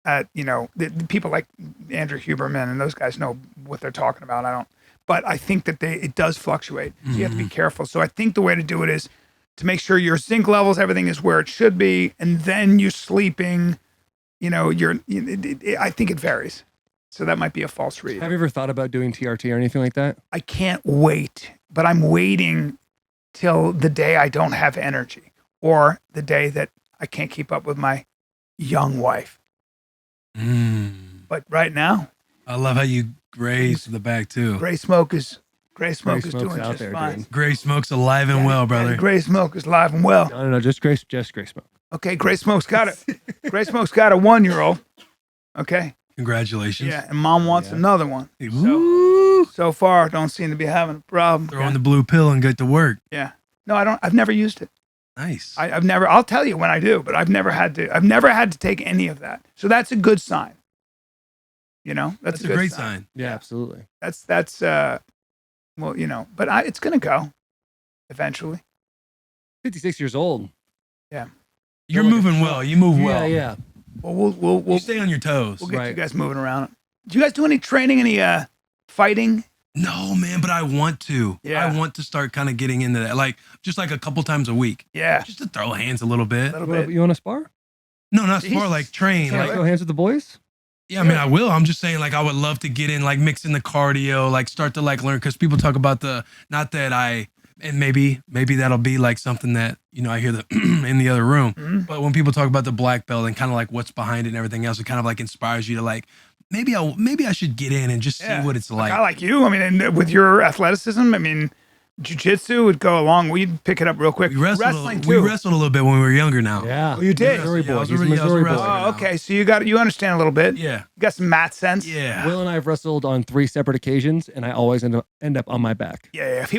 F: the people like Andrew Huberman and those guys know what they're talking about. I don't, but I think that it does fluctuate. So you have to be careful. So I think the way to do it is to make sure your zinc levels, everything is where it should be. And then you're sleeping, I think it varies. So that might be a false read.
A: Have you ever thought about doing TRT or anything like that?
F: I can't wait, but I'm waiting till the day I don't have energy or the day that I can't keep up with my young wife. But right now,
B: I love how you graze the back too.
F: Gray Smoke is doing
A: Smoke's out
F: just
A: there,
F: fine.
A: dude.
B: Gray Smoke's alive and well, brother.
F: Gray Smoke is live and well.
A: No, just Gray Smoke.
F: Okay, Gray Smoke's got it. Gray Smoke's got a 1-year-old. Okay,
B: Congratulations.
F: yeah, and mom wants another one.
B: Woo!
F: So far, don't seem to be having a problem.
B: Throw on the blue pill and get to work.
F: Yeah, no, I don't. I've never used it.
B: Nice.
F: I've never. I'll tell you when I do, but I've never had to. I've never had to take any of that. So that's a good sign.
B: That's a
F: good
B: great sign.
A: Yeah, absolutely.
F: That's well, but it's gonna go eventually.
A: 56 years old.
B: You're moving well. You move well.
A: Yeah.
F: Well, we'll
B: You stay on your toes.
F: get you
A: Right.
F: guys moving around. Do you guys do any training, any fighting?
B: No, man, but I want to.
F: Yeah.
B: I want to start kind of getting into that. Like just like a couple times a week.
F: Yeah,
B: Just to throw hands a little bit.
F: a little bit.
A: You want to spar?
B: No, not
F: Jeez.
B: spar, like train.
A: Can I
B: Like,
A: go hands with the boys?
B: yeah, I mean, I will. I'm just saying, like, I would love to get in, like, mixing the cardio, like, start to like learn. Because people talk about not that and maybe that'll be like something that I hear in the other room.
F: Mm-hmm.
B: But when people talk about the black belt and kind of like what's behind it and everything else, it kind of like inspires you to like maybe I should get in and just see what it's
F: A
B: like.
F: guy like you, I mean, and with your athleticism, I mean, jiu-jitsu would go along. We'd pick it up real quick.
B: We wrestled
F: Wrestling
B: a
F: too.
B: little bit when we were younger. Now,
A: Yeah.
F: Oh, you did?
A: Missouri
B: Yeah, I
A: boy.
B: was
A: He's a
B: a
A: Missouri boy.
B: wrestler.
F: Oh, okay. So you understand a little bit.
B: yeah,
F: You got some mat sense.
B: yeah.
A: Will and I have wrestled on 3 separate occasions, and I always end up on my back.
F: Yeah. If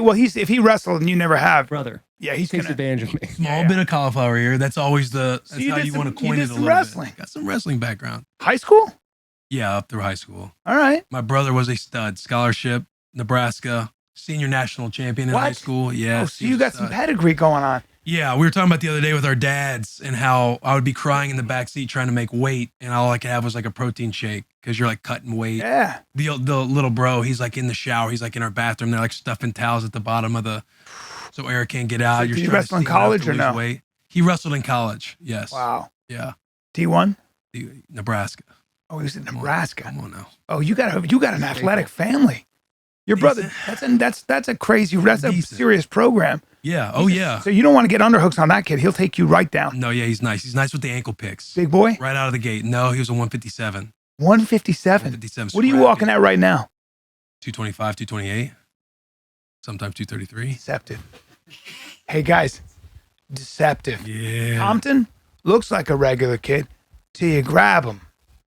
F: he wrestled and you never have,
A: Brother,
F: yeah,
A: he
F: he's
A: takes
F: gonna.
A: advantage of me.
B: Small
F: yeah.
B: bit of cauliflower ear. That's always that's
F: you
B: how
F: did
B: you
F: some-
B: want to
F: you
B: coin
F: did
B: it a
F: some
B: little
F: wrestling.
B: bit. Got some wrestling background.
F: High school?
B: Yeah, up through high school.
F: All right.
B: My brother was a stud. Scholarship, Nebraska, senior national champion in high
F: What?
B: school. Yeah.
F: Oh, so you got some pedigree going on.
B: Yeah, we were talking about the other day with our dads and how I would be crying in the back seat trying to make weight, and all I could have was like a protein shake because you're like cutting weight.
F: Yeah.
B: The little bro, he's like in the shower. He's like in our bathroom. They're like stuffing towels at the bottom of so Eric can't get out.
F: So
B: You're
F: did you
B: trying to
F: wrestle in
B: steam it up
F: college
B: to
F: or
B: lose
F: no?
B: Weight. He wrestled in college. Yes.
F: Wow.
B: Yeah.
F: D1?
B: Nebraska.
F: Oh, he was in Nebraska.
B: Come on now.
F: Oh, you got an athletic family. Your brother. That's a crazy. That's a
B: Decent.
F: serious program.
B: Yeah. Oh yeah.
F: So you don't want to get underhooks on that kid. He'll take you right down.
B: No, yeah, he's nice. He's nice with the ankle picks.
F: Big boy.
B: Right out of the gate. No, he was a 157.
F: 157.
B: 157.
F: What are you
B: scrappy.
F: walking at right now?
B: 225, 228. Sometimes 233.
F: Deceptive. Hey guys, deceptive.
B: Yeah.
F: Compton looks like a regular kid till you grab him.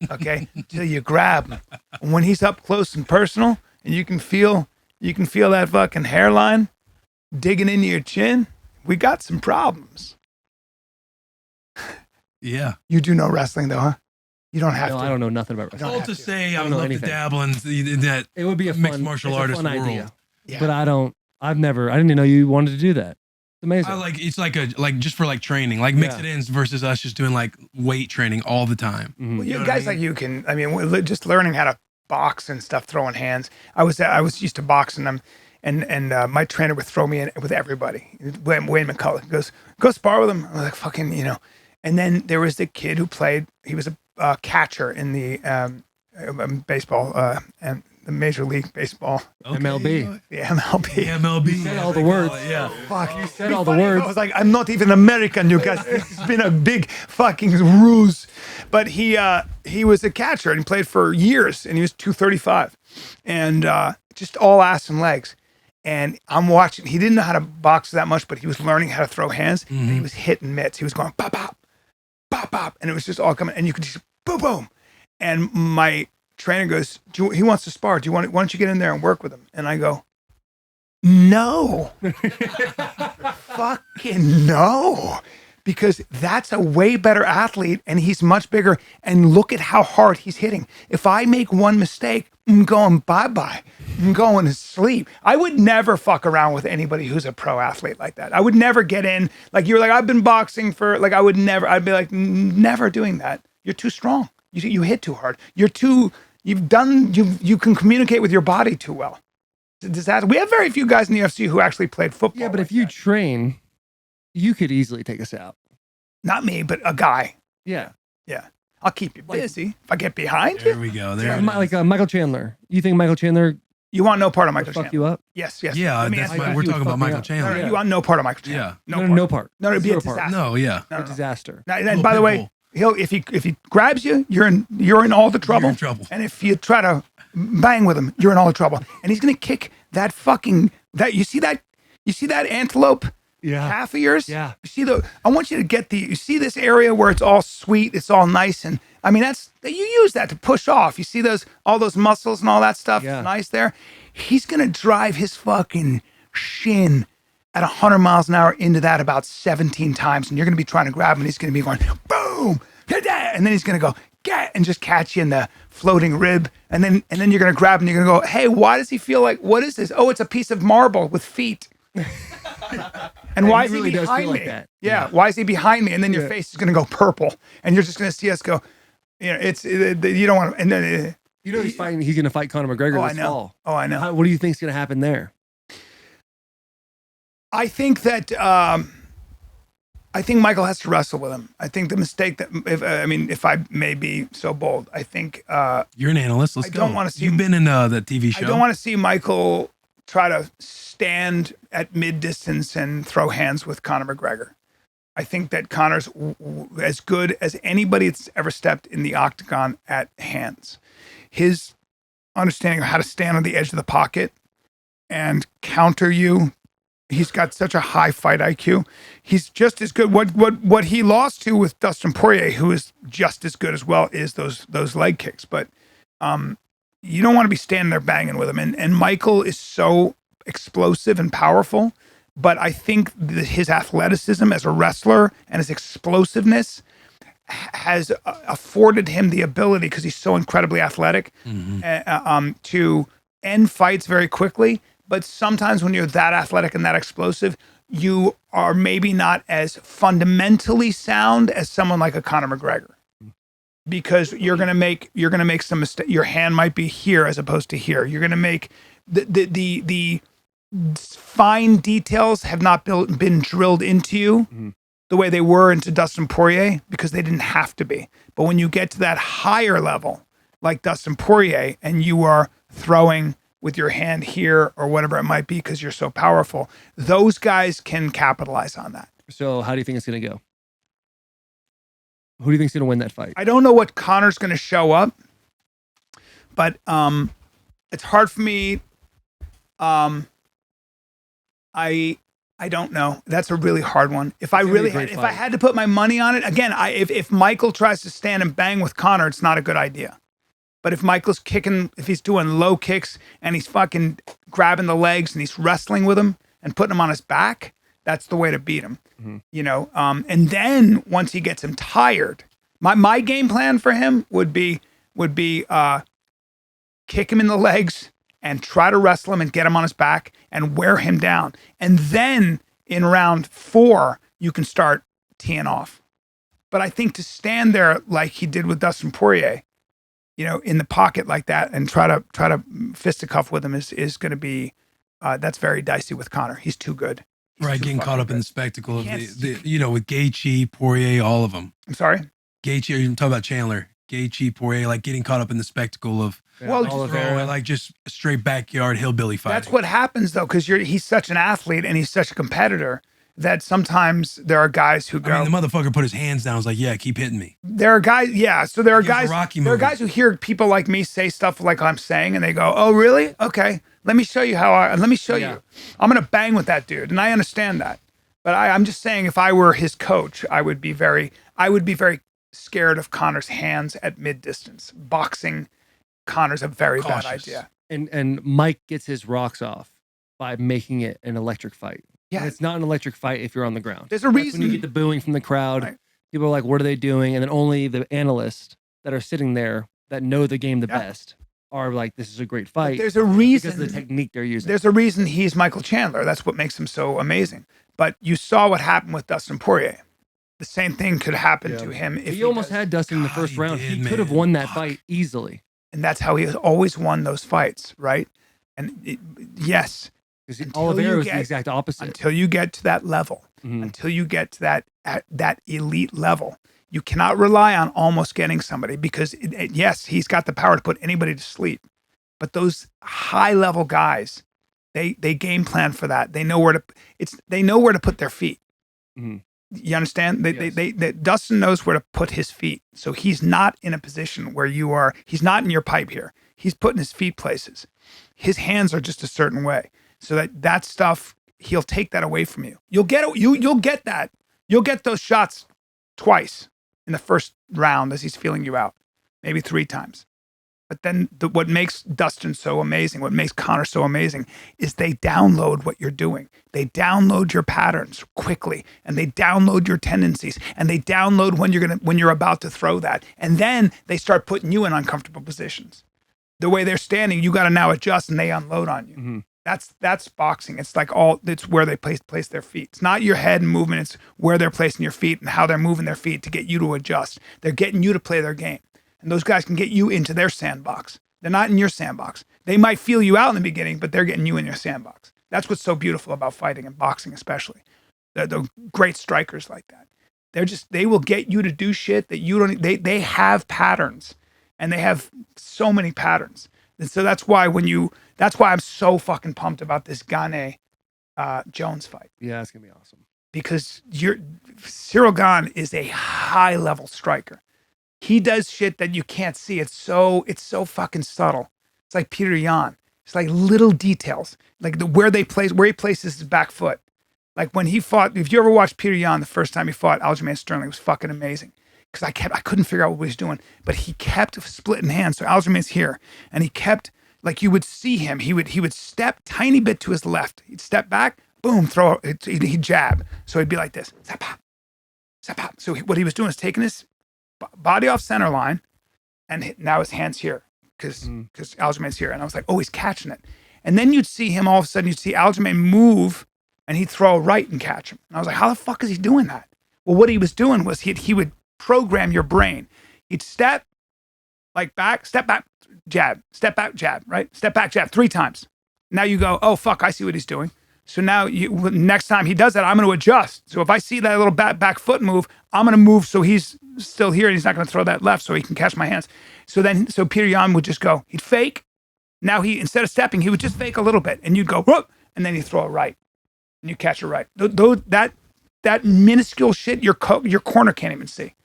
F: Okay, till you grab him. And when he's up close and personal, and you can feel that fucking hairline digging into your chin. We got some problems.
B: Yeah.
F: You do know wrestling though, huh? You don't have
A: No,
F: to.
A: I don't know nothing about
F: don't
A: wrestling.
B: All
F: have
B: to
F: to.
B: say, I
A: don't
B: would
A: know
B: love
A: anything.
B: to dabble in that
A: It would be a
B: mixed
A: fun,
B: martial
A: it's a
B: artist
A: fun
B: world.
A: idea.
F: Yeah.
A: But I didn't even know you wanted to do that. It's amazing.
B: I like it's like just for like training, like mix
A: Yeah.
B: it in versus us just doing like weight training all the time.
A: Mhm.
F: Well,
B: You
F: you
B: know
F: guys
B: what I
F: like you can. I mean, just learning how to box and stuff, throwing hands. I was used to boxing them, and my trainer would throw me in with everybody. Wayne McCullough goes, go spar with him. I'm like fucking, And then there was the kid who played. He was a catcher in the baseball and the Major League Baseball,
A: MLB.
F: the MLB.
B: MLB.
A: said all the words.
B: Yeah.
F: Fuck,
A: You said all the words.
F: I was like, I'm not even American, you guys. It's been a big fucking ruse. But he was a catcher and he played for years and he was 235 and just all ass and legs. And I'm watching. He didn't know how to box that much, but he was learning how to throw hands. And he was hitting mitts. He was going pop, pop, pop, pop, and it was just all coming. And you could just boom, boom. And my trainer goes, he wants to spar. Why don't you get in there and work with him? And I go, no, fucking no, because that's a way better athlete and he's much bigger. And look at how hard he's hitting. If I make one mistake, I'm going bye-bye. I'm going to sleep. I would never fuck around with anybody who's a pro athlete like that. I would never get in. Like you're like, I've been boxing for like, I'd be like, never doing that. You're too strong. You hit too hard. You can communicate with your body too well. It's a disaster. We have very few guys in the UFC who actually played football.
A: Yeah, but
F: like
A: if you
F: that.
A: train, you could easily take us out.
F: Not me, but a guy.
A: Yeah.
F: Yeah. I'll keep you busy. If I get behind
B: There
F: you,
B: we go. There. it
A: Like
B: is.
A: Michael Chandler. You think Michael Chandler
F: you want no part of
A: would
F: Michael
A: fuck
F: Chandler.
A: you up?
F: Yes, yes.
B: Yeah,
F: Let me
B: that's
F: answer
B: why
F: that.
B: we're
A: He would
B: talking about
A: fuck me
B: Michael
A: up.
F: No, no,
B: Chandler.
A: Yeah.
F: you want no part of Michael Chandler.
B: Yeah.
F: No,
A: No,
F: part.
A: no part.
F: No, it'd be a
A: Zero part.
F: disaster.
B: No, yeah.
F: No,
A: A
F: no.
A: disaster.
F: And
B: Little
F: by the
B: pit
F: way,
B: bull.
F: if he grabs you, you're in all the trouble.
B: You're in trouble.
F: And if you try to bang with him, you're in all the trouble. And he's gonna kick that fucking you see that antelope
A: Yeah.
F: half of yours?
A: Yeah.
F: You see I want you to get you see this area where it's all sweet, it's all nice, and I mean you use that to push off. You see all those muscles and all that stuff.
A: Yeah.
F: It's nice there. He's gonna drive his fucking shin at 100 miles an hour into that about 17 times, and you're gonna be trying to grab him, and he's gonna be going boom, and then he's gonna go get and just catch you in the floating rib, and then you're gonna grab him, and you're gonna go, hey, why does he feel like, what is this? Oh, it's a piece of marble with feet. And why
A: he
F: is
A: really
F: he
A: does
F: behind
A: feel
F: me?
A: like that.
F: Yeah, why is he behind me? And then your
A: Yeah.
F: face is gonna go purple, and you're just gonna see us go. You know, you don't want to. And then
A: You know he's going to fight Conor McGregor
F: oh, I
A: this
F: know.
A: fall.
F: Oh, I know.
A: What do you think's going to happen there?
F: I think that I think Michael has to wrestle with him. I think the mistake that if I may be so bold, I think
B: You're an analyst. Let's
F: I
B: go.
F: don't wanna see-
B: You've been in that TV show.
F: I don't want to see Michael try to stand at mid distance and throw hands with Conor McGregor. I think that Conor's as good as anybody that's ever stepped in the octagon at hands. His understanding of how to stand on the edge of the pocket and counter you. He's got such a high fight IQ. He's just as good. What he lost to with Dustin Poirier, who is just as good as well, is those leg kicks. But you don't want to be standing there banging with him. And Michael is so explosive and powerful. But I think that his athleticism as a wrestler and his explosiveness has afforded him the ability, because he's so incredibly athletic, to end fights very quickly. But sometimes when you're that athletic and that explosive, you are maybe not as fundamentally sound as someone like a Conor McGregor, because you're gonna make some mistake. Your hand might be here as opposed to here. You're gonna make the fine details have not been drilled into you the way they were into Dustin Poirier, because they didn't have to be. But when you get to that higher level, like Dustin Poirier, and you are throwing with your hand here or whatever it might be because you're so powerful, those guys can capitalize on that.
A: So how do you think it's going to go? Who do you think's going to win that fight?
F: I don't know what Conor's going to show up, but it's hard for me. I don't know. That's a really hard one. If I
A: It's gonna be a
F: really
A: great
F: if I
A: fight.
F: had to put my money on it, again, if Michael tries to stand and bang with Conor, it's not a good idea. But if Michael's kicking, if he's doing low kicks and he's fucking grabbing the legs and he's wrestling with him and putting him on his back, that's the way to beat him. You know, and then once he gets him tired, my game plan for him would be kick him in the legs and try to wrestle him and get him on his back and wear him down. And then in round 4, you can start teeing off. But I think to stand there like he did with Dustin Poirier, you know, in the pocket like that and try to fisticuff with him is going to be that's very dicey with Conor. He's too good. He's
B: Right,
F: too
B: getting
F: fucking
B: caught up in
F: good.
B: the spectacle of
F: Yes.
B: the with Gaethje, Poirier, all of them.
F: I'm sorry.
B: Gaethje, you're talking about Chandler. Gaethje, Poirier, like getting caught up in the spectacle of
F: Well,
B: throwing, like just a straight backyard hillbilly fight.
F: that's what happens though, because he's such an athlete and he's such a competitor that sometimes there are guys who go.
B: I mean, the motherfucker put his hands down. Was like, "Yeah, keep hitting me."
F: There are guys, yeah. So there are
B: He gives a
F: guys.
B: Rocky
F: There are
B: movie.
F: guys who hear people like me say stuff like I'm saying, and they go, "Oh, really? Okay, let me show you how I. Let me show you. I'm gonna bang with that dude." And I understand that, but I'm just saying, if I were his coach, I would be very scared of Connor's hands at mid distance. Boxing, Connor's a very bad
B: Cautious.
F: idea.
A: And Mike gets his rocks off by making it an electric fight.
F: Yeah.
A: And it's not an electric fight if you're on the ground.
F: There's a
A: That's
F: reason.
A: when you get the booing from the crowd.
F: Right.
A: People are like, "What are they doing?" And then only the analysts that are sitting there that know the game the
F: Yeah.
A: best are like, "This is a great
F: But
A: fight."
F: there's a
A: because
F: reason.
A: of the technique they're using.
F: There's a reason he's Michael Chandler. That's what makes him so amazing. But you saw what happened with Dustin Poirier. The same thing could happen to him if
A: he almost
F: does.
A: had Dustin in the
B: God,
A: first
B: he
A: round.
B: did,
A: He could have
B: man.
A: won that
B: Fuck.
A: fight easily.
F: And that's how he has always won those fights, right? And yes,
A: Because
F: Until
A: Oliveira
F: you
A: was the
F: get-
A: exact opposite.
F: until you get to that level,
A: Mhm.
F: until you get to that elite level, you cannot rely on almost getting somebody because yes, he's got the power to put anybody to sleep. But those high level guys, they game plan for that. They know where to put their feet.
A: Mhm.
F: You understand?
A: Yes.
F: Dustin knows where to put his feet. So he's not in a position where you are. He's not in your pipe here. He's putting his feet places. His hands are just a certain way. So that stuff, he'll take that away from you. You'll get that. You'll get those shots twice in the first round as he's feeling you out, maybe 3 times. But then what makes Dustin so amazing, what makes Connor so amazing, is they download what you're doing. They download your patterns quickly, and they download your tendencies, and they download when you're about to throw that, and then they start putting you in uncomfortable positions. The way they're standing, you got to now adjust, and they unload on you.
A: Mhm.
F: That's boxing. It's like it's where they place their feet. It's not your head movement. It's where they're placing your feet and how they're moving their feet to get you to adjust. They're getting you to play their game. And those guys can get you into their sandbox. They're not in your sandbox. They might feel you out in the beginning, but they're getting you in your sandbox. That's what's so beautiful about fighting and boxing, especially. The great strikers like that. They will get you to do shit that you don't. They have patterns, and they have so many patterns. And so that's why I'm so fucking pumped about this Gane Jones fight,
A: Yeah, it's gonna be awesome.
F: because Cyril Gane is a high level striker. He does shit that you can't see. It's so fucking subtle. It's like Peter Yan. It's like little details, like where he places his back foot. Like when he fought, if you ever watched Peter Yan the first time he fought Aljamain Sterling, it was fucking amazing. Because I couldn't figure out what he was doing, but he kept splitting hands. So Aljamain's here, and he kept, like, you would see him. He would step tiny bit to his left. He'd step back, boom, throw. He'd jab. So he'd be like this, zap pop, zap pop. So what he was doing is taking his body off center line, and now his hand's here because Aljamain's here. And I was like, oh, he's catching it. And then you'd see him all of a sudden. You'd see Aljamain move, and he'd throw a right and catch him. And I was like, how the fuck is he doing that? Well, what he was doing was he would program your brain. He'd step back, jab, step back, jab, right? Step back, jab 3 times. Now you go, oh, fuck, I see what he's doing. So now next time he does that, I'm going to adjust. So if I see that little back foot move, I'm going to move so he's still here and he's not going to throw that left so he can catch my hands. So Peter Yan would just go, he'd fake. Now instead of stepping, he would just fake a little bit, and you'd go, whoop, and then he'd throw a right, and you catch a right. That minuscule shit your corner can't even see.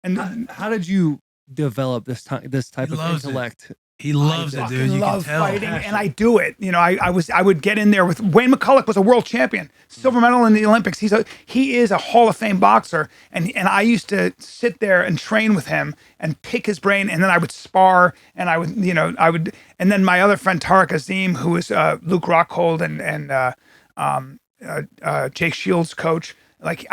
F: And
A: How did you develop this type
B: He
A: of
B: loves it.
A: intellect?
B: He loves it,
F: fucking
B: dude. You
F: love
B: can tell.
F: fighting, and I do it. You know, I would get in there with Wayne McCulloch was a world champion, silver medal in the Olympics. He is a Hall of Fame boxer, and I used to sit there and train with him and pick his brain, and then I would spar, and and then my other friend Tariq Azim, who was Luke Rockhold and Jake Shields' coach. Like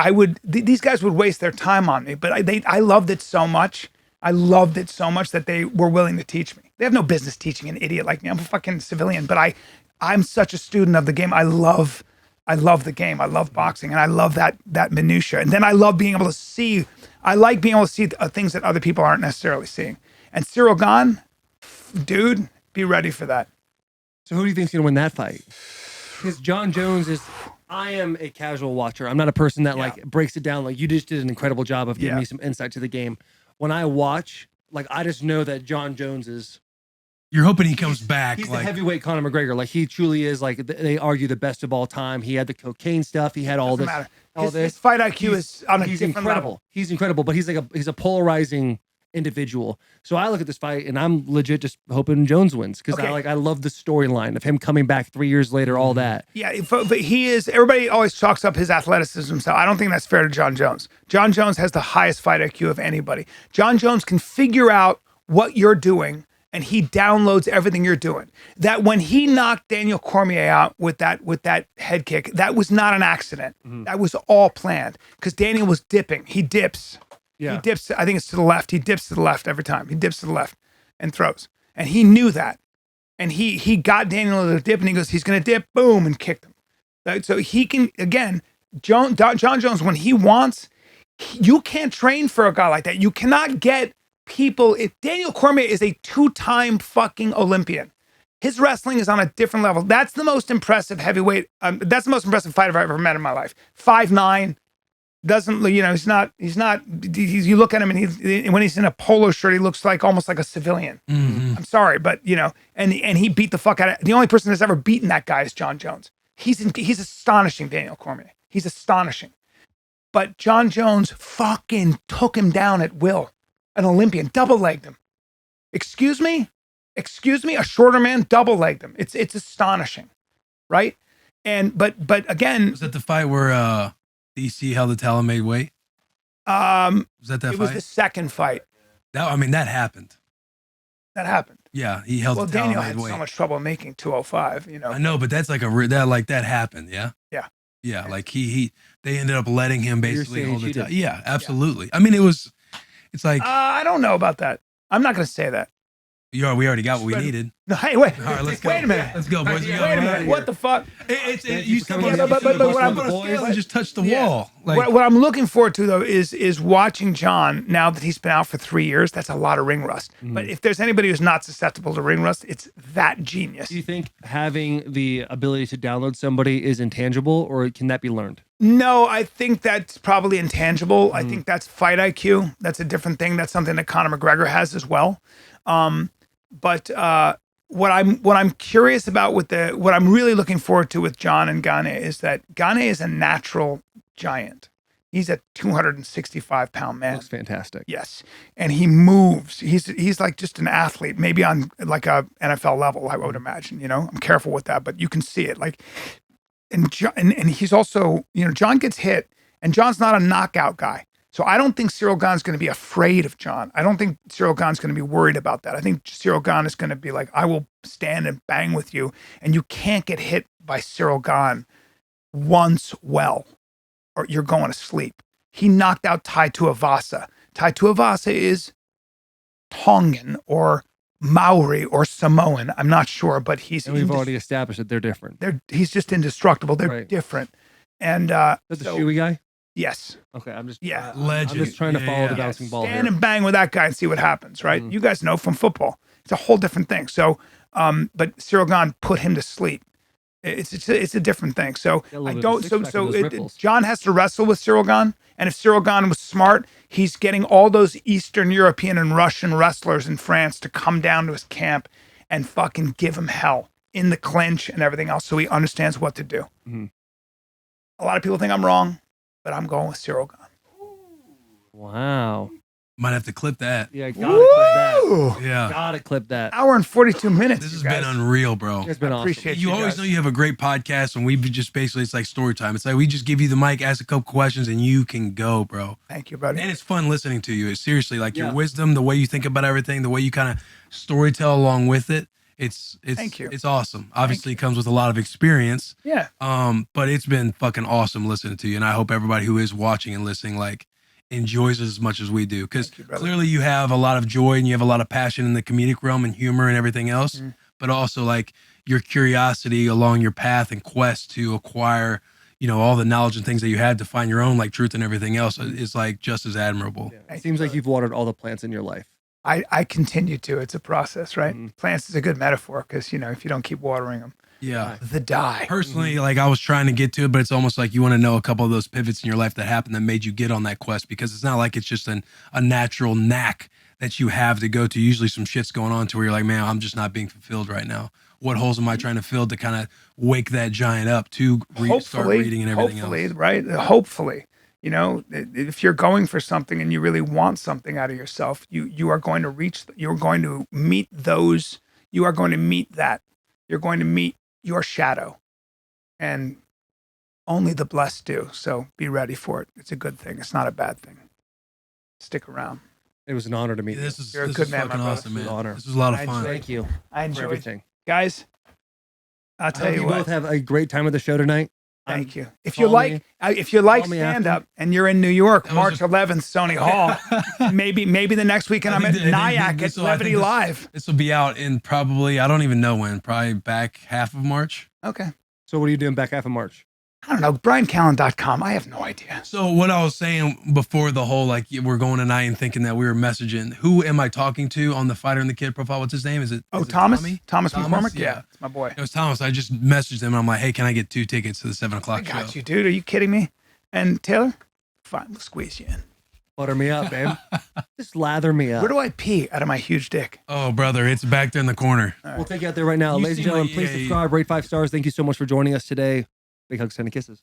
F: these guys would waste their time on me, but I loved it so much. I loved it so much that they were willing to teach me. They have no business teaching an idiot like me. I'm a fucking civilian, but I'm such a student of the game. I love the game. I love boxing, and I love that minutia. And then I love being able to see. I like being able to see things that other people aren't necessarily seeing. And Cyril Gane, dude, be ready for that.
A: So who do you think's gonna win that fight? Because John Jones is. I am a casual watcher. I'm not a person that like breaks it down. Like you just did an incredible job of giving me some insight to the game. When I watch, like I just know that John Jones is.
B: You're hoping he comes back.
A: He's
B: Like
A: the heavyweight Conor McGregor. Like he truly is. Like they argue the best of all time. He had the cocaine stuff. He had all
F: Doesn't
A: this.
F: matter.
A: All
F: His
A: this.
F: fight IQ is on a
A: He's
F: different
A: incredible.
F: level.
A: He's incredible. But he's a polarizing individual. So I look at this fight and I'm legit just hoping Jones wins because
F: Okay.
A: I love the storyline of him coming back 3 years later. All that.
F: Yeah, but he is. Everybody always chalks up his athleticism. So I don't think that's fair to John Jones. John Jones has the highest fight IQ of anybody. John Jones can figure out what you're doing, and he downloads everything you're doing. That when he knocked Daniel Cormier out with that head kick, that was not an accident. That was all planned because Daniel was dipping. He dips.
A: Yeah.
F: He dips. I think it's to the left. He dips to the left every time. He dips to the left and throws. And he knew that. And he got Daniel to dip, and he goes, he's going to dip, boom, and kicked him. Right? So he can, again, John Jones, when he wants, you can't train for a guy like that. You cannot get people. If Daniel Cormier is a 2-time fucking Olympian, his wrestling is on a different level. That's the most impressive heavyweight. That's the most impressive fighter I've ever met in my life. 5'9". Doesn't, you know, you look at him and when he's in a polo shirt, he looks like almost like a civilian. I'm sorry, but you know, and he beat the fuck out of, the only person that's ever beaten that guy is John Jones. He's astonishing, Daniel Cormier. He's astonishing. But John Jones fucking took him down at will. An Olympian, double-legged him. Excuse me, a shorter man double-legged him. It's astonishing, right? And but again,
B: was that the fight where DC held the title made weight?
F: was
B: that
F: it
B: fight?
F: was the second fight
B: That happened.
F: that happened.
B: Yeah, he held
F: Well,
B: the title
F: Daniel
B: made
F: had
B: weight.
F: so much trouble making 205. You know,
B: I know, but that's like that happened. Yeah.
F: Yeah.
B: Yeah. Like they ended up letting him basically
A: saying he
B: hold the
A: cheated.
B: title. Yeah, absolutely. I mean, it's like
F: I don't know about that. I'm not going to say that.
B: we already got what we
F: Spread-
B: neted.
F: No, hey, wait.
B: All right, let's go.
F: Wait a minute.
B: Let's go, boys. We
F: Wait
B: got
F: a
B: it.
F: minute. What the fuck?
B: You said
A: Yeah,
F: but what I'm-
B: it just touched the
F: Yeah.
B: wall. Like
F: What I'm looking forward to though is watching John now that he's been out for 3 years. That's a lot of ring rust. But if there's anybody who's not susceptible to ring rust, it's that genius.
A: Do you think having the ability to download somebody is intangible, or can that be learned?
F: No, I think that's probably intangible. I think that's fight IQ. That's a different thing. That's something that Conor McGregor has as well. But what I'm curious about what I'm really looking forward to with John and Gane is that Gane is a natural giant. He's a 265-pound man.
A: Looks fantastic.
F: Yes, and he moves. He's like just an athlete, maybe on like a NFL level, I would imagine. You know, I'm careful with that, but you can see it. Like, and he's also, you know, John gets hit, and John's not a knockout guy. So I don't think Cyril Gane's going to be afraid of John. I don't think Cyril Gane's going to be worried about that. I think Cyril Gane is going to be like, I will stand and bang with you, and you can't get hit by Cyril Gane once well, or you're going to sleep. He knocked out Tai Tuivasa. Tai Tuivasa is Tongan or Maori or Samoan. I'm not sure, but he's
A: And we've already established that they're different.
F: he's just indestructible. They're
A: Right.
F: different. And
A: That's the
F: so-
A: Shoei guy.
F: yes.
A: Okay, I'm just
F: Yeah.
A: I'm
B: Legend.
A: just trying to
B: Yeah,
A: follow the
B: yeah.
A: bouncing ball
F: Stand
A: here.
F: and bang with that guy and see what happens, right? You guys know from football. It's a whole different thing. So, but Cyril Gane put him to sleep. It's a different thing. So
A: Yeah, a little
F: I
A: bit of
F: don't.
A: a
F: So
A: six-pack
F: so
A: of those
F: it,
A: ripples.
F: John has to wrestle with Cyril Gane, and if Cyril Gane was smart, he's getting all those Eastern European and Russian wrestlers in France to come down to his camp and fucking give him hell in the clinch and everything else, so he understands what to do.
A: Mhm.
F: A lot of people think I'm wrong, but I'm going with Cyril Gane.
A: Wow.
B: might have to clip that.
A: Yeah, gotta clip that.
F: Woo!
B: Yeah.
A: Gotta clip that.
F: Hour and 42 minutes.
B: This
F: you
B: has been
F: guys.
B: unreal, bro.
A: It's been awesome.
F: Appreciate
B: You always
F: guys.
B: know you have a great podcast, and we just basically, it's like story time. It's like we just give you the mic, ask a couple questions, and you can go, bro.
F: Thank you, buddy.
B: And it's fun listening to you. It's seriously like
A: Yeah.
B: your wisdom, the way you think about everything, the way you kind of story tell along with it. It's
F: Thank you.
B: It's awesome. Obviously, it comes with a lot of experience.
F: Yeah.
B: But it's been fucking awesome listening to you, and I hope everybody who is watching and listening like enjoys it as much as we do, because
F: Thank you, brother.
B: clearly you have a lot of joy and you have a lot of passion in the comedic realm and humor and everything else,
F: Mhm.
B: but also like your curiosity along your path and quest to acquire, you know, all the knowledge and things that you had to find your own like truth and everything else is like just as admirable.
A: It seems like you've watered all the plants in your life.
F: I continue to. It's a process, right?
A: Mhm.
F: Plants is a good metaphor because, you know, if you don't keep watering them,
B: Yeah.
F: they die.
B: Personally, like I was trying to get to it, but it's almost like you want to know a couple of those pivots in your life that happened that made you get on that quest, because it's not like it's just a natural knack that you have to go to. Usually some shit's going on to where you're like, man, I'm just not being fulfilled right now. What holes am I trying to fill to kind of wake that giant up to start reading and everything else?
F: Right? Hopefully, you know, if you're going for something and you really want something out of yourself, you are going to reach. You're going to meet those. You are going to meet that. You're going to meet your shadow, and only the blessed do. So be ready for it. It's a good thing. It's not a bad thing. Stick around.
A: It was an honor to meet you.
B: This is
F: You're a
B: this
F: good
B: is
F: man, my
B: fucking
F: brother.
B: awesome, man.
A: It's an honor.
B: This was a lot of
F: I
B: fun.
F: enjoyed
A: Thank you
F: I
A: for
F: enjoyed
A: everything.
F: guys. I'll
A: I
F: tell
A: hope
F: you
A: you
F: what.
A: both have a great time at the show tonight.
F: Thank you. If
A: call
F: you like,
A: me.
F: if you like
A: Call me
F: stand
A: after.
F: up and you're in New York,
B: That
F: March
B: was
F: 11th, Sony Hall. maybe the next weekend I'm at Nyack at Levity Live.
B: This will be out in probably, I don't even know when, probably back half of March.
F: Okay.
A: So what are you doing back half of March?
F: I don't know. BryanCallen.com. I have no idea.
B: So what I was saying before the whole, like, we're going tonight and thinking that we were messaging, who am I talking to on the Fighter and the Kid profile? What's his name? Is it
F: Thomas?
B: Tommy?
F: Thomas
B: Thomas?
F: McCormick?
B: Yeah.
F: Yeah, it's my boy.
B: It was Thomas. I just messaged him and I'm like, hey, can I get 2 tickets to the 7
F: I
B: o'clock show?
F: got you, dude. Are you kidding me? And Taylor? Fine, we'll squeeze you in.
A: Butter me up, man. Just lather me up.
F: Where do I pee out of my huge dick?
B: Oh, brother, it's back there in the corner.
A: We'll take you out there right now.
B: You
A: Ladies and
B: seem
A: gentlemen,
B: like-
A: please
B: yeah,
A: subscribe, rate 5 stars. Thank you so much for joining us today. Big hugs, 10 kisses.